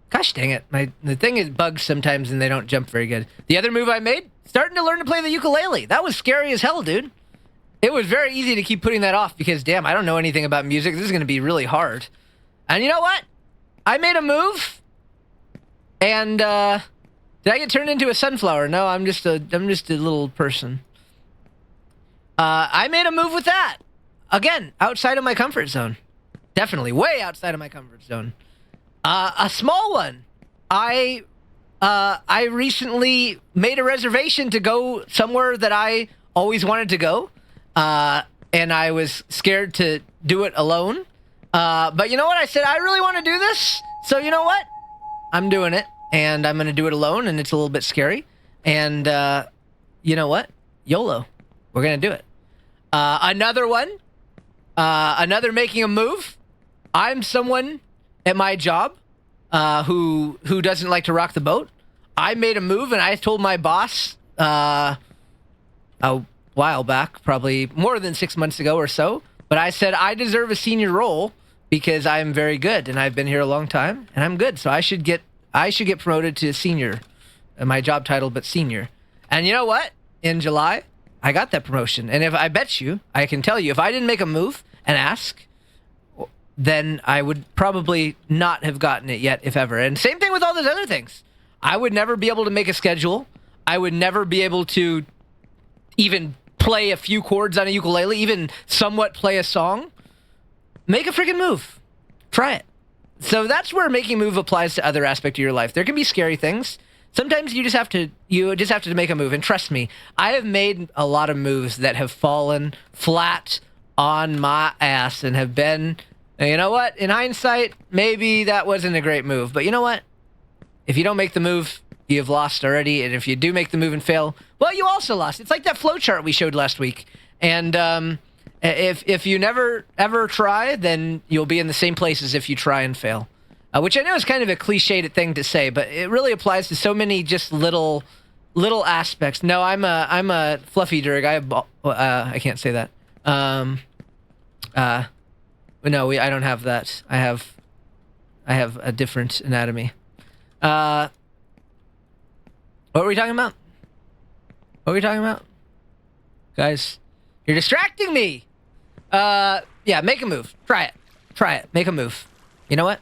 Gosh dang it. The thing is bugs sometimes and they don't jump very good. The other move I made, starting to learn to play the ukulele. That was scary as hell, dude. It was very easy to keep putting that off because, damn, I don't know anything about music. This is going to be really hard. And you know what? I made a move. And, did I get turned into a sunflower? No, I'm just a little person. I made a move with that. Again, outside of my comfort zone. Definitely, way outside of my comfort zone. A small one. I recently made a reservation to go somewhere that I always wanted to go. And I was scared to do it alone. But you know what? I said, I really want to do this. So you know what? I'm doing it. And I'm going to do it alone. And it's a little bit scary. And you know what? YOLO. We're going to do it. Another one. Another making a move. I'm someone... at my job, who doesn't like to rock the boat. I made a move and I told my boss a while back, probably more than 6 months ago or so, but I said I deserve a senior role because I am very good and I've been here a long time and I'm good, so I should get promoted to senior, my job title, but senior. And you know what? In July, I got that promotion, and if I bet you, I can tell you, if I didn't make a move and ask, then I would probably not have gotten it yet, if ever. And same thing with all those other things. I would never be able to make a schedule. I would never be able to even play a few chords on a ukulele, even somewhat play a song. Make a freaking move. Try it. So that's where making a move applies to other aspects of your life. There can be scary things. Sometimes you just have to make a move. And trust me, I have made a lot of moves that have fallen flat on my ass and have been... Now, you know what? In hindsight, maybe that wasn't a great move. But you know what? If you don't make the move, you've lost already. And if you do make the move and fail, well, you also lost. It's like that flowchart we showed last week. And if you never, ever try, then you'll be in the same place as if you try and fail. Which I know is kind of a cliched thing to say, but it really applies to so many just little aspects. No, I'm a fluffy dirg. I can't say that. No, I don't have that. I have a different anatomy. What were we talking about? Guys, you're distracting me. Yeah, make a move. Try it. Make a move. You know what?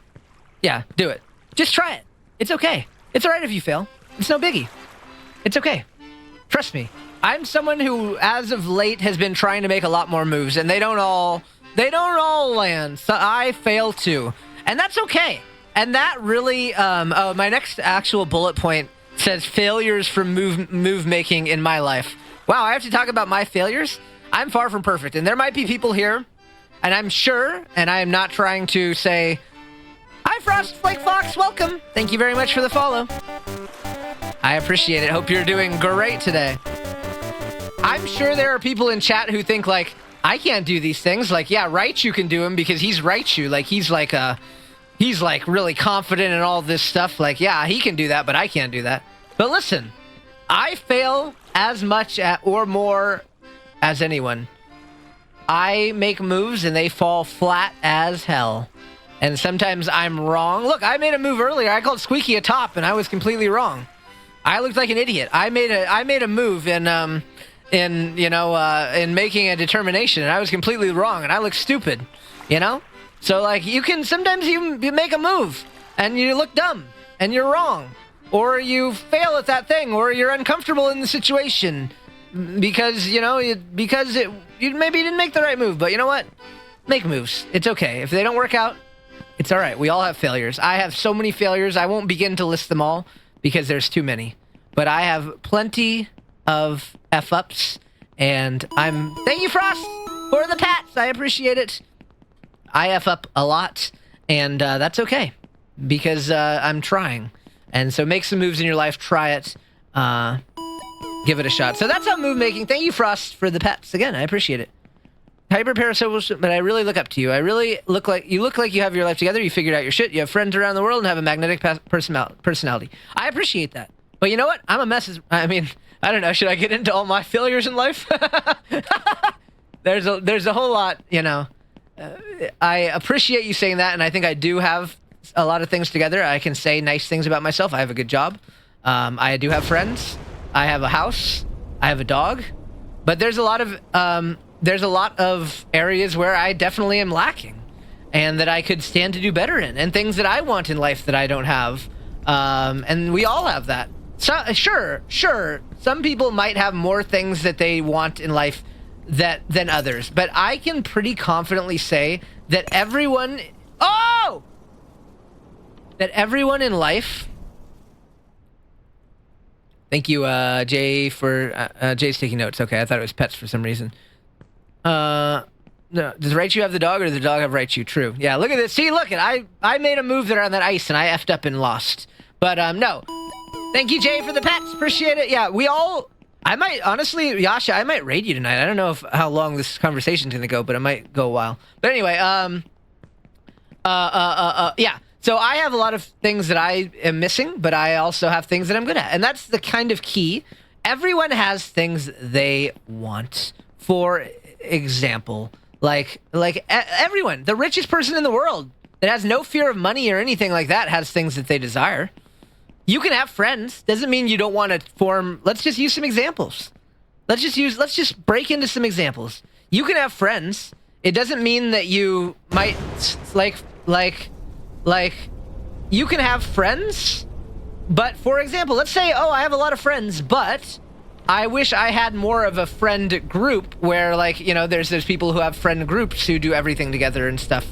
Yeah, do it. Just try it. It's okay. It's all right if you fail. It's no biggie. It's okay. Trust me. I'm someone who, as of late, has been trying to make a lot more moves, and they don't all land. So I fail too, and that's okay. And that really, my next actual bullet point says failures from move making in my life. Wow, I have to talk about my failures. I'm far from perfect, and there might be people here, and I'm sure, and I am not trying to say, hi Frost Flake Fox, welcome. Thank you very much for the follow. I appreciate it. Hope you're doing great today. I'm sure there are people in chat who think like, I can't do these things. Like, yeah, Raichu can do them because he's Raichu. Like, he's like really confident in all this stuff. Like, yeah, he can do that, but I can't do that. But listen, I fail as much or more as anyone. I make moves and they fall flat as hell. And sometimes I'm wrong. Look, I made a move earlier. I called Squeaky a top and I was completely wrong. I looked like an idiot. I made a move in making a determination, and I was completely wrong, and I look stupid, you know? So, like, sometimes you make a move, and you look dumb, and you're wrong, or you fail at that thing, or you're uncomfortable in the situation, because, you maybe you didn't make the right move, but you know what? Make moves. It's okay. If they don't work out, It's all right. We all have failures. I have so many failures. I won't begin to list them all because there's too many. But I have plenty of F-ups, and thank you, Frost, for the pats. I appreciate it. I F-up a lot, and that's okay because I'm trying. And so make some moves in your life. Try it. Give it a shot. So that's how move making. Thank you, Frost, for the pats. Again, I appreciate it. Hyper parasocial, but I really look up to you. I really look like you have your life together. You figured out your shit. You have friends around the world and have a magnetic personality. I appreciate that. But you know what? I'm a mess. I mean, I don't know. Should I get into all my failures in life? There's a whole lot, you know. I appreciate you saying that, and I think I do have a lot of things together. I can say nice things about myself. I have a good job. I do have friends. I have a house. I have a dog. But there's a lot of areas where I definitely am lacking, and that I could stand to do better in, and things that I want in life that I don't have. And we all have that. So sure. Some people might have more things that they want in life than others, but I can pretty confidently say that everyone in life. Thank you, Jay, for Jay's taking notes. Okay, I thought it was pets for some reason. No, does Raichu have the dog, or does the dog have Raichu? True. Yeah, look at this. See, look at I made a move there on that ice, and I effed up and lost. But no. Thank you, Jay, for the pets. Appreciate it. Yeah, I might, honestly, Yasha, I might raid you tonight. I don't know how long this conversation's gonna go, but it might go a while. But anyway, yeah. So I have a lot of things that I am missing, but I also have things that I'm good at. And that's the kind of key. Everyone has things they want. For example, like everyone, the richest person in the world that has no fear of money or anything like that has things that they desire. You can have friends. Doesn't mean you don't want to form. Let's just use some examples. Let's just break into some examples. You can have friends. It doesn't mean that you might like you can have friends. But for example, let's say, I have a lot of friends, but I wish I had more of a friend group where, like, you know, there's people who have friend groups who do everything together and stuff.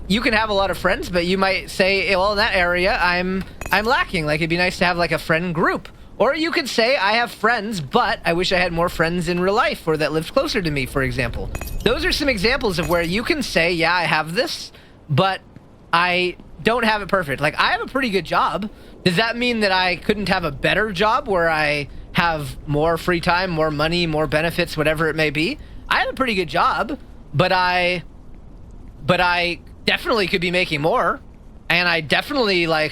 You can have a lot of friends, but you might say, well, in that area, I'm lacking. Like, it'd be nice to have, like, a friend group. Or you could say, I have friends, but I wish I had more friends in real life, or that lived closer to me, for example. Those are some examples of where you can say, yeah, I have this, but I don't have it perfect. Like, I have a pretty good job. Does that mean that I couldn't have a better job where I have more free time, more money, more benefits, whatever it may be? I have a pretty good job, but I definitely could be making more, and I definitely I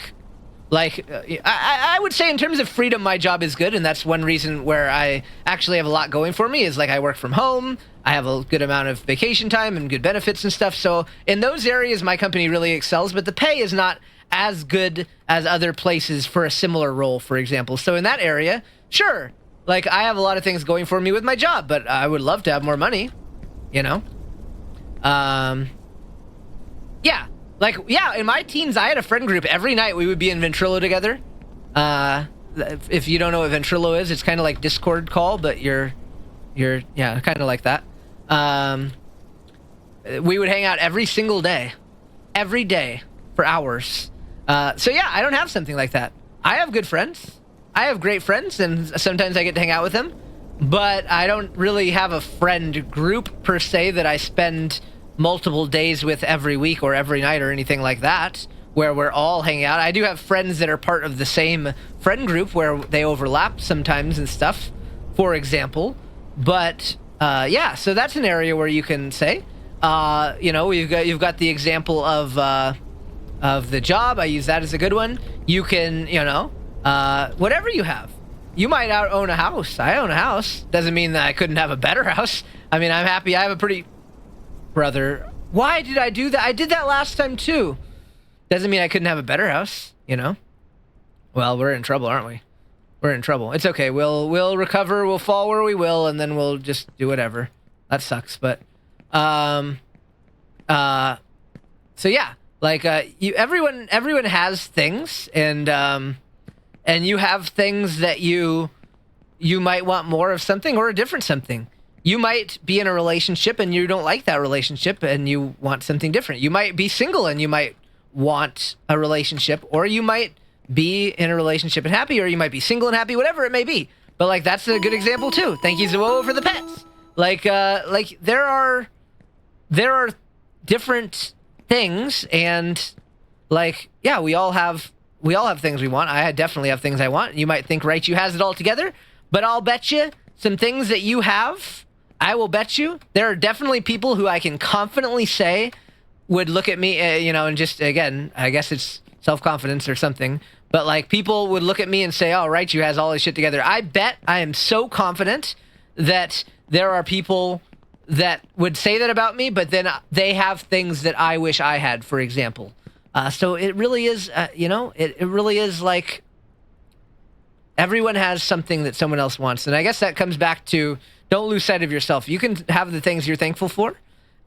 would say in terms of freedom, my job is good, and that's one reason where I actually have a lot going for me is, like, I work from home, I have a good amount of vacation time and good benefits and stuff. So in those areas, my company really excels, but the pay is not as good as other places for a similar role, for example. So in that area, sure, like, I have a lot of things going for me with my job, but I would love to have more money, you know? Yeah. Like, yeah, in my teens, I had a friend group. Every night we would be in Ventrilo together. If you don't know what Ventrilo is, it's kind of like Discord call, but you're yeah, kind of like that. We would hang out every single day. Every day for hours. So yeah, I don't have something like that. I have good friends. I have great friends, and sometimes I get to hang out with them. But I don't really have a friend group, per se, that I spend multiple days with every week or every night or anything like that, where we're all hanging out. I do have friends that are part of the same friend group where they overlap sometimes and stuff, for example. But yeah, so that's an area where you can say, you know, you've got the example of the job. I use that as a good one. You can, you know, whatever you have. You might own a house. I own a house. Doesn't mean that I couldn't have a better house. I mean, I'm happy I have a pretty... Brother, why did I do that? I did that last time too. Doesn't mean I couldn't have a better house, you know? Well, we're in trouble, aren't we? We're in trouble. It's okay. We'll recover. We'll fall where we will, and then we'll just do whatever. That sucks, but so yeah, like everyone has things, and you have things that you might want more of something or a different something. You might be in a relationship and you don't like that relationship and you want something different. You might be single and you might want a relationship, or you might be in a relationship and happy, or you might be single and happy, whatever it may be. But like, that's a good example too. Thank you, Zoe, for the pets. Like there are different things, and like, yeah, we all have things we want. I definitely have things I want. You might think Raichu has it all together, but I'll bet you some things that you have, I will bet you there are definitely people who I can confidently say would look at me, and just, again, I guess it's self-confidence or something, but like, people would look at me and say, oh, Raichu has all his shit together. I bet I am so confident that there are people that would say that about me, but then they have things that I wish I had, for example. So it really is, it really is like everyone has something that someone else wants. And I guess that comes back to, don't lose sight of yourself. You can have the things you're thankful for,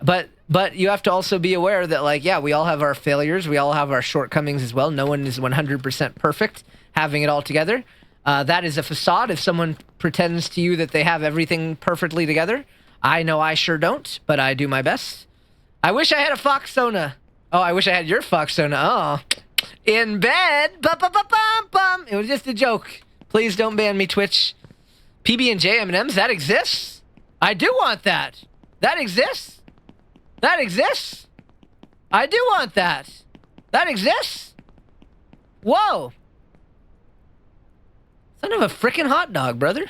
but you have to also be aware that, like, yeah, we all have our failures. We all have our shortcomings as well. No one is 100% perfect having it all together. That is a facade. If someone pretends to you that they have everything perfectly together, I know I sure don't, but I do my best. I wish I had a Foxona. Oh, I wish I had your Foxona. Oh, in bed. Bum. It was just a joke. Please don't ban me, Twitch. PB&J M&Ms, that exists? I do want that. That exists? That exists? I do want that. That exists? Whoa. Son of a frickin' hot dog, brother.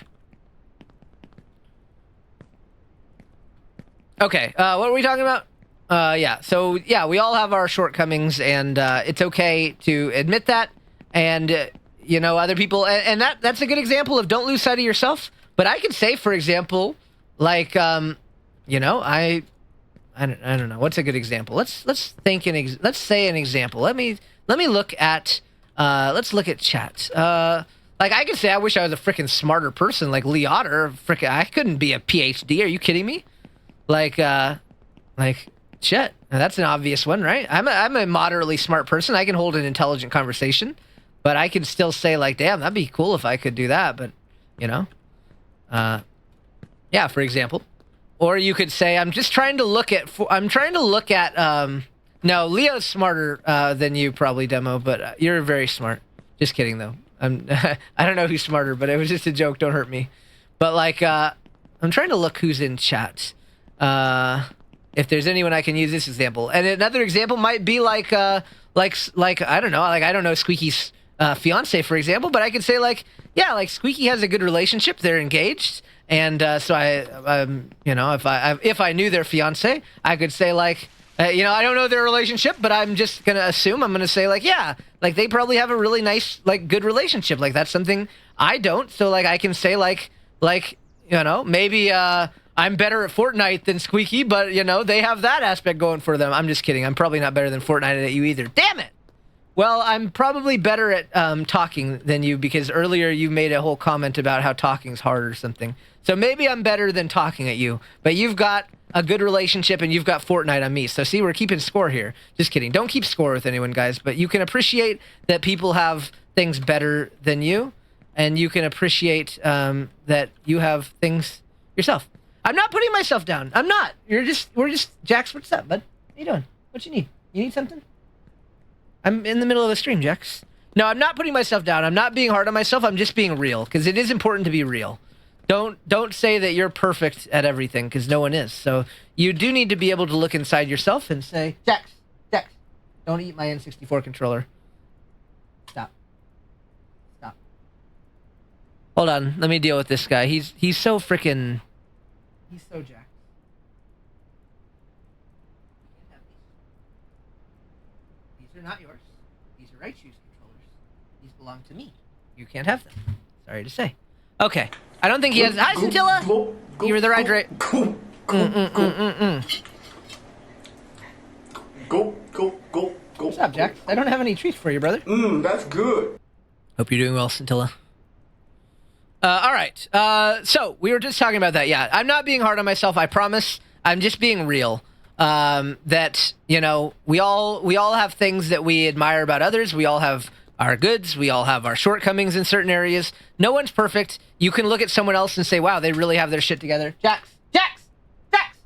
Okay, what are we talking about? Yeah, so, yeah, we all have our shortcomings, and it's okay to admit that, and, other people, and that's a good example of don't lose sight of yourself. But I could say, for example, like, I don't know, what's a good example? Let's say an example. Let me look at, let's look at chat. Like, I could say I wish I was a freaking smarter person, like Lee Otter. Frickin', I couldn't be a PhD. Are you kidding me? Like, shit. Now, that's an obvious one, right? I'm a moderately smart person. I can hold an intelligent conversation, but I can still say, like, damn, that'd be cool if I could do that. But, yeah, for example. Or you could say, I'm trying to look at, no, Leo's smarter than you probably, Demo, but you're very smart. Just kidding, though. I don't know who's smarter, but it was just a joke. Don't hurt me. But, like, I'm trying to look who's in chat. If there's anyone I can use this example. And another example might be like I don't know, Squeaky's fiance, for example, but I could say, like, yeah, like, Squeaky has a good relationship. They're engaged. And so if I knew their fiance, I could say, like, I don't know their relationship, but I'm just going to assume, I'm going to say, like, yeah, like, they probably have a really nice, like, good relationship. Like, that's something I don't. So, like, I can say, like, maybe I'm better at Fortnite than Squeaky, but, they have that aspect going for them. I'm just kidding. I'm probably not better than Fortnite at you either. Damn it! Well, I'm probably better at talking than you, because earlier you made a whole comment about how talking's hard or something. So maybe I'm better than talking at you, but you've got a good relationship and you've got Fortnite on me. So see, we're keeping score here. Just kidding. Don't keep score with anyone, guys, but you can appreciate that people have things better than you, and you can appreciate that you have things yourself. I'm not putting myself down. I'm not. We're just, Jax, what's up, bud? How you doing? What you need? You need something? I'm in the middle of a stream, Jax. No, I'm not putting myself down. I'm not being hard on myself. I'm just being real, because it is important to be real. Don't say that you're perfect at everything, because no one is. So you do need to be able to look inside yourself and say, Jax, don't eat my N64 controller. Stop. Hold on, let me deal with this guy. He's so freaking... He's so jacked. These are not yours. These are Raichu's controllers. These belong to me. You can't have them. Sorry to say. Okay. I don't think he has... Hi, Scintilla! You were the right rate. Go. What's up, Jack? I don't have any treats for you, brother. That's good. Hope you're doing well, Scintilla. All right. So we were just talking about that. Yeah, I'm not being hard on myself. I promise. I'm just being real. That, we all have things that we admire about others. We all have our goods. We all have our shortcomings in certain areas. No one's perfect. You can look at someone else and say, wow, they really have their shit together. Jax, Jax! Jax!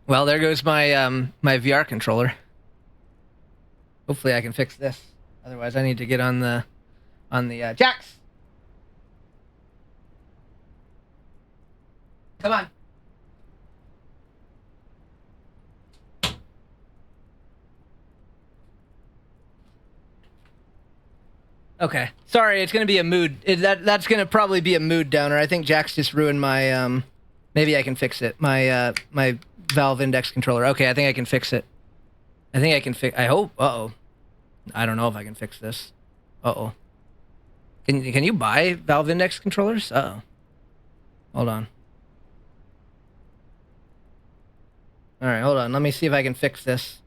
Well, there goes my my VR controller. Hopefully I can fix this. Otherwise I need to get on the Jax. Come on. Okay. Sorry, it's going to be a mood. That's going to probably be a mood downer. I think Jax just ruined my maybe I can fix it. My my Valve Index controller. Okay, I think I can fix it. I think I can fix. I hope. Uh-oh. I don't know if I can fix this. Uh-oh. Can you buy Valve Index controllers? Uh-oh. Hold on. All right, hold on. Let me see if I can fix this.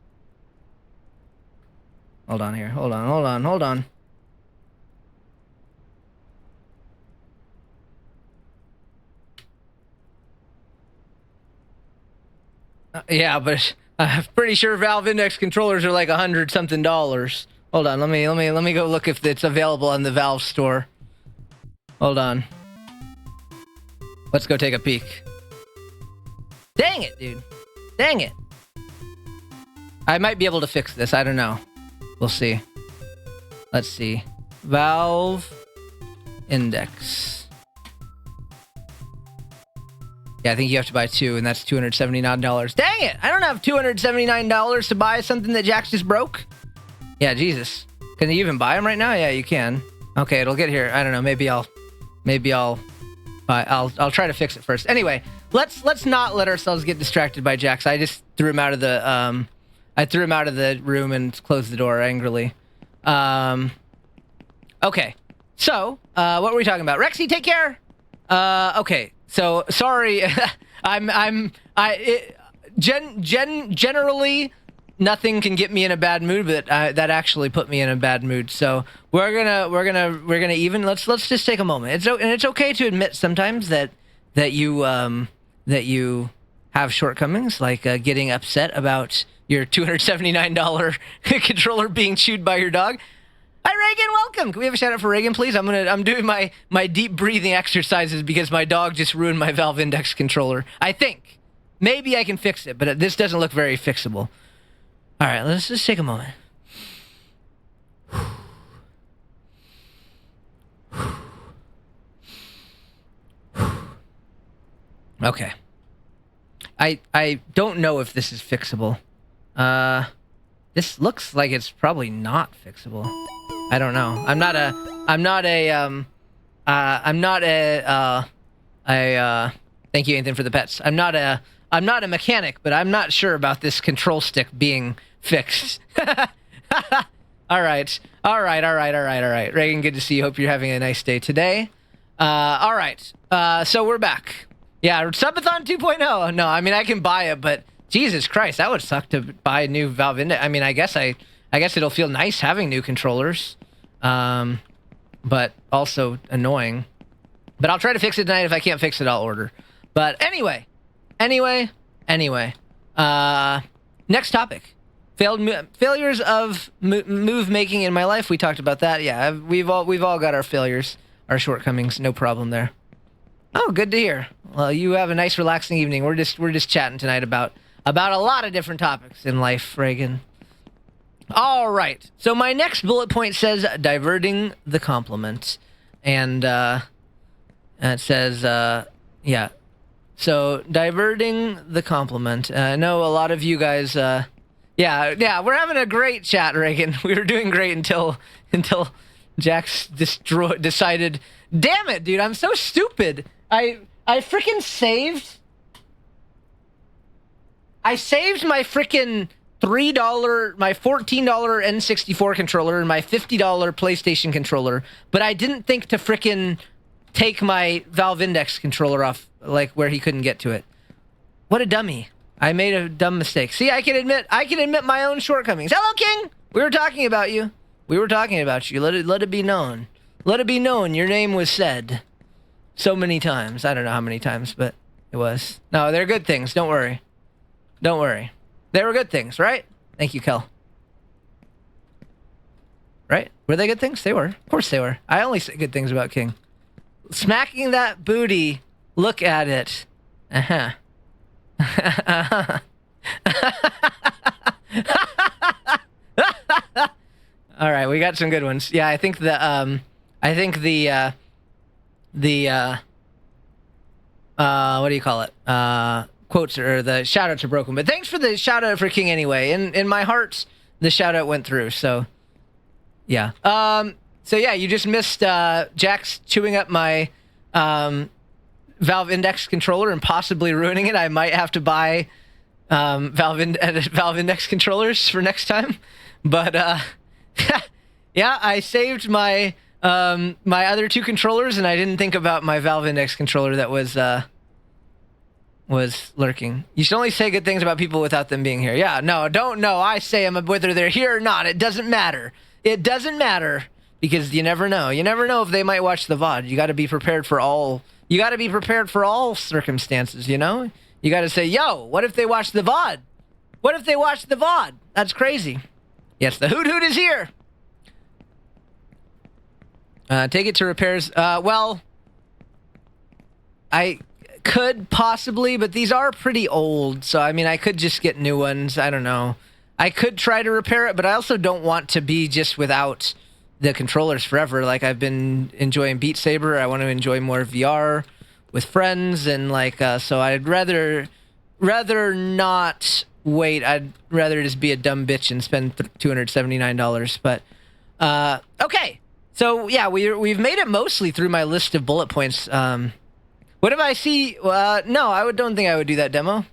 Hold on here. Hold on. Yeah, but I'm pretty sure Valve Index controllers are like $100-something. Hold on, let me go look if it's available on the Valve store. Hold on. Let's go take a peek. Dang it, dude. Dang it. I might be able to fix this. I don't know. We'll see. Let's see. Valve Index. Yeah, I think you have to buy 2, and that's $279. Dang it! I don't have $279 to buy something that Jax just broke. Yeah, Jesus. Can you even buy them right now? Yeah, you can. Okay, it'll get here. I don't know. Maybe I'll try to fix it first. Anyway, let's not let ourselves get distracted by Jax. I just threw him out of the room and closed the door angrily. Okay. So, what were we talking about? Rexy, take care. Okay. So sorry, generally nothing can get me in a bad mood, but that actually put me in a bad mood. So we're gonna even let's just take a moment. It's okay to admit sometimes that you have shortcomings, like getting upset about your $279 controller being chewed by your dog. Hi, Reagan, welcome. Can we have a shout out for Reagan, please? I'm doing my deep breathing exercises because my dog just ruined my Valve Index controller. I think. Maybe I can fix it, but this doesn't look very fixable. All right, let's just take a moment. Okay. I don't know if this is fixable. This looks like it's probably not fixable. I don't know. I'm not a thank you, Ethan, for the pets. I'm not a mechanic, but I'm not sure about this control stick being fixed. All right. Reagan, good to see you. Hope you're having a nice day today. All right. So we're back. Yeah, Subathon 2.0. No, I mean, I can buy it, but Jesus Christ, that would suck to buy a new Valve Index. I mean, I guess it'll feel nice having new controllers, but also annoying. But I'll try to fix it tonight. If I can't fix it, I'll order. But anyway. Next topic: failures of move making in my life. We talked about that. Yeah, we've all got our failures, our shortcomings. No problem there. Oh, good to hear. Well, you have a nice, relaxing evening. We're just chatting tonight about a lot of different topics in life, Reagan. All right. So my next bullet point says diverting the compliment, and it says yeah. So diverting the compliment. I know a lot of you guys. Yeah. We're having a great chat, Reagan. We were doing great until Jax decided. Damn it, dude! I'm so stupid. I freaking saved. I saved my freaking $3, my $14 N64 controller and my $50 PlayStation controller, but I didn't think to freaking take my Valve Index controller off, like where he couldn't get to it. What a dummy! I made a dumb mistake. See, I can admit my own shortcomings. Hello, King. We were talking about you. Let it be known. Let it be known. Your name was said. so many times. I don't know how many times, but it was. No, they're good things. Don't worry. Don't worry. They were good things, right? Thank you, Kel. Right? Were they good things? They were. Of course they were. I only say good things about King. Smacking that booty. Look at it. Uh-huh. All right, we got some good ones. Yeah, I think the what do you call it? Quotes or the shout outs are broken. But thanks for the shout out for King anyway. In my heart, the shout out went through. So yeah. So yeah, you just missed Jax chewing up my Valve Index controller and possibly ruining it. I might have to buy Valve Index controllers for next time. But yeah, I saved my my other two controllers, and I didn't think about my Valve Index controller that was lurking. You should only say good things about people without them being here. Yeah, no, don't know. I say them whether they're here or not. It doesn't matter. It doesn't matter because you never know. You never know if they might watch the VOD. You got to be prepared for all. You got to be prepared for all circumstances. You know. You got to say, yo, what if they watch the VOD? What if they watch the VOD? That's crazy. Yes, the hoot hoot is here. Take it to repairs. Well, I could possibly, but these are pretty old. So, I mean, I could just get new ones. I don't know. I could try to repair it, but I also don't want to be just without the controllers forever. Like, I've been enjoying Beat Saber. I want to enjoy more VR with friends. And, like, so I'd rather not wait. I'd rather just be a dumb bitch and spend $279. But, okay. So, yeah, we've made it mostly through my list of bullet points. What if I see... no, don't think I would do that demo.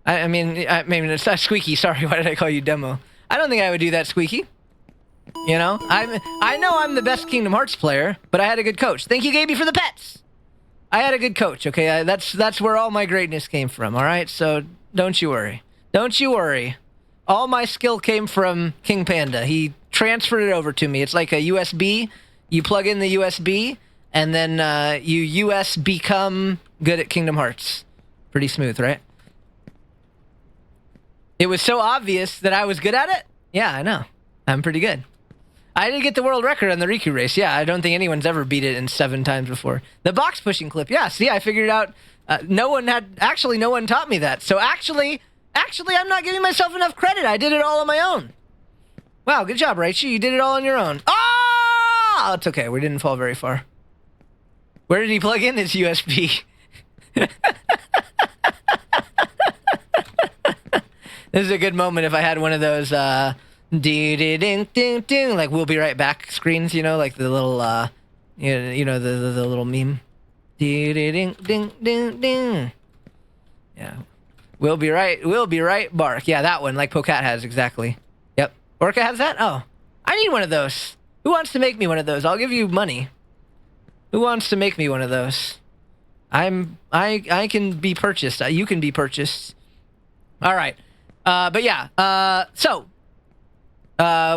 I mean, it's not Squeaky. Sorry, why did I call you demo? I don't think I would do that, Squeaky. You know? I know I'm the best Kingdom Hearts player, but I had a good coach. Thank you, Gaby, for the pets! I had a good coach, okay? That's where all my greatness came from, alright? So, don't you worry. Don't you worry. All my skill came from King Panda. He transferred it over to me. It's like a USB. You plug in the USB, and then you US become good at Kingdom Hearts. Pretty smooth, right? It was so obvious that I was good at it. Yeah, I know. I'm pretty good. I did get the world record on the Riku race. Yeah, I don't think anyone's ever beat it in 7 times before. The box pushing clip. Yeah, see, I figured it out. No one taught me that. So actually, I'm not giving myself enough credit. I did it all on my own. Wow, good job, Raichi. You did it all on your own. Oh! It's okay. We didn't fall very far. Where did he plug in his USB? This is a good moment if I had one of those ding-ding-ding-ding, like we'll be right back screens, you know, like the little, you know, the little meme. Ding-ding-ding-ding. Yeah. We'll be right, bark. Yeah, that one, like Pocat has, exactly. Yep. Orca has that? Oh. I need one of those. Who wants to make me one of those? I'll give you money. Who wants to make me one of those? I can be purchased. You can be purchased. All right. But yeah, so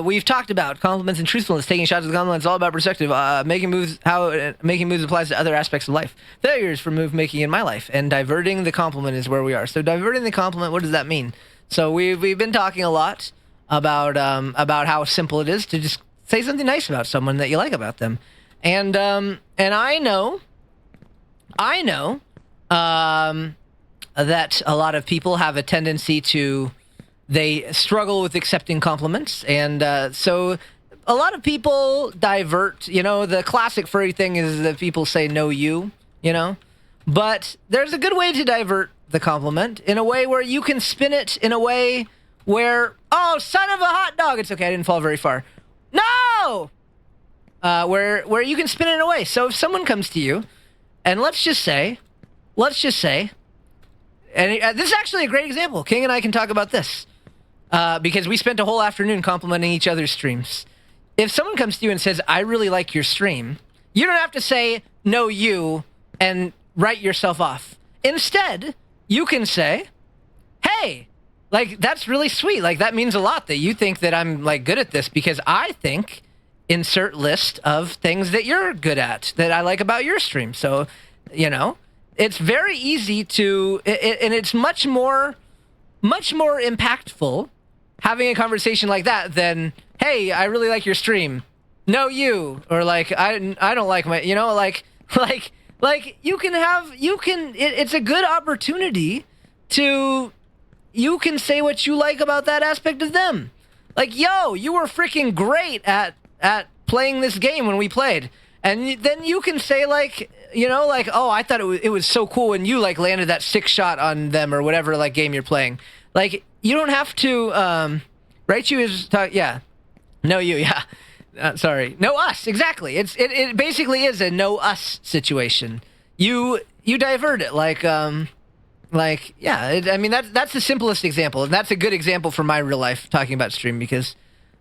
we've talked about compliments and truthfulness, taking shots at the compliments, all about perspective, making moves, how making moves applies to other aspects of life. Failures for move making in my life, and diverting the compliment is where we are. So diverting the compliment, what does that mean? So we've been talking a lot about how simple it is to just say something nice about someone that you like about them, and I know that a lot of people have a tendency to, they struggle with accepting compliments, and so a lot of people divert. You know, the classic furry thing is that people say no you know, but there's a good way to divert the compliment in a way where you can spin it in a way where, oh, son of a hot dog, it's okay, I didn't fall very far. No! Where you can spin it in a way. So if someone comes to you, and let's just say, and this is actually a great example. King and I can talk about this because we spent a whole afternoon complimenting each other's streams. If someone comes to you and says, I really like your stream, you don't have to say, no, you, and write yourself off. Instead, you can say, hey, like, that's really sweet. Like, that means a lot that you think that I'm, like, good at this, because I think, insert list of things that you're good at that I like about your stream. So You know, it's very easy to, and it's much more impactful having a conversation like that than, hey, I really like your stream. No, you, or like, I don't like my, you know, like it's a good opportunity to, you can say what you like about that aspect of them. Like, yo, you were freaking great at playing this game when we played. And then you can say, like, you know, like, oh, I thought it was so cool when you, like, landed that 6 shot on them or whatever, like, game you're playing. Like, you don't have to, right? You is, yeah. No, you, yeah. Sorry. No, us, exactly. It basically is a no us situation. You divert it, like, yeah. I mean, that's the simplest example, and that's a good example for my real life talking about stream, because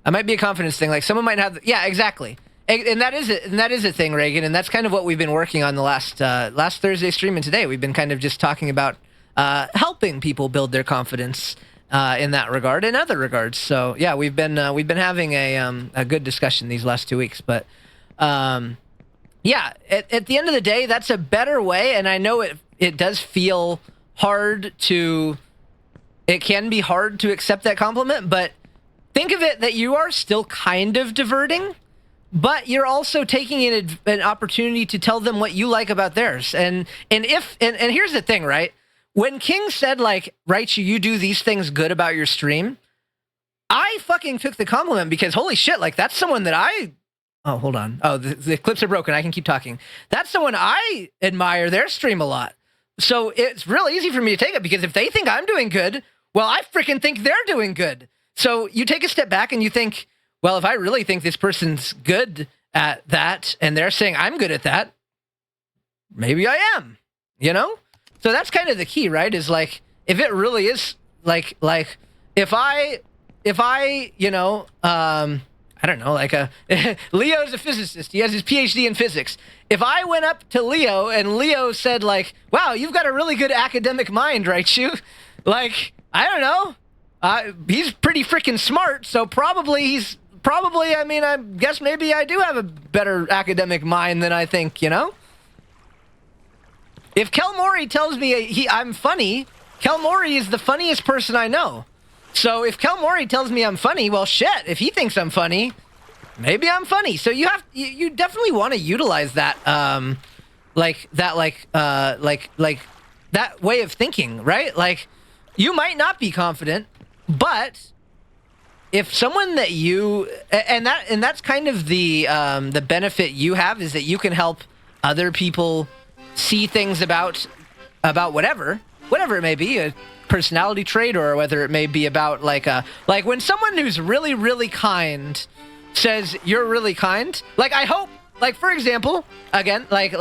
it might be a confidence thing. Like, someone might have, yeah, exactly. And that is it. And that is a thing, Reagan. And that's kind of what we've been working on the last Thursday stream and today. We've been kind of just talking about helping people build their confidence in that regard and other regards. So yeah, we've been having a good discussion these last 2 weeks. But yeah, at the end of the day, that's a better way. And I know it does feel hard to. It can be hard to accept that compliment, but think of it that you are still kind of diverting. But you're also taking an opportunity to tell them what you like about theirs. And here's the thing, right? When King said, like, right, you do these things good about your stream, I fucking took the compliment because, holy shit, like, that's someone that oh, hold on. Oh, the clips are broken. I can keep talking. That's someone I admire their stream a lot. So it's real easy for me to take it, because if they think I'm doing good, well, I freaking think they're doing good. So you take a step back and you think, well, if I really think this person's good at that and they're saying I'm good at that, maybe I am, you know? So that's kind of the key, right? Is like, if it really is like if I, you know, I don't know, like Leo's a physicist. He has his PhD in physics. If I went up to Leo and Leo said, like, wow, you've got a really good academic mind, right, you? Like, I don't know. He's pretty freaking smart, so probably, I mean, I guess maybe I do have a better academic mind than I think, you know? If Kel Mori tells me I'm funny, Kel Mori is the funniest person I know. So if Kel Mori tells me I'm funny, well, shit, if he thinks I'm funny, maybe I'm funny. So you definitely want to utilize that, that way of thinking, right? Like, you might not be confident, but if someone that you, and that's kind of the benefit you have, is that you can help other people see things about whatever it may be, a personality trait, or whether it may be about like when someone who's really, really kind says you're really kind, like, I hope, like, for example, again, like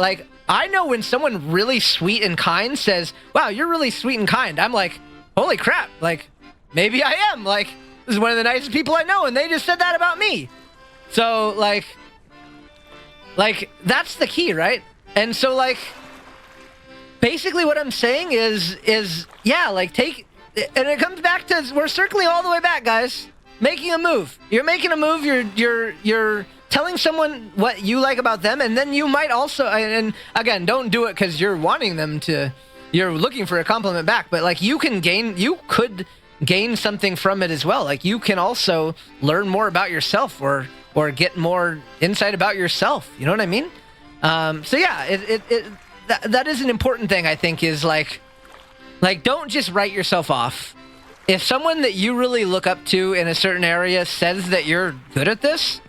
I know when someone really sweet and kind says, wow, you're really sweet and kind, I'm like, holy crap, like, maybe I am, like, this is one of the nicest people I know, and they just said that about me. So, like, that's the key, right? And so, like, basically what I'm saying is, yeah, like, and it comes back to, we're circling all the way back, guys. Making a move. You're making a move, you're telling someone what you like about them, and then you might also, and again, don't do it because you're wanting them to, you're looking for a compliment back, but, like, you could gain something from it as well. Like, you can also learn more about yourself, or get more insight about yourself. You know what I mean? So yeah, that is an important thing, I think, is like don't just write yourself off. If someone that you really look up to in a certain area says that you're good at this,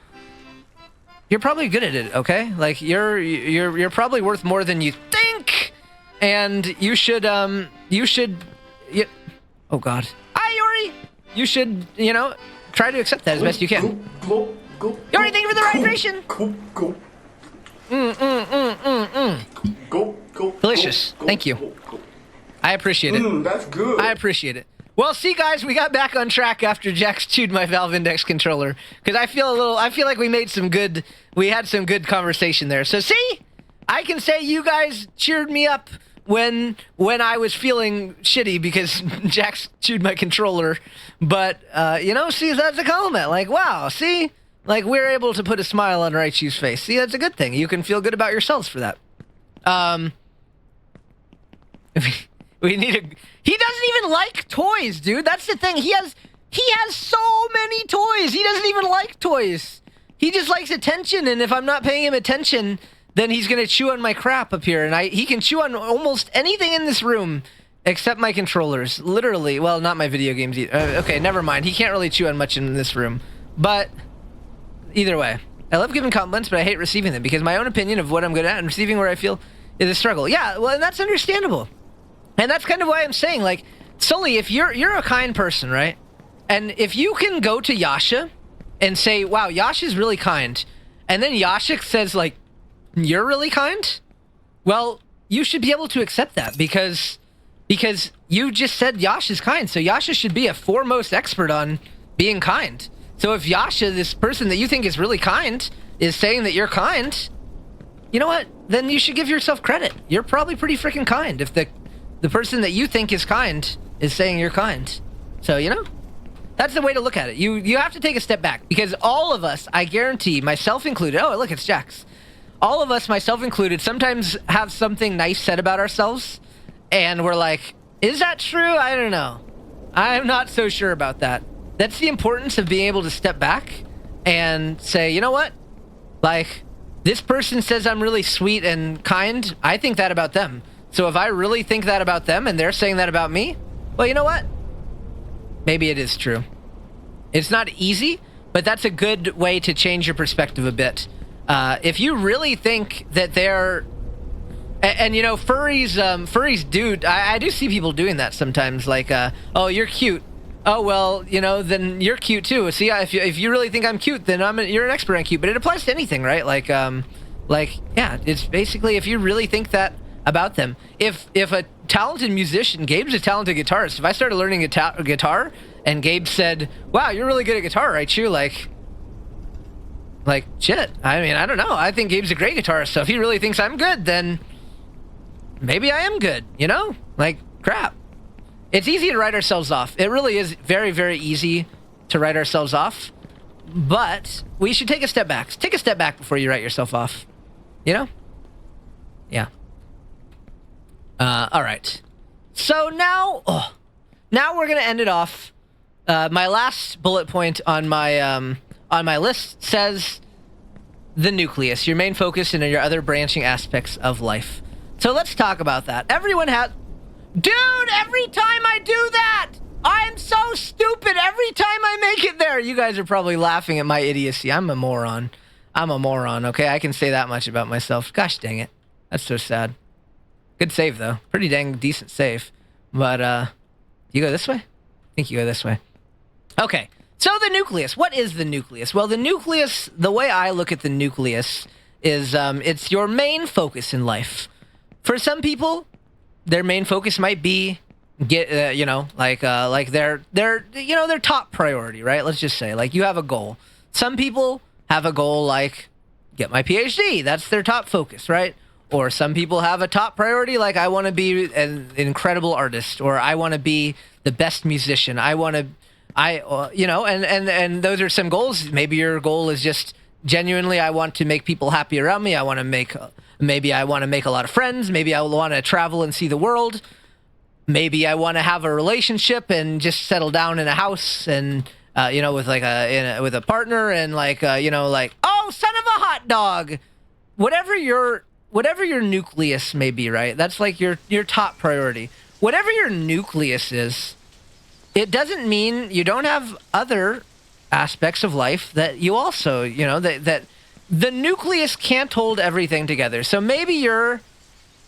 you're probably good at it, okay? Like, you're probably worth more than you think, and you should oh god. You should, you know, try to accept that as best you can. Go. Yori, thank you for the hydration. Go. Delicious. Thank you. I appreciate it. That's good. I appreciate it. Well, see, guys, we got back on track after Jax chewed my Valve Index controller, because I feel like we had some good conversation there. So see, I can say you guys cheered me up when I was feeling shitty because Jax chewed my controller. But, you know, see, that's a compliment. Like, wow, see? Like, we're able to put a smile on Raichu's face. See, that's a good thing. You can feel good about yourselves for that. We need a. He doesn't even like toys, dude. That's the thing. He has so many toys. He doesn't even like toys. He just likes attention, and if I'm not paying him attention, then he's gonna chew on my crap up here, and he can chew on almost anything in this room except my controllers. Literally. Well, not my video games either. Okay, never mind. He can't really chew on much in this room. But either way, I love giving compliments, but I hate receiving them because my own opinion of what I'm good at and receiving where I feel is a struggle. Yeah, well, and that's understandable. And that's kind of why I'm saying, like, Sully, if you're a kind person, right? And if you can go to Yasha and say, wow, Yasha's really kind, and then Yasha says, like, you're really kind? Well, you should be able to accept that because you just said Yasha's kind, so Yasha should be a foremost expert on being kind. So if Yasha, this person that you think is really kind, is saying that you're kind, you know what? Then you should give yourself credit. You're probably pretty freaking kind if the person that you think is kind is saying you're kind. So, you know, that's the way to look at it. You have to take a step back because all of us, I guarantee, myself included, oh, look, it's Jax. All of us, myself included, sometimes have something nice said about ourselves and we're like, is that true? I don't know. I'm not so sure about that. That's the importance of being able to step back and say, you know what? Like, this person says I'm really sweet and kind. I think that about them. So if I really think that about them and they're saying that about me, well, you know what? Maybe it is true. It's not easy, but that's a good way to change your perspective a bit. If you really think that they're... And you know, furries do... I do see people doing that sometimes, like, oh, you're cute. Oh, well, you know, then you're cute too. See, if you really think I'm cute, then you're an expert on cute. But it applies to anything, right? Like, yeah, it's basically if you really think that about them. If a talented musician, Gabe's a talented guitarist. If I started learning guitar and Gabe said, wow, you're really good at guitar, right? You like, shit. I mean, I don't know. I think Gabe's a great guitarist. So if he really thinks I'm good, then maybe I am good, you know? Like, crap. It's easy to write ourselves off. It really is very, very easy to write ourselves off. But we should take a step back. Take a step back before you write yourself off. You know? Yeah. All right. So now we're gonna end it off. My last bullet point on my list says the nucleus, your main focus and your other branching aspects of life. So let's talk about that. Everyone has... Dude, every time I do that, I'm so stupid. Every time I make it there, you guys are probably laughing at my idiocy. I'm a moron. Okay? I can say that much about myself. Gosh dang it. That's so sad. Good save, though. Pretty dang decent save. But, you go this way? I think you go this way. Okay. So the nucleus. What is the nucleus? Well, the nucleus, the way I look at the nucleus is, it's your main focus in life. For some people, their main focus might be their top priority, right? Let's just say, like, you have a goal. Some people have a goal like get my PhD. That's their top focus, right? Or some people have a top priority like I want to be an incredible artist, or I want to be the best musician. And those are some goals. Maybe your goal is just genuinely I want to make people happy around me. Maybe I want to make a lot of friends. Maybe I want to travel and see the world. Maybe I want to have a relationship and just settle down in a house and, with a partner and oh, son of a hot dog. Whatever your nucleus may be, right? That's like your top priority. Whatever your nucleus is, it doesn't mean you don't have other aspects of life that you also, that the nucleus can't hold everything together. So maybe your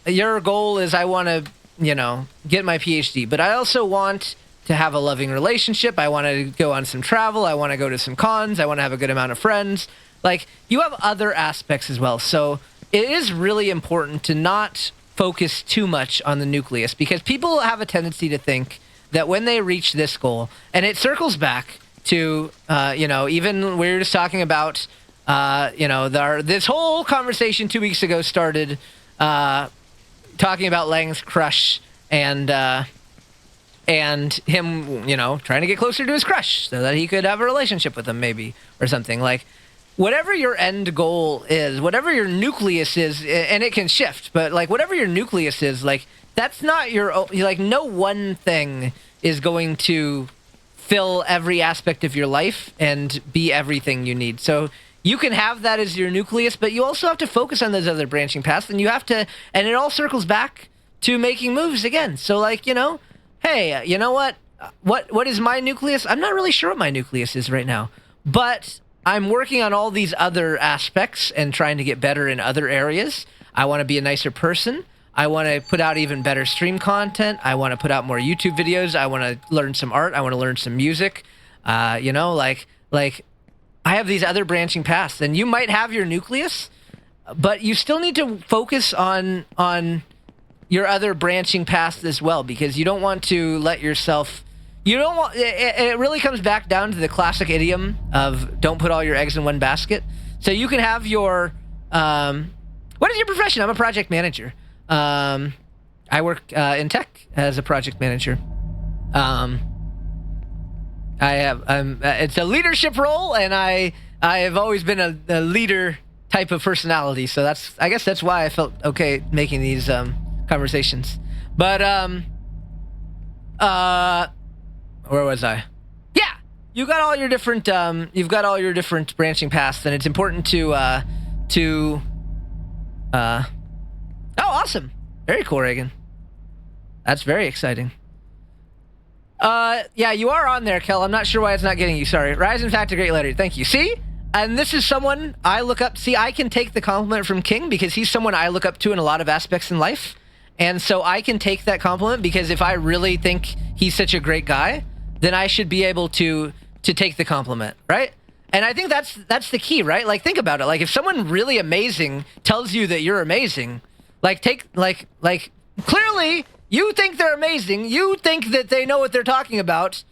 goal is I want to, get my PhD, but I also want to have a loving relationship. I want to go on some travel. I want to go to some cons. I want to have a good amount of friends. Like, you have other aspects as well. So it is really important to not focus too much on the nucleus because people have a tendency to think that when they reach this goal, and it circles back to, even we were just talking about, this whole conversation 2 weeks ago started talking about Lang's crush and him, trying to get closer to his crush so that he could have a relationship with him maybe or something. Like, whatever your end goal is, whatever your nucleus is, and it can shift, but like whatever your nucleus is, like that's not like, no one thing is going to fill every aspect of your life and be everything you need. So you can have that as your nucleus, but you also have to focus on those other branching paths, and you have to, and it all circles back to making moves again. So, like, you know, hey, you know what? What is my nucleus? I'm not really sure what my nucleus is right now, but I'm working on all these other aspects and trying to get better in other areas. I want to be a nicer person. I want to put out even better stream content. I want to put out more YouTube videos. I want to learn some art. I want to learn some music. You know, like I have these other branching paths, and you might have your nucleus, but you still need to focus on your other branching paths as well, because you don't want to let yourself. You don't want. It really comes back down to the classic idiom of "don't put all your eggs in one basket." So you can have your. What is your profession? I'm a project manager. I work in tech as a project manager. It's a leadership role, and I have always been a leader type of personality. So I guess that's why I felt okay making these conversations. But where was I? Yeah, you've got all your different branching paths, and it's important to oh, awesome. Very cool, Reagan. That's very exciting. Yeah, you are on there, Kel. I'm not sure why it's not getting you. Sorry. Rise, in fact, a great letter. Thank you. See? And this is someone I look up. See, I can take the compliment from King because he's someone I look up to in a lot of aspects in life. And so I can take that compliment because if I really think he's such a great guy, then I should be able to take the compliment, right? And I think that's the key, right? Like, think about it. Like, if someone really amazing tells you that you're amazing, clearly you think they're amazing. You think that they know what they're talking about.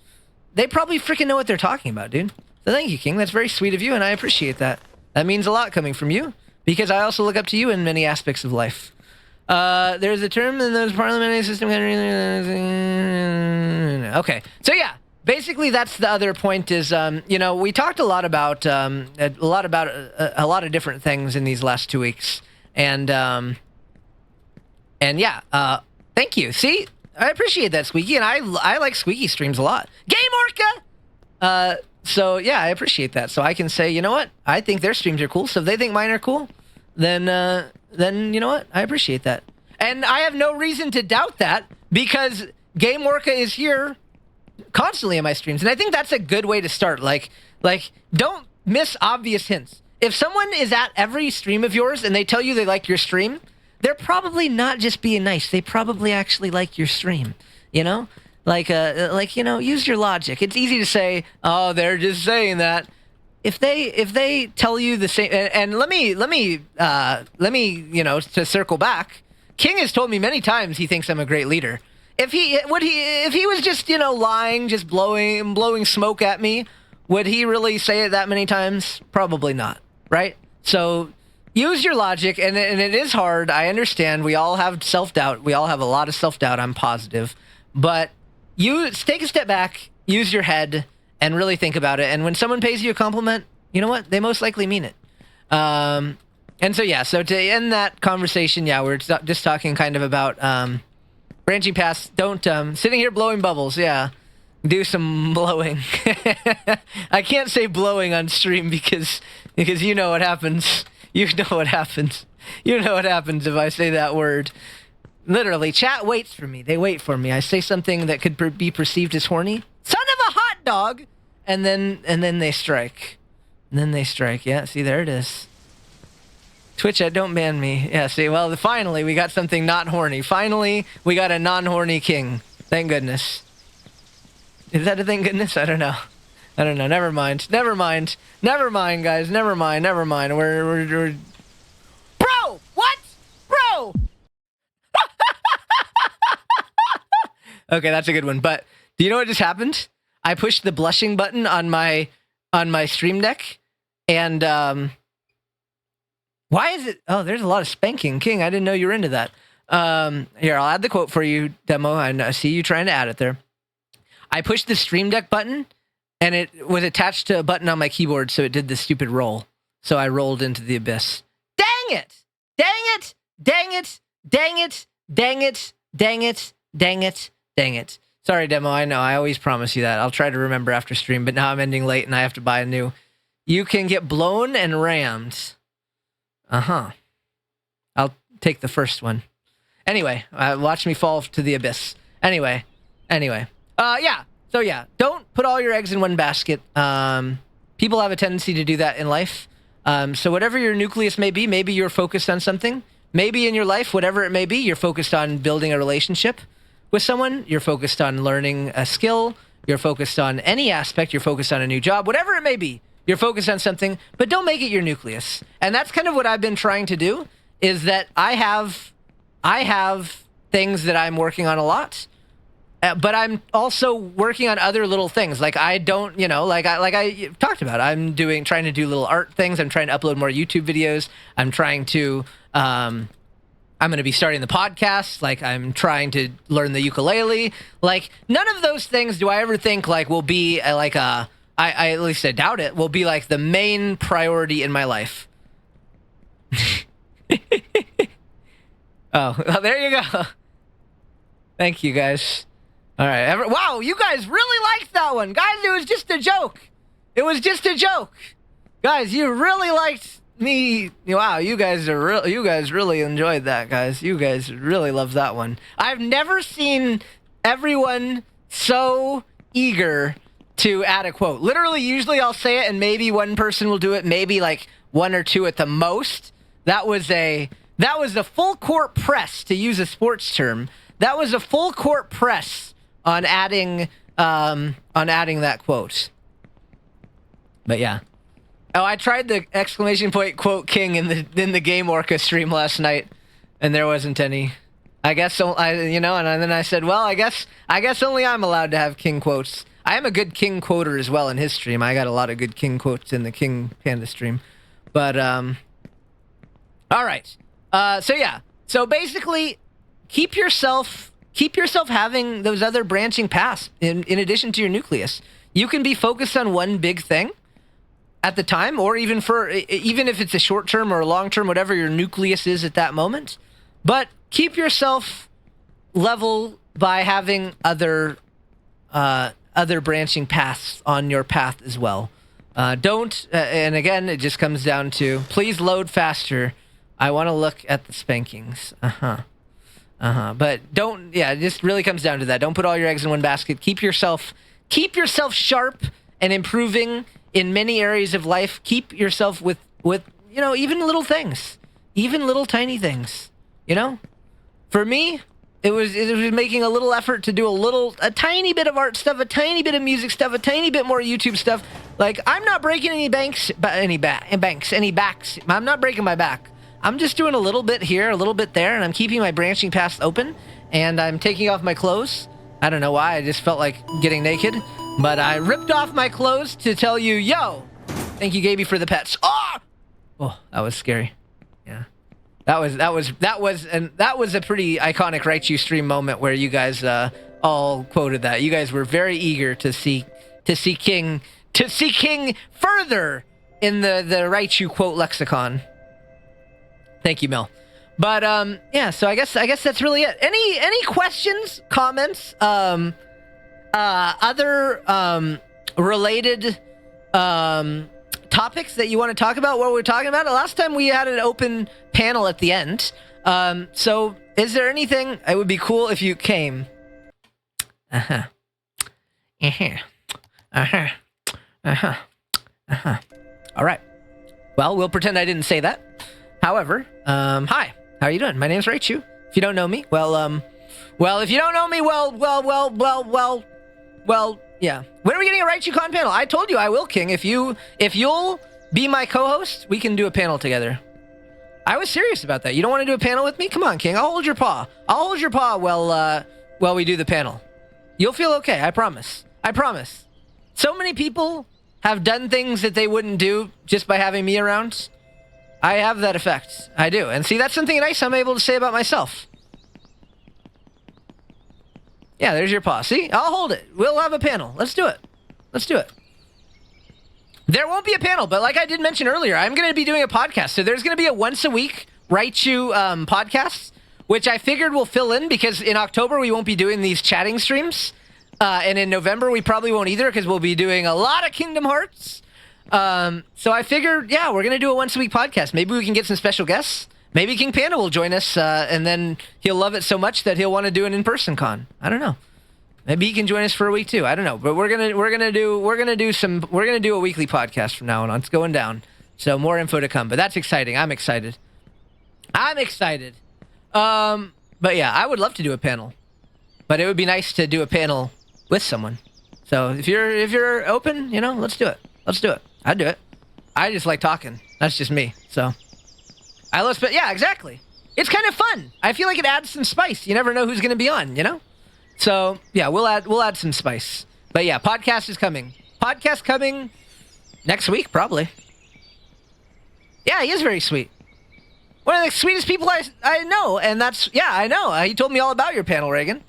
They probably freaking know what they're talking about, dude. So thank you, King. That's very sweet of you, and I appreciate that. That means a lot coming from you, because I also look up to you in many aspects of life. There's a term in those parliamentary system. Okay, so yeah. Basically, that's the other point is, you know, we talked a lot about a lot of different things in these last 2 weeks. And yeah, thank you. See, I appreciate that, Squeaky, and I like Squeaky streams a lot. Game Orca! So yeah, I appreciate that. So I can say, you know what? I think their streams are cool, so if they think mine are cool, then you know what? I appreciate that. And I have no reason to doubt that, because Game Orca is here constantly in my streams, and I think that's a good way to start. Like don't miss obvious hints. If someone is at every stream of yours and they tell you they like your stream, they're probably not just being nice. They probably actually like your stream. You know, like you know, use your logic. It's easy to say, oh, they're just saying that. If they tell you the same, and let me you know, to circle back, King has told me many times he thinks I'm a great leader. If he was just, you know, lying, just blowing smoke at me, would he really say it that many times? Probably not, right? So use your logic, and it is hard. I understand. We all have self-doubt. We all have a lot of self-doubt, I'm positive. But you take a step back, use your head, and really think about it. And when someone pays you a compliment, you know what? They most likely mean it. And so, yeah, so to end that conversation, yeah, we're just talking kind of about branching paths. Don't sitting here blowing bubbles. Yeah, do some blowing. I can't say blowing on stream because you know what happens. You know what happens. You know what happens if I say that word. Literally, chat waits for me. They wait for me. I say something that could be perceived as horny. Son of a hot dog, and then they strike. And then they strike. Yeah, see, there it is. Twitch, don't ban me. Yeah, see, well, finally, we got something not horny. Finally, we got a non-horny king. Thank goodness. Is that a thank goodness? I don't know. Never mind, guys. Never mind. We're... Bro! What? Bro! Okay, that's a good one. But do you know what just happened? I pushed the blushing button on my stream deck, and why is it? Oh, there's a lot of spanking. King, I didn't know you were into that. Here, I'll add the quote for you, Demo. I see you trying to add it there. I pushed the stream deck button, and it was attached to a button on my keyboard, so it did the stupid roll. So I rolled into the abyss. Dang it! Dang it! Dang it! Dang it! Dang it! Dang it. Sorry, Demo. I know. I always promise you that. I'll try to remember after stream, but now I'm ending late and I have to buy a new. You can get blown and rammed. Uh-huh. I'll take the first one. Anyway, watch me fall to the abyss. Anyway. Yeah. So yeah, don't put all your eggs in one basket. People have a tendency to do that in life. So whatever your nucleus may be, maybe you're focused on something. Maybe in your life, whatever it may be, you're focused on building a relationship with someone. You're focused on learning a skill. You're focused on any aspect. You're focused on a new job. Whatever it may be, you're focused on something, but don't make it your nucleus. And that's kind of what I've been trying to do, is that I have things that I'm working on a lot. But I'm also working on other little things. Like I don't, like I talked about, I'm trying to do little art things. I'm trying to upload more YouTube videos. I'm trying to, I'm going to be starting the podcast. Like I'm trying to learn the ukulele. Like none of those things do I ever think like will be like I at least I doubt it, will be like the main priority in my life. Oh, well, there you go. Thank you guys. All right. Wow, you guys really liked that one. Guys, it was just a joke. It was just a joke. Guys, you really liked me. Wow, you guys really enjoyed that, guys. You guys really loved that one. I've never seen everyone so eager to add a quote. Literally, usually I'll say it and maybe one person will do it, maybe like one or two at the most. That was a full court press, to use a sports term. That was a full court press on adding that quote. But yeah. Oh, I tried the exclamation point quote king in the Game Orca stream last night, and there wasn't any. I guess so. And then I said, well, I guess only I'm allowed to have king quotes. I am a good king quoter as well in his stream. I got a lot of good king quotes in the King Panda stream. But all right. So yeah. So basically, keep yourself having those other branching paths in addition to your nucleus. You can be focused on one big thing at the time, or even if it's a short term or a long term, whatever your nucleus is at that moment. But keep yourself level by having other branching paths on your path as well. Don't, and again, it just comes down to, please load faster. I want to look at the spankings. But don't, it just really comes down to that. Don't put all your eggs in one basket. Keep yourself sharp and improving in many areas of life. Keep yourself with even little things, even little tiny things, For me, it was making a little effort to do a tiny bit of art stuff, a tiny bit of music stuff, a tiny bit more YouTube stuff. Like, I'm not breaking any backs. I'm not breaking my back. I'm just doing a little bit here, a little bit there, and I'm keeping my branching paths open, and I'm taking off my clothes. I don't know why, I just felt like getting naked, but I ripped off my clothes to tell you, yo, thank you, Gaby, for the pets. Oh, that was scary. Yeah. That was a pretty iconic Raichu stream moment where you guys all quoted that. You guys were very eager to see King further in the Raichu quote lexicon. Thank you, Mel. But yeah, so I guess that's really it. Any questions, comments, other related topics that you want to talk about? What we're talking about? Last time we had an open panel at the end. So is there anything? It would be cool if you came. All right. Well, we'll pretend I didn't say that. However, hi, how are you doing? My name's Raichu. If you don't know me, well, if you don't know me, well, yeah. When are we getting a RaichuCon panel? I told you I will, King. If you'll be my co-host, we can do a panel together. I was serious about that. You don't want to do a panel with me? Come on, King. I'll hold your paw. I'll hold your paw while we do the panel. You'll feel okay. I promise. I promise. So many people have done things that they wouldn't do just by having me around. I have that effect. I do. And see, that's something nice I'm able to say about myself. Yeah, there's your paw. See? I'll hold it. We'll have a panel. Let's do it. Let's do it. There won't be a panel, but like I did mention earlier, I'm going to be doing a podcast. So there's going to be a once a week Raichu podcast which I figured will fill in because in October we won't be doing these chatting streams. And in November we probably won't either because we'll be doing a lot of Kingdom Hearts. So I figured, yeah, we're going to do a once-a-week podcast. Maybe we can get some special guests. Maybe King Panda will join us, and then he'll love it so much that he'll want to do an in-person con. I don't know. Maybe he can join us for a week too. I don't know. But we're gonna do a weekly podcast from now on. It's going down. So more info to come. But that's exciting. I'm excited. But yeah, I would love to do a panel. But it would be nice to do a panel with someone. So if you're open, you know, let's do it. Let's do it. I'd do it. I just like talking. That's just me. So yeah, exactly. It's kind of fun. I feel like it adds some spice. You never know who's going to be on, you know? So, yeah, we'll add some spice. But yeah, podcast is coming. Podcast coming next week, probably. Yeah, he is very sweet. One of the sweetest people I know, and yeah, I know. He told me all about your panel, Reagan.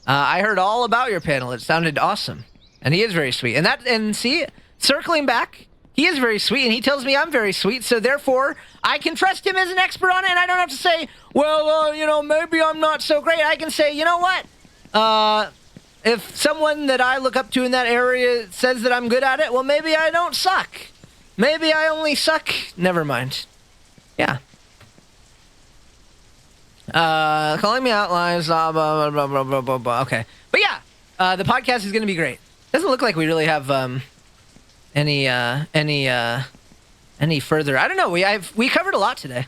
I heard all about your panel. It sounded awesome. And he is very sweet. And see, circling back, he is very sweet, and he tells me I'm very sweet, so therefore, I can trust him as an expert on it, and I don't have to say, well, you know, maybe I'm not so great. I can say, you know what? If someone that I look up to in that area says that I'm good at it, well, maybe I don't suck. Maybe I only suck. Never mind. Yeah. Calling me out lies, blah, blah, blah, blah, blah, blah, blah. Okay. But yeah, the podcast is going to be great. Doesn't look like we really have, any further. I don't know. We covered a lot today.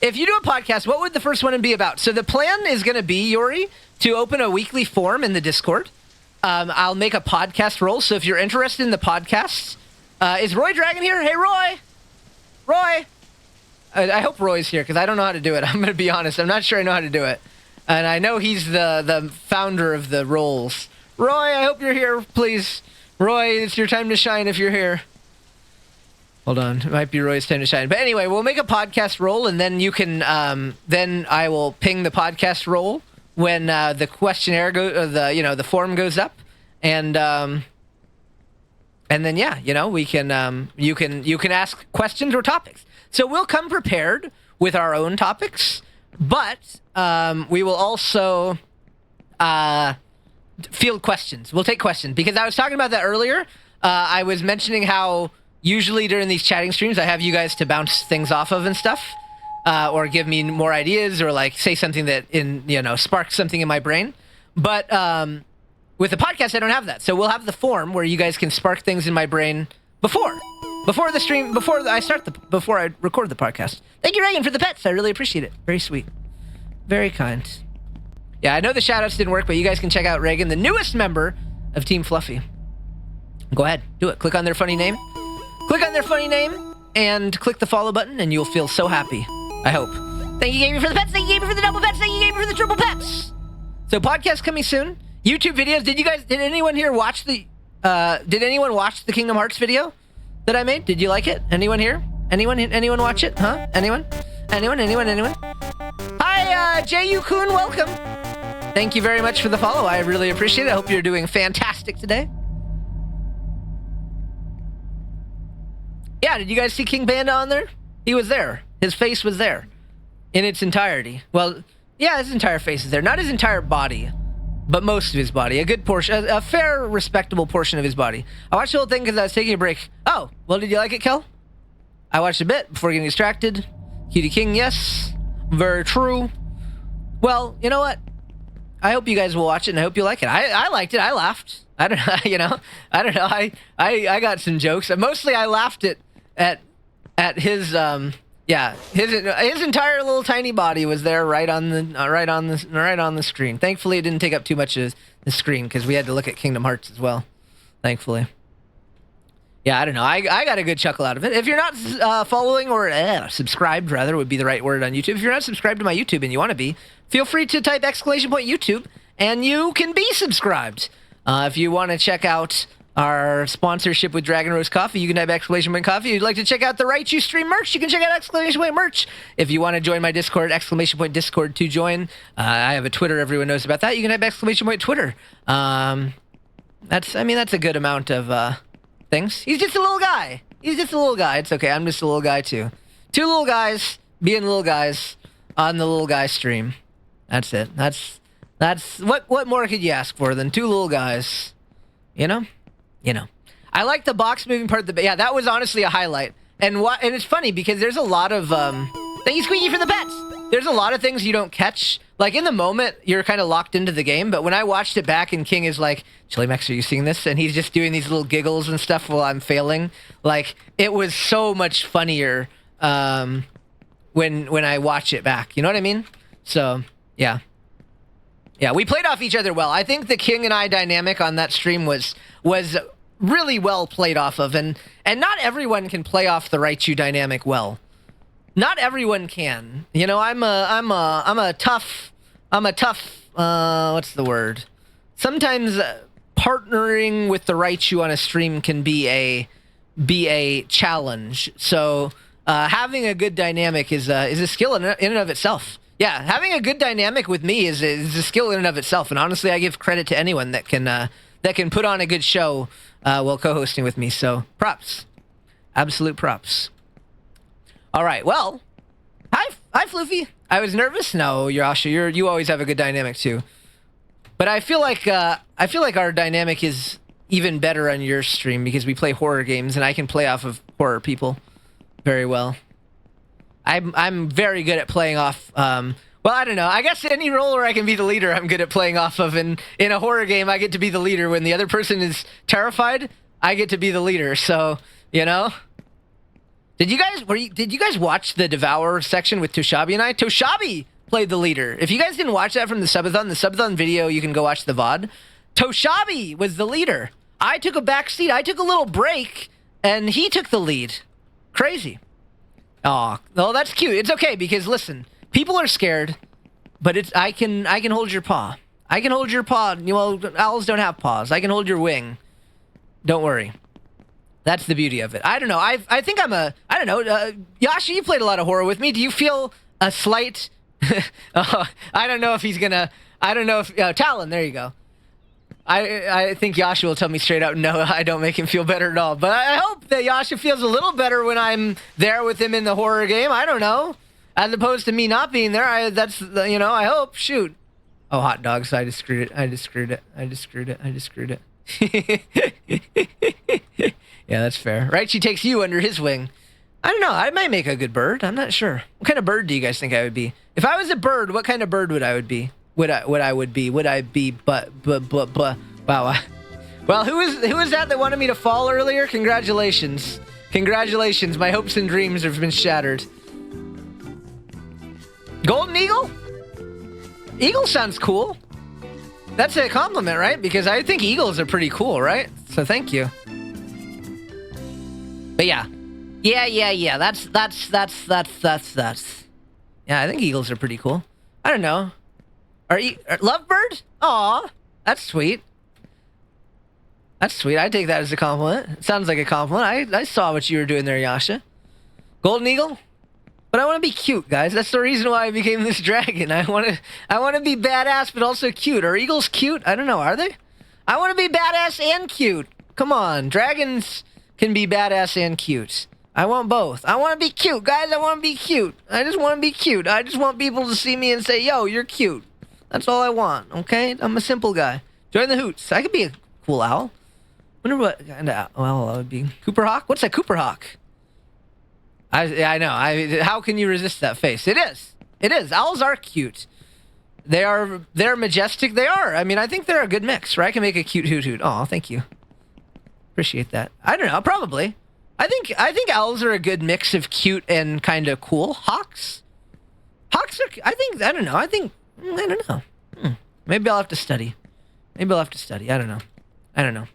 If you do a podcast, what would the first one be about? So the plan is going to be, Yori, to open a weekly forum in the Discord. I'll make a podcast role. So if you're interested in the podcasts, is Roy Dragon here? Hey, Roy. Roy. I hope Roy's here because I don't know how to do it. I'm going to be honest. I'm not sure I know how to do it. And I know he's the founder of the roles. Roy, I hope you're here, please. Roy, it's your time to shine if you're here. Hold on. It might be Roy's time to shine. But anyway, we'll make a podcast roll, and then you can, then I will ping the podcast roll when the questionnaire the form goes up. And then, yeah, you know, we can, you can ask questions or topics. So we'll come prepared with our own topics, but we will also field questions. We'll take questions because I was talking about that earlier. I was mentioning how usually during these chatting streams I have you guys to bounce things off of and stuff, or give me more ideas or like say something that sparks something in my brain. But with the podcast I don't have that. So we'll have the form where you guys can spark things in my brain before the stream, before I record the podcast. Thank you, Reagan, for the pets. I really appreciate it. Very sweet. Very kind. Yeah, I know the shoutouts didn't work, but you guys can check out Reagan, the newest member of Team Fluffy. Go ahead, do it. Click on their funny name. Click on their funny name and click the follow button, and you'll feel so happy. I hope. Thank you, Gaby, for the pets. Thank you, Gaby, for the double pets. Thank you, Gaby, for the triple pets. So, podcast coming soon. YouTube videos. Did anyone here watch the? Did anyone watch the Kingdom Hearts video that I made? Did you like it? Anyone here? Anyone watch it? Huh? Anyone? Hi, J.U.Kun, welcome. Thank you very much for the follow. I really appreciate it. I hope you're doing fantastic today. Yeah, did you guys see King Panda on there? He was there. His face was there in its entirety. Well, yeah, his entire face is there. Not his entire body, but most of his body. A good portion, a fair, respectable portion of his body. I watched the whole thing because I was taking a break. Oh, well, did you like it, Kel? I watched a bit before getting distracted. Cutie King, yes. Very true. Well, you know what? I hope you guys will watch it, and I hope you like it. I liked it. I laughed. I don't know. I don't know. I got some jokes. Mostly, I laughed at his his entire little tiny body was there right on the screen. Thankfully, it didn't take up too much of the screen because we had to look at Kingdom Hearts as well. Thankfully. Yeah, I don't know. I got a good chuckle out of it. If you're not following or subscribed, rather, would be the right word on YouTube. If you're not subscribed to my YouTube and you want to be, feel free to type !YouTube and you can be subscribed. If you want to check out our sponsorship with Dragon Rose Coffee, you can type !Coffee. If you'd like to check out the Right You Stream merch, you can check out !Merch. If you want to join my Discord, !Discord to join. I have a Twitter. Everyone knows about that. You can type !Twitter. That's a good amount of things. He's just a little guy. It's okay. I'm just a little guy too. Two little guys being little guys on the little guy stream. That's it. That's what more could you ask for than two little guys? You know? I like the box moving part of the yeah, that was honestly a highlight. And it's funny because there's a lot of thank you, Squeaky, for the pets. There's a lot of things you don't catch. Like, in the moment, you're kind of locked into the game, but when I watched it back and King is like, Chili Max, are you seeing this? And he's just doing these little giggles and stuff while I'm failing. Like, it was so much funnier when I watch it back. You know what I mean? So, yeah. Yeah, we played off each other well. I think the King and I dynamic on that stream was really well played off of, and not everyone can play off the Raichu dynamic well. Not everyone can. You know, I'm a tough what's the word? Sometimes partnering with the Raichu on a stream can be a challenge. So having a good dynamic is a skill in and of itself. Yeah, having a good dynamic with me is a skill in and of itself. And honestly, I give credit to anyone that can put on a good show while co-hosting with me. So props, absolute props. All right, well, hi Floofy. I was nervous. No, Yasha, you always have a good dynamic too. But I feel like our dynamic is even better on your stream because we play horror games and I can play off of horror people very well. I'm very good at playing off. Well, I don't know. I guess any role where I can be the leader, I'm good at playing off of. And in a horror game, I get to be the leader. When the other person is terrified, I get to be the leader. So, you know. Did you guys watch the Devour section with Toshabi and I? Toshabi played the leader. If you guys didn't watch that from the subathon video, you can go watch the VOD. Toshabi was the leader. I took a back seat. I took a little break, and he took the lead. Crazy. Aw, well, that's cute. It's okay because listen, people are scared, but I can hold your paw. I can hold your paw. Well, owls don't have paws. I can hold your wing. Don't worry. That's the beauty of it. I don't know. I think I don't know. Yasha, you played a lot of horror with me. Do you feel a slight... I don't know if he's gonna... I don't know if... Talon, there you go. I think Yasha will tell me straight out, no, I don't make him feel better at all. But I hope that Yasha feels a little better when I'm there with him in the horror game. I don't know. As opposed to me not being there, I hope. Shoot. Oh, hot dogs. I just screwed it. Yeah, that's fair. Right? She takes you under his wing. I don't know. I might make a good bird. I'm not sure. What kind of bird do you guys think I would be? If I was a bird, what kind of bird would I be? Would I be wow. Well, who is that wanted me to fall earlier? Congratulations. My hopes and dreams have been shattered. Golden Eagle? Eagle sounds cool. That's a compliment, right? Because I think eagles are pretty cool, right? So thank you. But yeah. Yeah. That's. Yeah, I think eagles are pretty cool. I don't know. Lovebird? Aw, that's sweet. That's sweet. I take that as a compliment. It sounds like a compliment. I saw what you were doing there, Yasha. Golden Eagle? But I want to be cute, guys. That's the reason why I became this dragon. I want to be badass, but also cute. Are eagles cute? I don't know. Are they? I want to be badass and cute. Come on. Dragons can be badass and cute. I want both. I want to be cute, guys. I want to be cute. I just want to be cute. I just want people to see me and say, yo, you're cute. That's all I want, okay? I'm a simple guy. Join the hoots. I could be a cool owl. Wonder what kind of owl I would be. Cooper Hawk? What's a Cooper Hawk? I know. How can you resist that face? It is. Owls are cute. They're majestic. They are. I mean, I think they're a good mix, right? I can make a cute hoot hoot. Aw, thank you. Appreciate that. I don't know. Probably. I think owls are a good mix of cute and kind of cool. Hawks are. I don't know. Maybe I'll have to study. I don't know.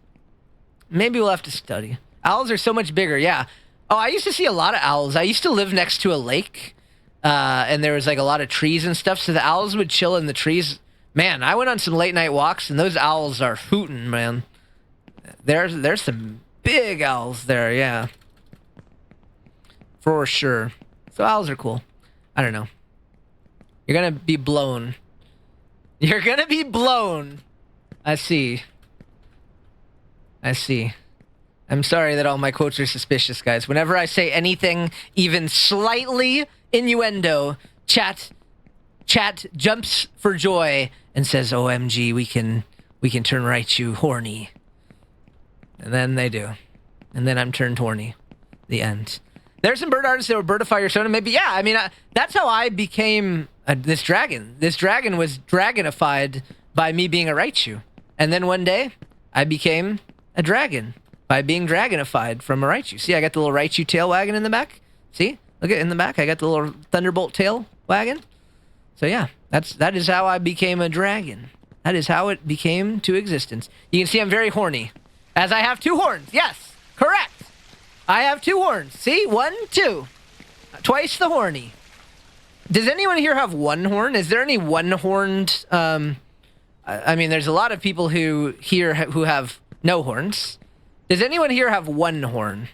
Maybe we'll have to study. Owls are so much bigger. Yeah. Oh, I used to see a lot of owls. I used to live next to a lake, and there was like a lot of trees and stuff. So the owls would chill in the trees. Man, I went on some late night walks, and those owls are hooting, man. There's some big owls there, yeah. For sure. So owls are cool. I don't know. You're gonna be blown. I see. I'm sorry that all my quotes are suspicious, guys. Whenever I say anything even slightly innuendo, chat jumps for joy and says, "OMG, we can turn Raichu horny." And then they do. And then I'm turned horny. The end. There's some bird artists that would birdify your Sona. Maybe, yeah. I mean, that's how I became this dragon. This dragon was dragonified by me being a Raichu. And then one day, I became a dragon by being dragonified from a Raichu. See, I got the little Raichu tail wagon in the back. See? Look at in the back. I got the little Thunderbolt tail wagon. So yeah, that is how I became a dragon. That is how it became to existence. You can see I'm very horny. As I have 2 horns. Yes, correct. I have 2 horns. See? 1, 2. Twice the horny. Does anyone here have 1 horn? Is there any 1-horned... I mean, there's a lot of people who have no horns. Does anyone here have 1 horn?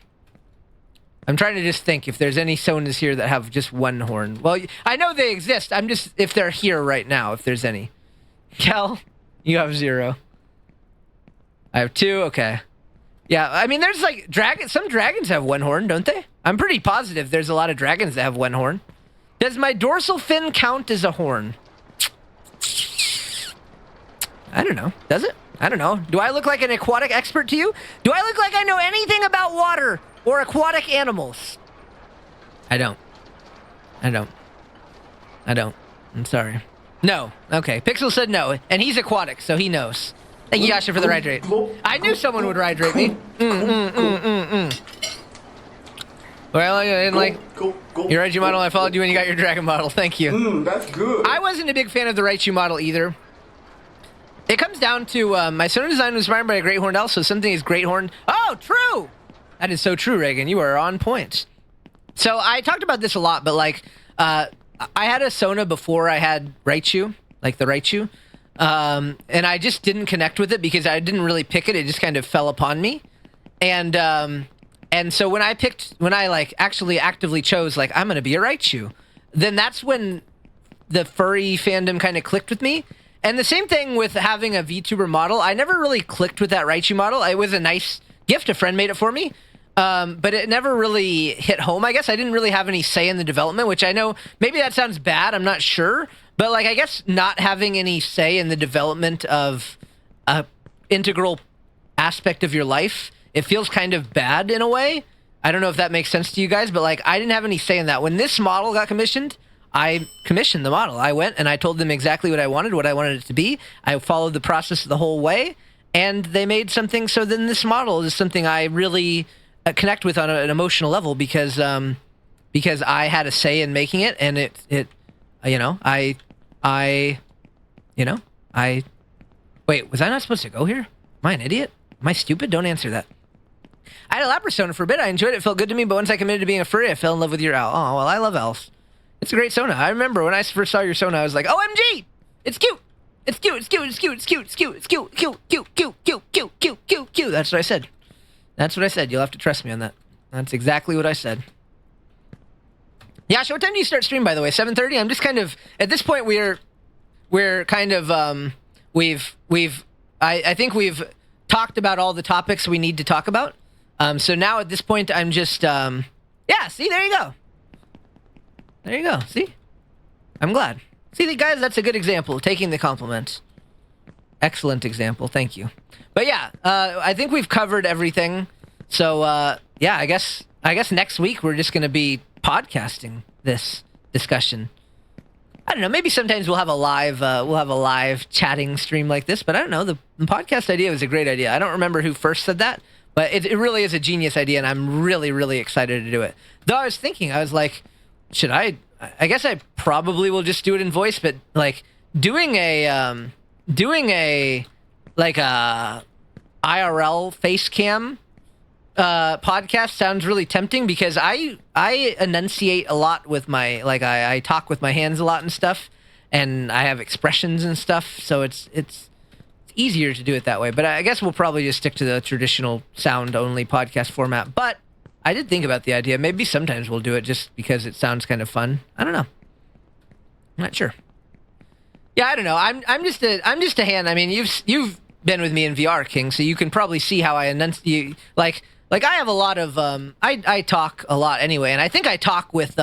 I'm trying to just think if there's any Sonas here that have just 1 horn. Well, I know they exist. I'm just... If they're here right now, if there's any. Kel, you have 0. I have 2. Okay. Yeah, I mean, there's like some dragons have 1 horn, don't they? I'm pretty positive there's a lot of dragons that have 1 horn. Does my dorsal fin count as a horn? I don't know. Does it? I don't know. Do I look like an aquatic expert to you? Do I look like I know anything about water or aquatic animals? I don't. I'm sorry. No. Okay. Pixel said no, and he's aquatic, so he knows. Thank you, Yasha, for the hydrate. I knew someone would hydrate me. Well, I didn't like your Raichu model. I followed you when you got your dragon model. Thank you. That's good. I wasn't a big fan of the Raichu model either. It comes down to my Sona design was inspired by a great horned elf, so something is great horn. Oh, true! That is so true, Reagan. You are on point. So I talked about this a lot, but like, I had a Sona before I had Raichu, like the Raichu. And I just didn't connect with it because I didn't really pick it. It just kind of fell upon me. And so when I like actually actively chose like, I'm going to be a Raichu, then that's when the furry fandom kind of clicked with me. And the same thing with having a VTuber model. I never really clicked with that Raichu model. It was a nice gift. A friend made it for me. But it never really hit home, I guess. I didn't really have any say in the development, which I know maybe that sounds bad. I'm not sure. But like, I guess not having any say in the development of a integral aspect of your life, it feels kind of bad in a way. I don't know if that makes sense to you guys, but like, I didn't have any say in that. When this model got commissioned, I commissioned the model. I went and I told them exactly what I wanted it to be. I followed the process the whole way, and they made something. So then this model is something I really connect with on an emotional level because I had a say in making it, and it wait, was I not supposed to go here? Am I an idiot? Am I stupid? Don't answer that. I had a lab persona for a bit. I enjoyed it. It felt good to me, but once I committed to being a furry, I fell in love with your owl. Oh, well, I love owls. It's a great Sona. I remember when I first saw your Sona, I was like, OMG! It's cute! It's cute, it's cute, it's cute, it's cute, it's cute, it's cute, cute, cute, cute, cute, cute, cute, cute, cute. That's what I said. That's what I said. You'll have to trust me on that. That's exactly what I said. Yasha, what time do you start stream, by the way? 7:30? I'm just kind of, at this point, we're kind of, I think we've talked about all the topics we need to talk about. So now at this point, I'm just, yeah, see, there you go. There you go. See? I'm glad. See, guys, that's a good example of taking the compliment. Excellent example. Thank you. But yeah, I think we've covered everything. So, yeah, I guess next week we're just going to be podcasting this discussion. I don't know. Maybe sometimes we'll have a live chatting stream like this, but I don't know. The podcast idea was a great idea. I don't remember who first said that, but it really is a genius idea, and I'm really, really excited to do it. Though I was thinking, I was like, should I guess I probably will just do it in voice, but like doing a like a IRL face cam podcast sounds really tempting because I enunciate a lot with my, like I talk with my hands a lot and stuff, and I have expressions and stuff, so it's easier to do it that way. But I guess we'll probably just stick to the traditional sound only podcast format. But I did think about the idea. Maybe sometimes we'll do it just because it sounds kind of fun. I don't know. I'm not sure. Yeah, I don't know. I'm just a hand. I mean, you've been with me in VR, King, so you can probably see how I enunciate. Like I have a lot of I talk a lot anyway, and I think I talk with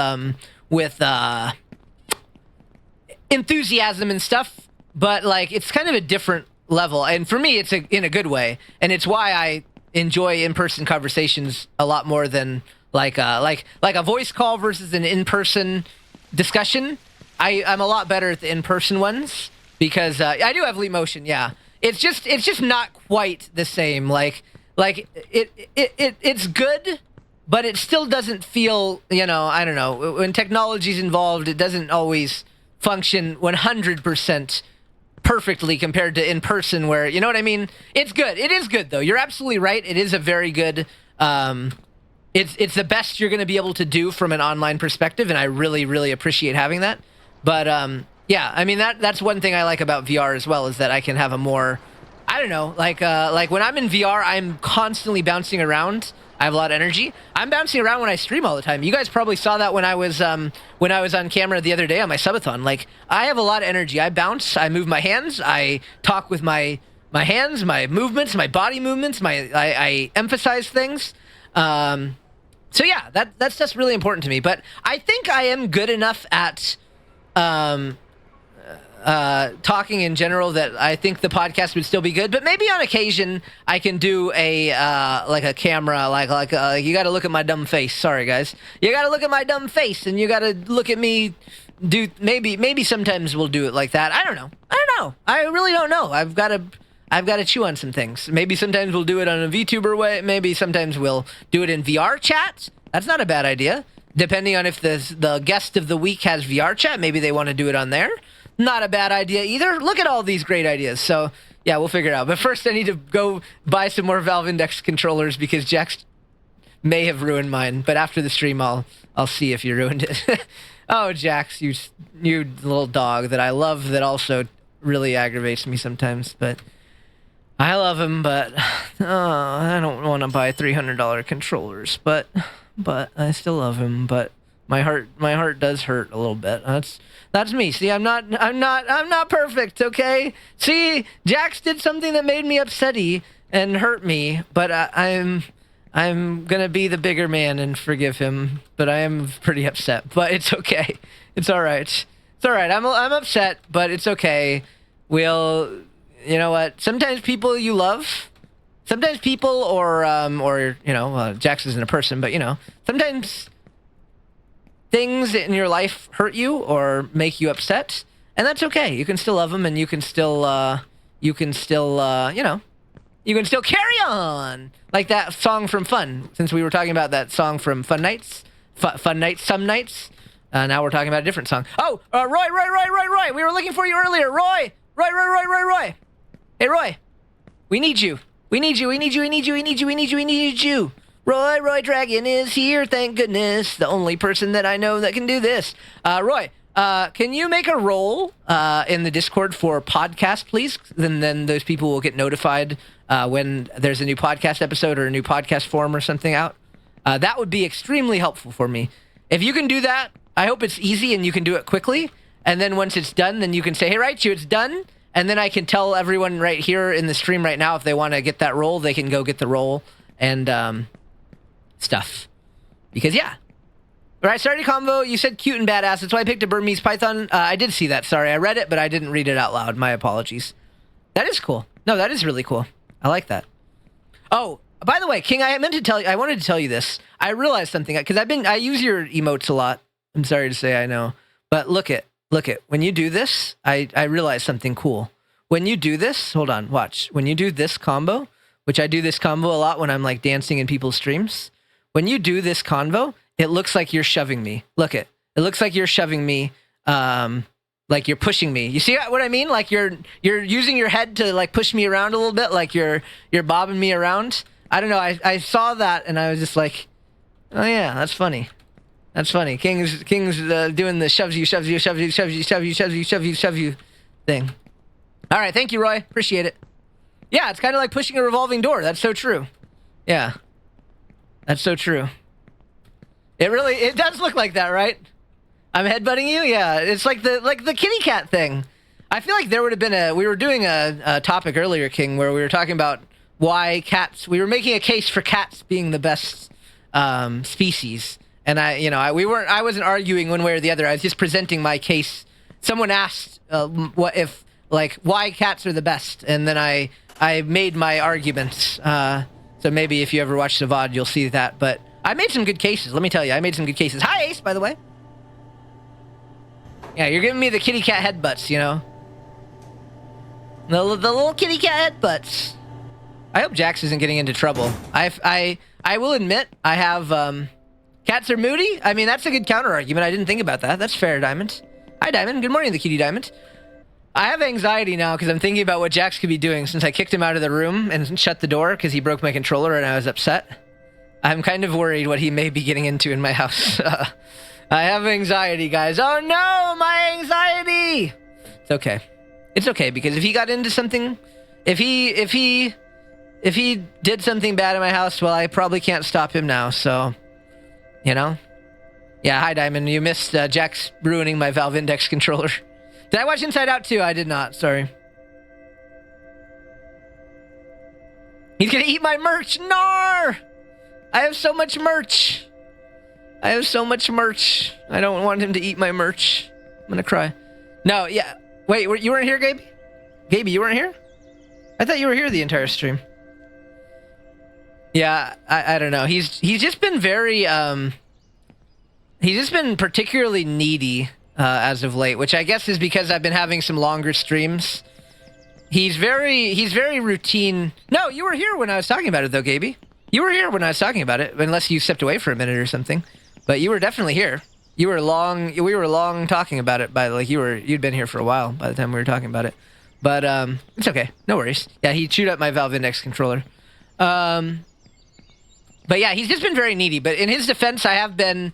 enthusiasm and stuff, but like it's kind of a different level. And for me, it's in a good way, and it's why I enjoy in-person conversations a lot more than like a voice call versus an in-person discussion. I'm a lot better at the in-person ones because I do have leap motion. Yeah, it's just not quite the same. Like it's good, but it still doesn't feel, I don't know, when technology's involved, it doesn't always function 100% perfectly compared to in person, where, you know what I mean? It's good. It is good though. You're absolutely right. It is a very good. It's the best you're going to be able to do from an online perspective, and I really, really appreciate having that. But yeah, I mean that's one thing I like about VR as well, is that I can have a more, I don't know, like when I'm in VR, I'm constantly bouncing around. I have a lot of energy. I'm bouncing around when I stream all the time. You guys probably saw that when I was on camera the other day on my subathon. Like, I have a lot of energy. I bounce. I move my hands. I talk with my hands, my movements, my body movements. I emphasize things. So yeah, that's just really important to me. But I think I am good enough at talking in general that I think the podcast would still be good. But maybe on occasion I can do a camera, like you got to look at my dumb face. Sorry guys, you got to look at my dumb face, and you got to look at me. Maybe sometimes we'll do it like that. I don't know. I really don't know. I've got to chew on some things. Maybe sometimes we'll do it on a VTuber way. Maybe sometimes we'll do it in VR chat. That's not a bad idea. Depending on if the guest of the week has VR chat, maybe they want to do it on there. Not a bad idea either. Look at all these great ideas. So yeah, we'll figure it out. But first I need to go buy some more Valve Index controllers because Jax may have ruined mine. But after the stream, I'll see if you ruined it. Oh, Jax, you little dog that I love, that also really aggravates me sometimes. But I love him, but I don't want to buy $300 controllers. But I still love him. But my heart does hurt a little bit. That's me. See, I'm not perfect, okay? See, Jax did something that made me upsetty and hurt me, but I'm gonna be the bigger man and forgive him. But I am pretty upset. But it's okay. It's all right. It's all right. I'm upset, but it's okay. You know what? Sometimes people you love, sometimes people or Jax isn't a person, but sometimes things in your life hurt you or make you upset, and that's okay. You can still love them, and you can still carry on, like that song from Fun. Since we were talking about that song from Fun Nights, Fun Nights, Some Nights. Now we're talking about a different song. Oh, Roy, we were looking for you earlier. Roy. Hey, Roy, we need you. We need you. Roy Dragon is here, thank goodness. The only person that I know that can do this. Roy, can you make a roll in the Discord for podcast, please? Then those people will get notified when there's a new podcast episode or a new podcast form or something out. That would be extremely helpful for me. If you can do that, I hope it's easy and you can do it quickly. And then once it's done, then you can say, hey, Raichu, it's done. And then I can tell everyone right here in the stream right now, if they want to get that roll, they can go get the roll and stuff. Because, yeah. All right, started combo. You said cute and badass. That's why I picked a Burmese python. I did see that. Sorry, I read it, but I didn't read it out loud. My apologies. That is cool. No, that is really cool. I like that. Oh, by the way, King, I wanted to tell you this. I realized something, because I use your emotes a lot. I'm sorry to say, I know. But look it. When you do this, I realized something cool. When you do this, hold on, watch. When you do this combo, which I do this combo a lot when I'm like dancing in people's streams. When you do this combo, it looks like you're shoving me. Look it. It looks like you're shoving me, like you're pushing me. You see what I mean? Like you're using your head to like push me around a little bit, like you're bobbing me around. I don't know. I saw that and I was just like, oh yeah, that's funny. That's funny. King's doing the shoves you thing. All right, thank you, Roy. Appreciate it. Yeah, it's kind of like pushing a revolving door. That's so true. Yeah, that's so true. It does look like that, right? I'm headbutting you. Yeah, it's like the kitty cat thing. I feel like there would have been we were doing a topic earlier, King, where we were talking about why cats. We were making a case for cats being the best species. And I wasn't arguing one way or the other. I was just presenting my case. Someone asked why cats are the best, and then I made my arguments. So maybe if you ever watch the VOD, you'll see that. But I made some good cases. Let me tell you, I made some good cases. Hi, Ace, by the way. Yeah, you're giving me the kitty cat headbutts, you know. The little kitty cat headbutts. I hope Jax isn't getting into trouble. I will admit I have cats are moody. I mean, that's a good counter argument. I didn't think about that. That's fair, Diamond. Hi, Diamond. Good morning, the kitty Diamond. I have anxiety now because I'm thinking about what Jax could be doing since I kicked him out of the room and shut the door because he broke my controller and I was upset. I'm kind of worried what he may be getting into in my house. I have anxiety, guys. Oh no, my anxiety! It's okay. It's okay because if he got into something, if he did something bad in my house, well, I probably can't stop him now. So, you know. Yeah, hi Diamond. You missed Jax ruining my Valve Index controller. Did I watch Inside Out too? I did not. Sorry. He's gonna eat my merch. Nar! I have so much merch. I have so much merch. I don't want him to eat my merch. I'm gonna cry. No, yeah. Wait, you weren't here, Gabe? Gabe, you weren't here? I thought you were here the entire stream. Yeah, I don't know. He's just been very he's just been particularly needy as of late, which I guess is because I've been having some longer streams. He's very routine. No, you were here when I was talking about it though, Gabe. You were here when I was talking about it, unless you stepped away for a minute or something. But you were definitely here. We were long talking about it you'd been here for a while by the time we were talking about it. But it's okay. No worries. Yeah, he chewed up my Valve Index controller. But yeah, he's just been very needy. But in his defense, I have been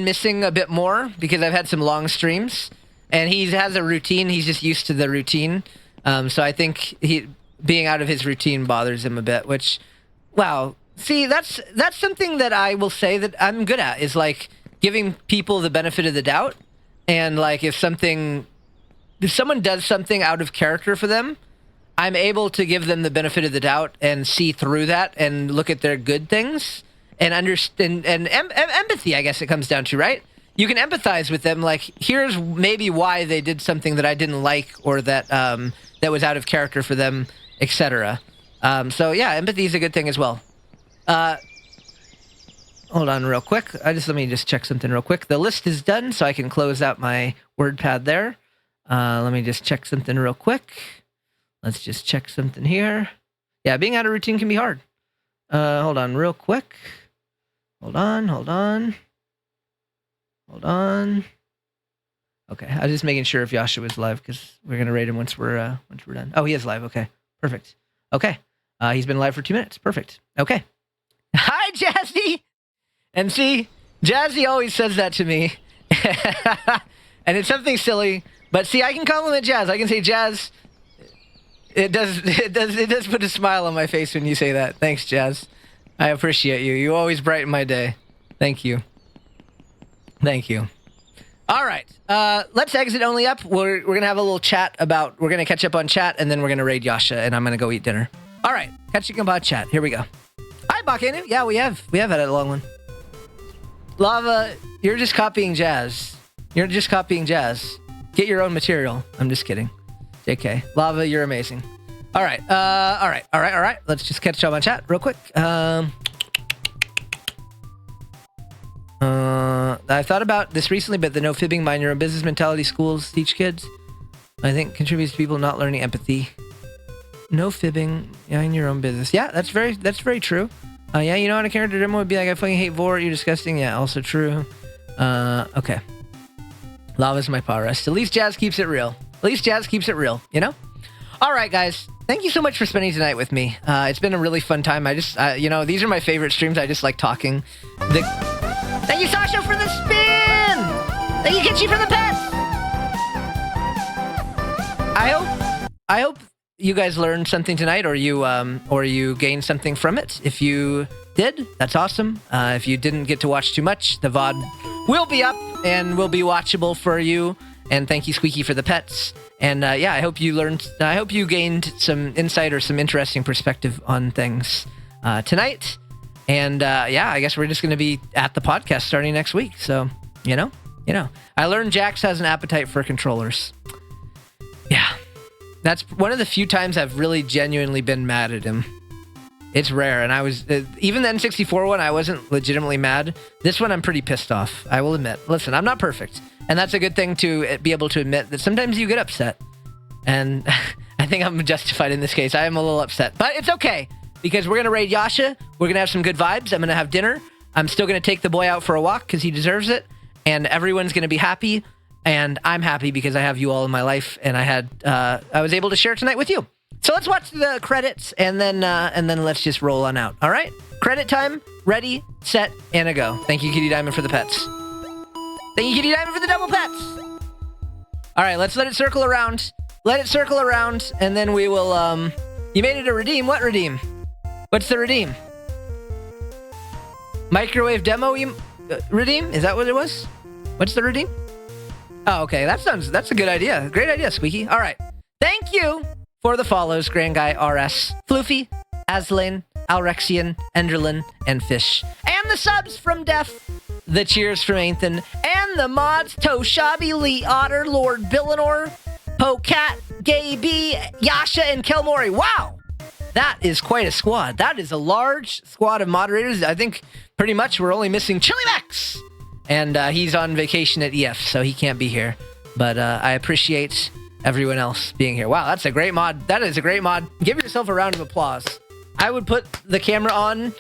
missing a bit more because I've had some long streams, and he has a routine. He's just used to the routine. So I think being out of his routine bothers him a bit, which, wow. See, that's something that I will say that I'm good at, is like giving people the benefit of the doubt. And like if someone does something out of character for them, I'm able to give them the benefit of the doubt and see through that and look at their good things and understand and empathy, I guess it comes down to, right? You can empathize with them. Like, here's maybe why they did something that I didn't like, or that that was out of character for them, etc. So yeah, empathy is a good thing as well. Hold on real quick. Let me just check something real quick. The list is done, so I can close out my WordPad there. Let me just check something real quick. Let's just check something here. Yeah, being out of routine can be hard. Hold on real quick. Hold on. Okay, I was just making sure if Yasha was live because we're gonna rate him once we're done. Oh, he is live. Okay, perfect. Okay, he's been live for 2 minutes. Perfect. Okay. Hi, Jazzy. And see, Jazzy always says that to me, and it's something silly. But see, I can compliment Jazz. I can say, Jazz. It does put a smile on my face when you say that. Thanks, Jazz. I appreciate you. You always brighten my day. Thank you. Thank you. All right. Let's exit only up. We're gonna have a little chat about. We're gonna catch up on chat, and then we're gonna raid Yasha, and I'm gonna go eat dinner. All right. Catching up on chat. Here we go. Hi, Bakenu. Yeah, we have had a long one. Lava, you're just copying Jazz. You're just copying Jazz. Get your own material. I'm just kidding. JK. Lava, you're amazing. All right. All right. Let's just catch up on chat real quick. I thought about this recently, but the no fibbing, mind your own business mentality schools teach kids, I think, contributes to people not learning empathy. No fibbing, mind your own business. Yeah, that's very true. Yeah, you know what a character demo would be like? I fucking hate Vor, you're disgusting. Yeah, also true. Okay. Lava's my power rest. At least Jazz keeps it real. You know? All right, guys. Thank you so much for spending tonight with me. It's been a really fun time. These are my favorite streams. I just like talking. Thank you, Sasha, for the spin! Thank you, Kitchi, for the pets! I hope you guys learned something tonight, or you gained something from it. If you did, that's awesome. If you didn't get to watch too much, the VOD will be up and will be watchable for you. And thank you, Squeaky, for the pets. And yeah, I hope you gained some insight or some interesting perspective on things tonight. And yeah, I guess we're just going to be at the podcast starting next week. So, you know, I learned Jax has an appetite for controllers. Yeah. That's one of the few times I've really genuinely been mad at him. It's rare, and I was... even the N64 one, I wasn't legitimately mad. This one, I'm pretty pissed off, I will admit. Listen, I'm not perfect, and that's a good thing to be able to admit that sometimes you get upset. And I think I'm justified in this case. I am a little upset, but it's okay, because we're going to raid Yasha. We're going to have some good vibes. I'm going to have dinner. I'm still going to take the boy out for a walk, because he deserves it, and everyone's going to be happy, and I'm happy because I have you all in my life, and I was able to share tonight with you. So let's watch the credits, and then let's just roll on out. All right? Credit time. Ready, set, and a go. Thank you, Kitty Diamond, for the pets. Thank you, Kitty Diamond, for the double pets. All right, let's let it circle around. Let it circle around, and then we will... You made it a redeem. What redeem? What's the redeem? Microwave demo redeem? Is that what it was? What's the redeem? Oh, okay. That's a good idea. Great idea, Squeaky. All right. Thank you for the follows, Grand Guy RS, Floofy, Aslan, Alrexian, Enderlin, and Fish. And the subs from Def, the cheers from Anthan, and the mods Toshabi, Lee Otter, Lord Billinor, Pocat, Gay B, Yasha, and Kelmori. Wow! That is quite a squad. That is a large squad of moderators. I think pretty much we're only missing Chili Max. And he's on vacation at EF, so he can't be here. But I appreciate everyone else being here. Wow, that's a great mod. That is a great mod. Give yourself a round of applause. I would put the camera on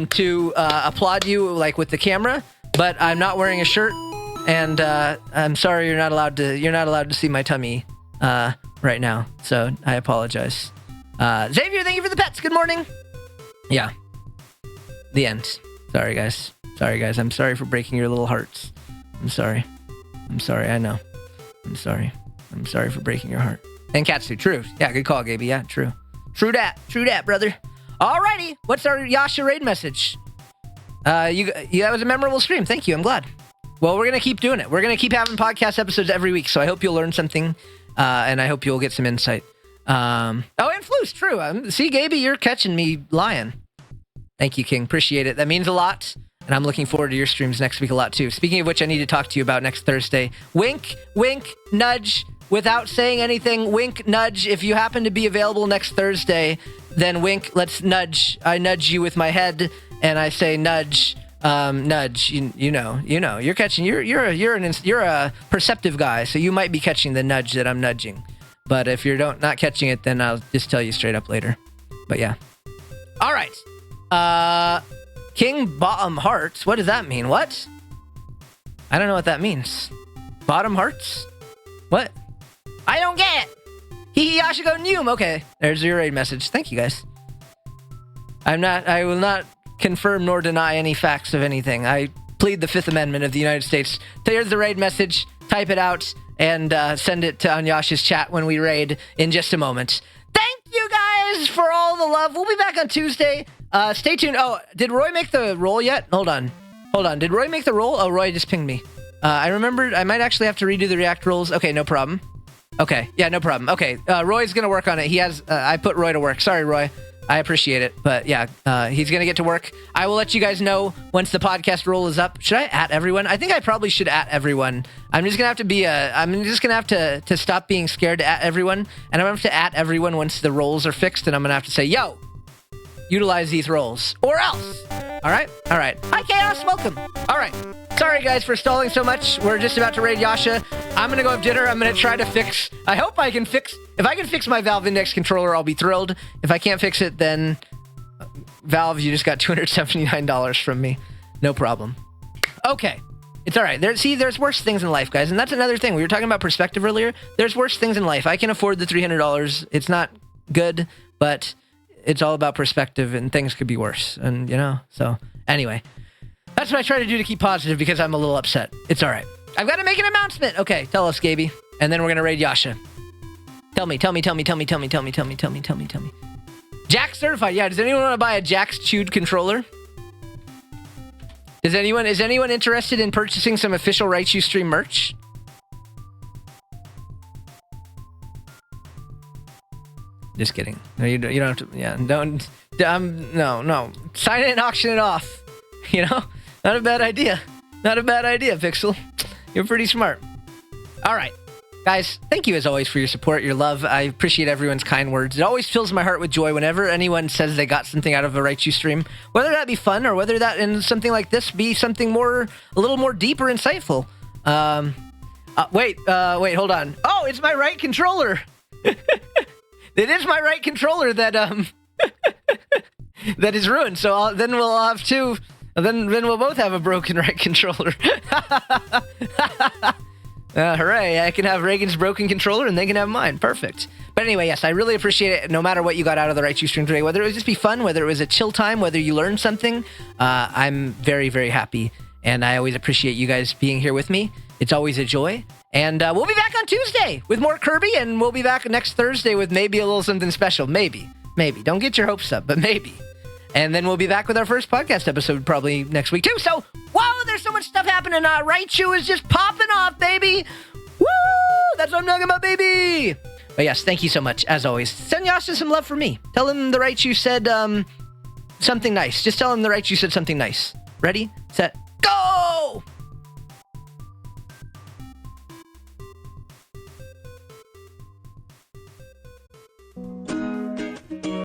to applaud you, like with the camera, but I'm not wearing a shirt, and I'm sorry you're not allowed to see my tummy right now. So I apologize. Xavier, thank you for the pets. Good morning. Yeah. The end. Sorry guys. I'm sorry for breaking your little hearts. I'm sorry. I know. I'm sorry for breaking your heart. And Katsu, true. Yeah, good call, Gaby. Yeah, true. True that, brother. Alrighty, what's our Yasha raid message? That was a memorable stream. Thank you, I'm glad. Well, we're gonna keep doing it. We're gonna keep having podcast episodes every week, so I hope you'll learn something, and I hope you'll get some insight. Oh, and Floos, true. See, Gaby, you're catching me lying. Thank you, King. Appreciate it. That means a lot. And I'm looking forward to your streams next week a lot, too. Speaking of which, I need to talk to you about next Thursday. Wink, wink, nudge. Without saying anything, wink, nudge. If you happen to be available next Thursday, then wink, let's nudge. I nudge you with my head, and I say nudge, nudge. You know. You're catching. You're a perceptive guy, so you might be catching the nudge that I'm nudging. But if you're not catching it, then I'll just tell you straight up later. But yeah. All right. King Bottom Hearts. What does that mean? What? I don't know what that means. Bottom Hearts? What? I don't get it. Yashiko Neum. Okay. There's your raid message. Thank you, guys. I will not confirm nor deny any facts of anything. I plead the Fifth Amendment of the United States. There's the raid message. Type it out and send it to Anyasha's chat when we raid in just a moment. Thank you, guys, for all the love. We'll be back on Tuesday. Stay tuned. Oh, did Roy make the roll yet? Hold on. Did Roy make the roll? Oh, Roy just pinged me. I remembered I might actually have to redo the React rolls. Okay, no problem. Okay, yeah, no problem. Okay, Roy's gonna work on it. He has, I put Roy to work. Sorry, Roy. I appreciate it. But yeah, he's gonna get to work. I will let you guys know once the podcast roll is up. Should I at everyone? I think I probably should at everyone. I'm just gonna have to stop being scared to at everyone. And I'm gonna have to at everyone once the rolls are fixed. And I'm gonna have to say, yo, utilize these rolls or else. All right. Hi, Chaos. Welcome. All right. Sorry, guys, for stalling so much. We're just about to raid Yasha. I'm going to go have dinner. I'm going to try to fix... I hope I can fix... If I can fix my Valve Index controller, I'll be thrilled. If I can't fix it, then... Valve, you just got $279 from me. No problem. Okay. It's all right. There's worse things in life, guys. And that's another thing. We were talking about perspective earlier. There's worse things in life. I can afford the $300. It's not good, but it's all about perspective, and things could be worse. And, so... Anyway. That's what I try to do to keep positive because I'm a little upset. It's all right. I've got to make an announcement. Okay, tell us, Gaby. And then we're going to raid Yasha. Tell me. Jax certified. Yeah, does anyone want to buy a Jax chewed controller? Is anyone interested in purchasing some official Raichu Stream merch? Just kidding. No, you don't have to. Yeah, don't No. Sign it and auction it off. You know? Not a bad idea. Not a bad idea, Pixel. You're pretty smart. All right. Guys, thank you as always for your support, your love. I appreciate everyone's kind words. It always fills my heart with joy whenever anyone says they got something out of a Raichu stream. Whether that be fun or whether that in something like this be something a little more deep or insightful. Wait, hold on. Oh, it's my right controller. It is my right controller that that is ruined. So then we'll have two. Then we'll both have a broken right controller. Hooray, I can have Reagan's broken controller and they can have mine. Perfect. But anyway, yes, I really appreciate it no matter what you got out of the Raichu stream today. Whether it was just be fun, whether it was a chill time, whether you learned something, I'm very, very happy. And I always appreciate you guys being here with me. It's always a joy. And we'll be back on Tuesday with more Kirby, and we'll be back next Thursday with maybe a little something special. Maybe. Don't get your hopes up, but maybe. And then we'll be back with our first podcast episode probably next week too. So, wow, there's so much stuff happening. Raichu is just popping off, baby. Woo! That's what I'm talking about, baby. But yes, thank you so much, as always. Send Yasha some love for me. Tell him the Raichu said something nice. Just tell him the Raichu said something nice. Ready, set,